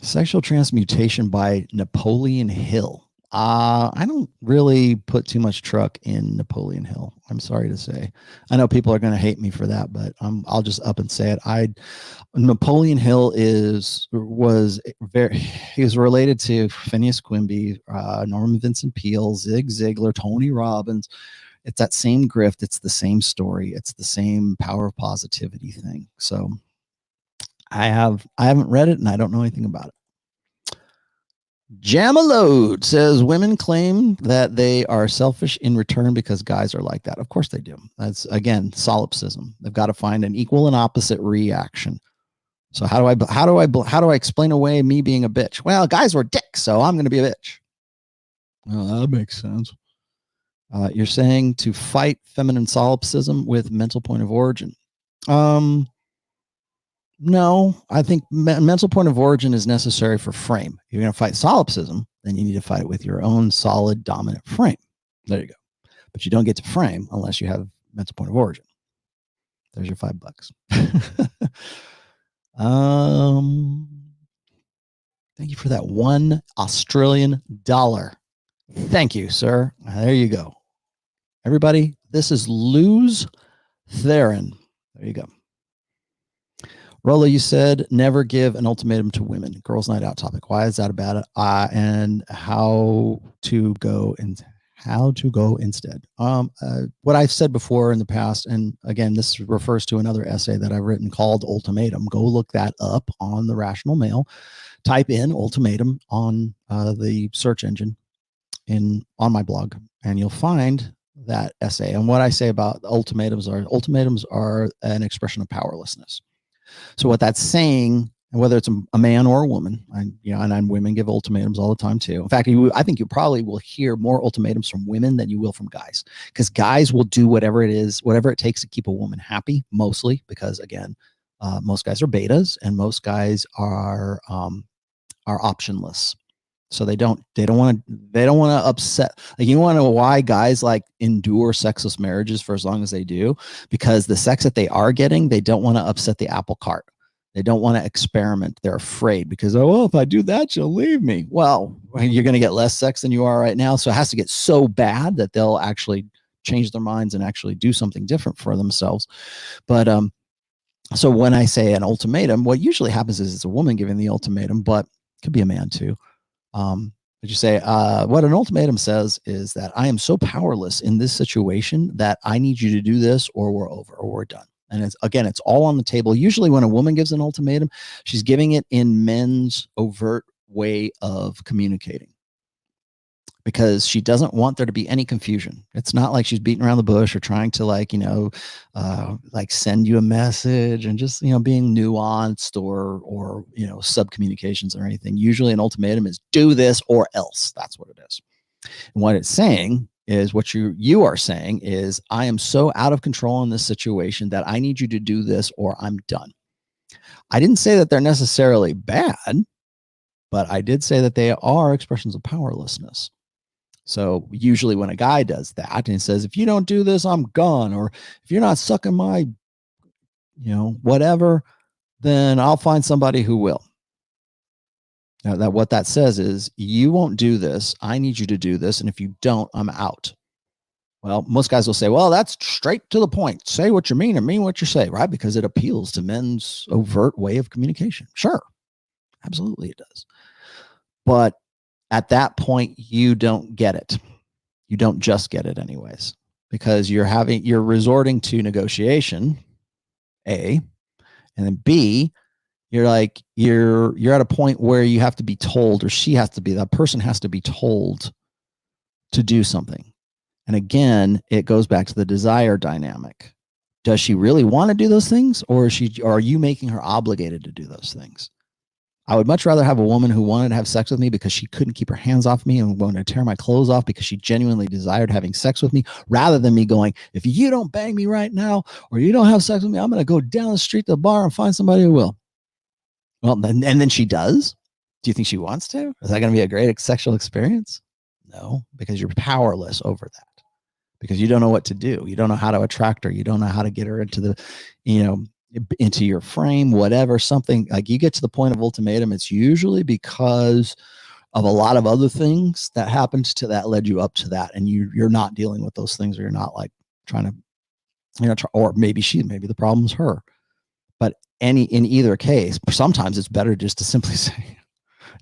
Speaker 2: Sexual transmutation by Napoleon Hill. I don't really put too much truck in Napoleon Hill. I'm sorry to say. I know people are going to hate me for that, but I'll just up and say it. Napoleon Hill was related to Phineas Quimby, Norman Vincent Peale, Zig Ziglar, Tony Robbins. It's that same grift. It's the same story. It's the same power of positivity thing. So I haven't read it and I don't know anything about it. Jamalode says women claim that they are selfish in return because guys are like that. Of course they do. That's again solipsism. They've got to find an equal and opposite reaction. So how do I explain away me being a bitch? Well, guys were dicks, so I'm going to be a bitch. Well, that makes sense. You're saying to fight feminine solipsism with mental point of origin. No, I think mental point of origin is necessary for frame. If you're going to fight solipsism, then you need to fight it with your own solid dominant frame. There you go. But you don't get to frame unless you have mental point of origin. There's your $5. Thank you for that $1 Australian. Thank you, sir. There you go. Everybody, this is Luz Theron. There you go. Rollo, you said never give an ultimatum to women. Girls' night out topic. Why is that about it? And how to go instead. What I've said before in the past, and again, this refers to another essay that I've written called Ultimatum. Go look that up on the Rational Mail. Type in ultimatum on the search engine on my blog, and you'll find that essay. And what I say about ultimatums are an expression of powerlessness. So what that's saying, and whether it's a man or a woman, and women give ultimatums all the time too. In fact, I think you probably will hear more ultimatums from women than you will from guys, because guys will do whatever it takes to keep a woman happy, mostly because again, most guys are betas and most guys are optionless. So they don't want to upset. Like, you want to know why guys like endure sexless marriages for as long as they do? Because the sex that they are getting, they don't want to upset the apple cart. They don't want to experiment. They're afraid because, oh, well, if I do that, she'll leave me. Well, you're going to get less sex than you are right now. So it has to get so bad that they'll actually change their minds and actually do something different for themselves. But so when I say an ultimatum, what usually happens is it's a woman giving the ultimatum, but it could be a man too. But you say, what an ultimatum says is that I am so powerless in this situation that I need you to do this or we're over or we're done. And it's all on the table. Usually when a woman gives an ultimatum, she's giving it in men's overt way of communicating, because she doesn't want there to be any confusion. It's not like she's beating around the bush or trying to send you a message and just, being nuanced or sub communications or anything. Usually an ultimatum is do this or else. That's what it is. And what it's saying is what you are saying is, I am so out of control in this situation that I need you to do this or I'm done. I didn't say that they're necessarily bad, but I did say that they are expressions of powerlessness. So usually when a guy does that and he says, if you don't do this, I'm gone, or if you're not sucking my, whatever, then I'll find somebody who will. Now, what that says is, you won't do this. I need you to do this. And if you don't, I'm out. Well, most guys will say, well, that's straight to the point. Say what you mean and mean what you say, right? Because it appeals to men's overt way of communication. Sure. Absolutely it does. But at that point, you don't get it. You don't just get it anyways, because you're resorting to negotiation, A, and then B, you're at a point where you have to be told, or that person has to be told to do something. And again, it goes back to the desire dynamic. Does she really want to do those things, or are you making her obligated to do those things? I would much rather have a woman who wanted to have sex with me because she couldn't keep her hands off me and wanted to tear my clothes off because she genuinely desired having sex with me, rather than me going, if you don't bang me right now or you don't have sex with me, I'm going to go down the street to the bar and find somebody who will. Well, and then she does. Do you think she wants to? Is that going to be a great sexual experience? No, because you're powerless over that, because you don't know what to do. You don't know how to attract her. You don't know how to get her into into your frame, whatever, something like you get to the point of ultimatum. It's usually because of a lot of other things that happened to that led you up to that. And you're not dealing with those things, or you're not like trying to, or maybe the problem's her. But in either case, sometimes it's better just to simply say,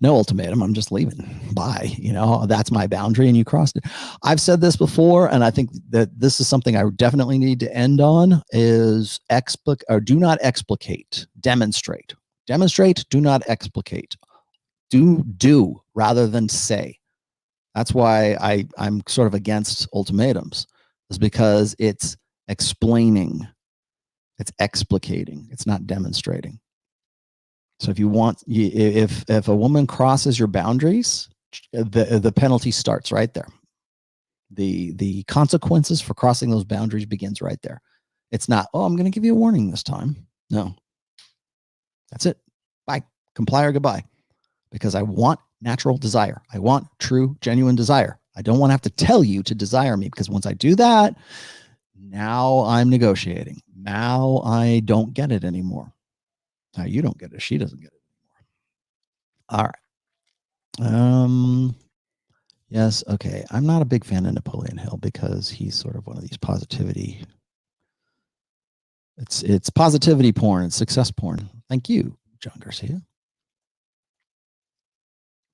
Speaker 2: No ultimatum. I'm just leaving. Bye. You know, that's my boundary and you crossed it. I've said this before, and I think that this is something I definitely need to end on is do not explicate, demonstrate. Demonstrate, do not explicate. Do rather than say. That's why I'm sort of against ultimatums, is because it's explaining, it's explicating, it's not demonstrating. So if you want, if a woman crosses your boundaries, the penalty starts right there. The consequences for crossing those boundaries begins right there. It's not, oh, I'm going to give you a warning this time. No, that's it. Bye. Comply or goodbye. Because I want natural desire. I want true, genuine desire. I don't want to have to tell you to desire me, because once I do that, now I'm negotiating. Now I don't get it anymore. Now you don't get it. She doesn't get it anymore. All right. Yes. Okay. I'm not a big fan of Napoleon Hill because he's sort of one of these positivity. It's positivity porn. It's success porn. Thank you, John Garcia.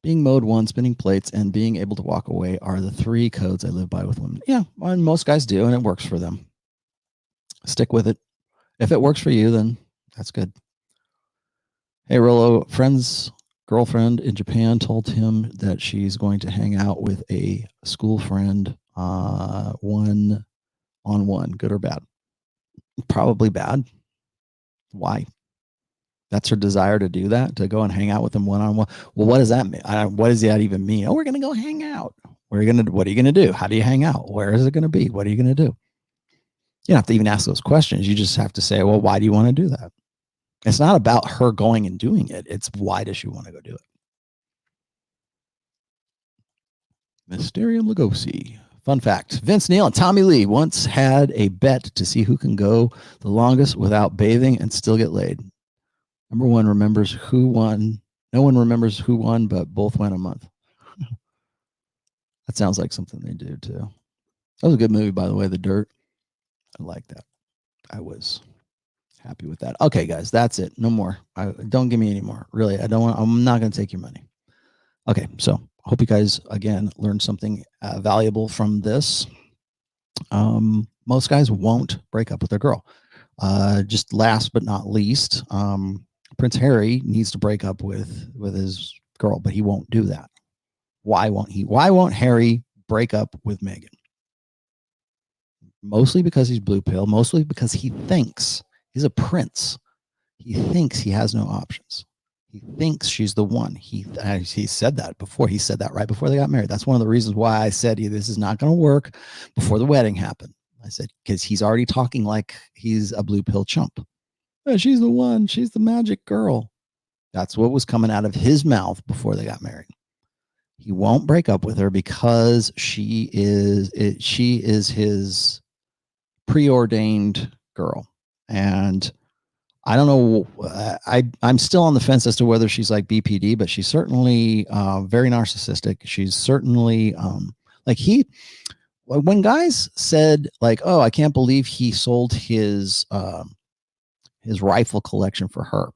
Speaker 2: Being mowed one, spinning plates, and being able to walk away are the 3 codes I live by with women. Yeah, and most guys do, and it works for them. Stick with it. If it works for you, then that's good. Hey, Rollo, friend's girlfriend in Japan told him that she's going to hang out with a school friend one-on-one. Good or bad? Probably bad. Why? That's her desire to do that, to go and hang out with them one-on-one. Well, what does that mean? What does that even mean? Oh, we're going to go hang out. What are you going to do? How do you hang out? Where is it going to be? What are you going to do? You don't have to even ask those questions. You just have to say, well, why do you want to do that? It's not about her going and doing it. It's why does she want to go do it? Mysterium Lugosi. Fun fact. Vince Neil and Tommy Lee once had a bet to see who can go the longest without bathing and still get laid. Number one remembers who won. No one remembers who won, but both went a month. That sounds like something they do too. That was a good movie, by the way, The Dirt. I like that. I was happy with that. Okay, guys, that's it. No more. Don't give me any more. Really, I'm not going to take your money. Okay, so I hope you guys, again, learned something valuable from this. Most guys won't break up with their girl. Just last but not least, Prince Harry needs to break up with his girl, but he won't do that. Why won't he? Why won't Harry break up with Meghan? Mostly because he's blue pill, mostly because he thinks he's a prince. He thinks he has no options. He thinks she's the one. He said that before. He said that right before they got married. That's one of the reasons why I said this is not going to work before the wedding happened. I said, because he's already talking like he's a blue pill chump. She's the one. She's the magic girl. That's what was coming out of his mouth before they got married. He won't break up with her because she is his preordained girl. And I don't know. I'm still on the fence as to whether she's like BPD, but she's certainly very narcissistic. She's certainly when guys said like, oh, I can't believe he sold his rifle collection for her.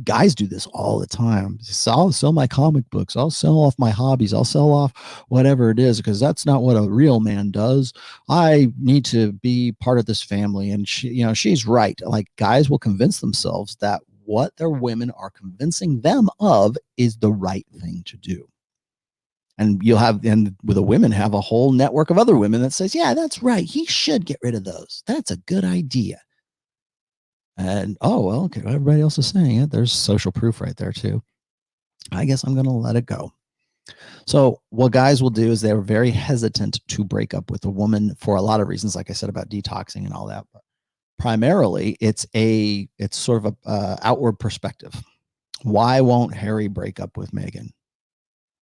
Speaker 2: Guys do this all the time. I'll sell my comic books. I'll sell off my hobbies. I'll sell off whatever it is, because that's not what a real man does. I need to be part of this family. And she's right. Like, guys will convince themselves that what their women are convincing them of is the right thing to do. And with the women have a whole network of other women that says, yeah, that's right. He should get rid of those. That's a good idea. And okay, everybody else is saying it. There's social proof right there too. I guess I'm going to let it go. So what guys will do is they're very hesitant to break up with a woman for a lot of reasons, like I said, about detoxing and all that. But primarily, it's sort of a outward perspective. Why won't Harry break up with Meghan?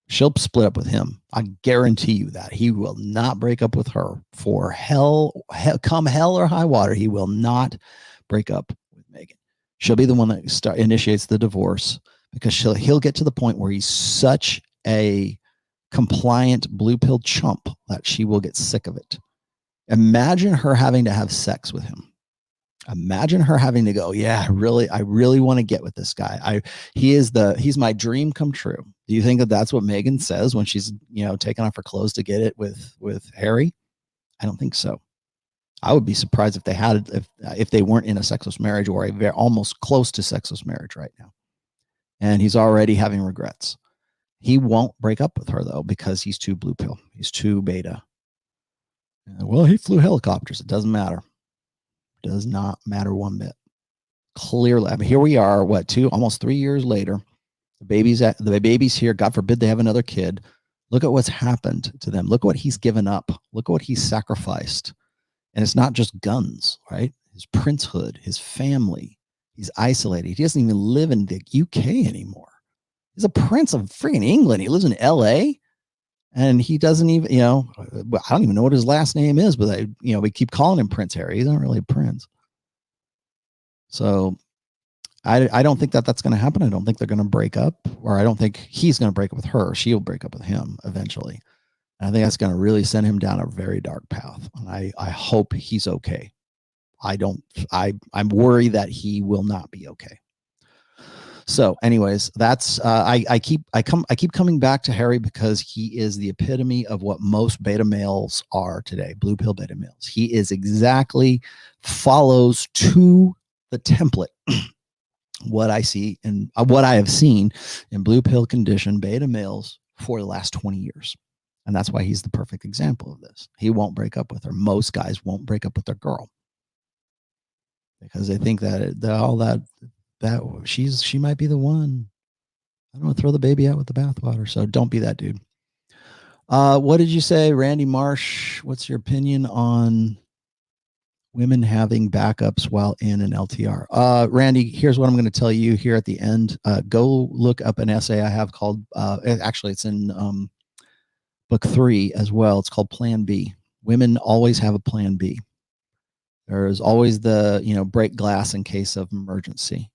Speaker 2: She'll split up with him. I guarantee you that. He will not break up with her for hell, come hell or high water. He will not break up with Meghan. She'll be the one that initiates the divorce, because he'll get to the point where he's such a compliant blue pill chump that she will get sick of it. Imagine her having to have sex with him. Imagine her having to go, yeah, I really want to get with this guy. He's my dream come true. Do you think that that's what Megan says when she's, taking off her clothes to get it with Harry? I don't think so. I would be surprised if they had, if they weren't in a sexless marriage or almost close to sexless marriage right now. And he's already having regrets. He won't break up with her though, because he's too blue pill. He's too beta. Well, he flew helicopters. It doesn't matter. Does not matter one bit. Clearly, I mean, here we are, almost 3 years later. The baby's here. God forbid they have another kid. Look at what's happened to them. Look at what he's given up. Look at what he's sacrificed. And it's not just guns, right? His princehood, his family. He's isolated. He doesn't even live in the UK anymore. He's a prince of freaking England. He lives in LA. And he doesn't even, I don't even know what his last name is, but we keep calling him Prince Harry. He's not really a prince. So I don't think that's going to happen. I don't think they're going to break up, or I don't think he's going to break up with her. She'll break up with him eventually. And I think that's going to really send him down a very dark path. And I hope he's okay. I'm worried that he will not be okay. So anyways, that's I keep coming back to Harry because he is the epitome of what most beta males are today, blue pill beta males. He is exactly follows to the template what I see and what I have seen in blue pill condition beta males for the last 20 years. And that's why he's the perfect example of this. He won't break up with her. Most guys won't break up with their girl because they think that she might be the one. I don't want to throw the baby out with the bathwater. So don't be that dude. What did you say, Randy Marsh? What's your opinion on women having backups while in an LTR? Randy, here's what I'm going to tell you here at the end. Go look up an essay I have called, actually it's in book 3 as well. It's called Plan B. Women always have a plan B. There's always the, break glass in case of emergency.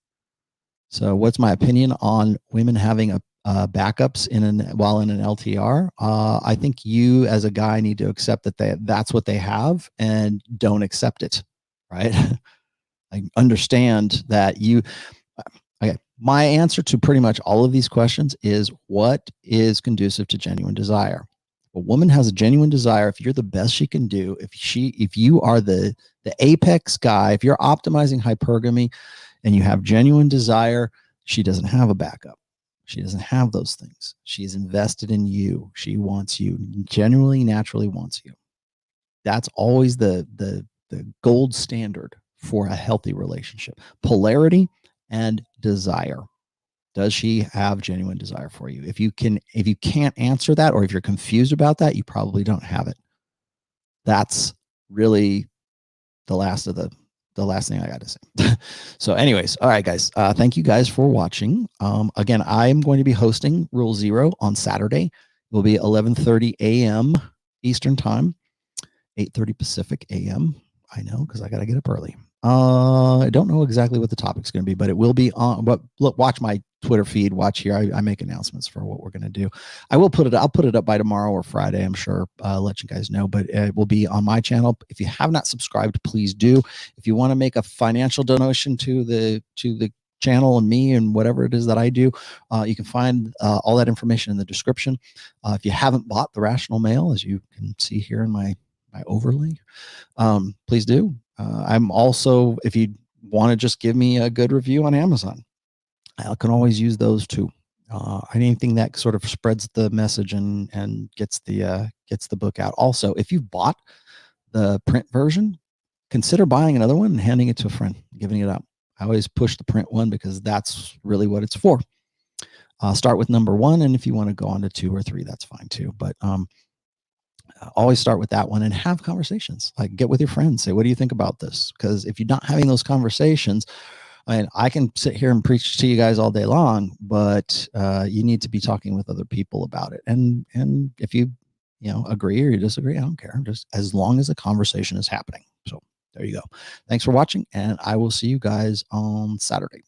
Speaker 2: So what's my opinion on women having backups while in an LTR? I think you as a guy need to accept that that's what they have and don't accept it, right? I understand that okay. My answer to pretty much all of these questions is what is conducive to genuine desire. A woman has a genuine desire. If you're the best she can do, if you are the apex guy, if you're optimizing hypergamy and you have genuine desire, she doesn't have a backup. She doesn't have those things. She is invested in you. She wants you, genuinely, naturally wants you. That's always the gold standard for a healthy relationship. Polarity and desire. Does she have genuine desire for you? If you can't answer that, or if you're confused about that, you probably don't have it. That's really the last thing I got to say. So anyways, all right, guys. Thank you guys for watching. Again, I'm going to be hosting Rule Zero on Saturday. It will be 11:30 a.m. Eastern time, 8:30 Pacific a.m. I know because I got to get up early. I don't know exactly what the topic's going to be, but it will be on. But look, watch my Twitter feed. Watch here. I make announcements for what we're going to do. I'll put it up by tomorrow or Friday. I'm sure. Let you guys know. But it will be on my channel. If you have not subscribed, please do. If you want to make a financial donation to the channel and me and whatever it is that I do, you can find all that information in the description. If you haven't bought The Rational Male, as you can see here in my overlay, please do. I'm also, if you want to just give me a good review on Amazon, I can always use those too. Anything that sort of spreads the message and gets the book out. Also, if you've bought the print version, consider buying another one and handing it to a friend, giving it up. I always push the print one because that's really what it's for. Start with number 1, and if you want to go on to 2 or 3, that's fine too. But always start with that one and have conversations. Like, get with your friends, say, what do you think about this? Because if you're not having those conversations, I can sit here and preach to you guys all day long, but you need to be talking with other people about it. And if you agree or you disagree, I don't care, just as long as the conversation is happening. So there you go. Thanks for watching, and I will see you guys on Saturday.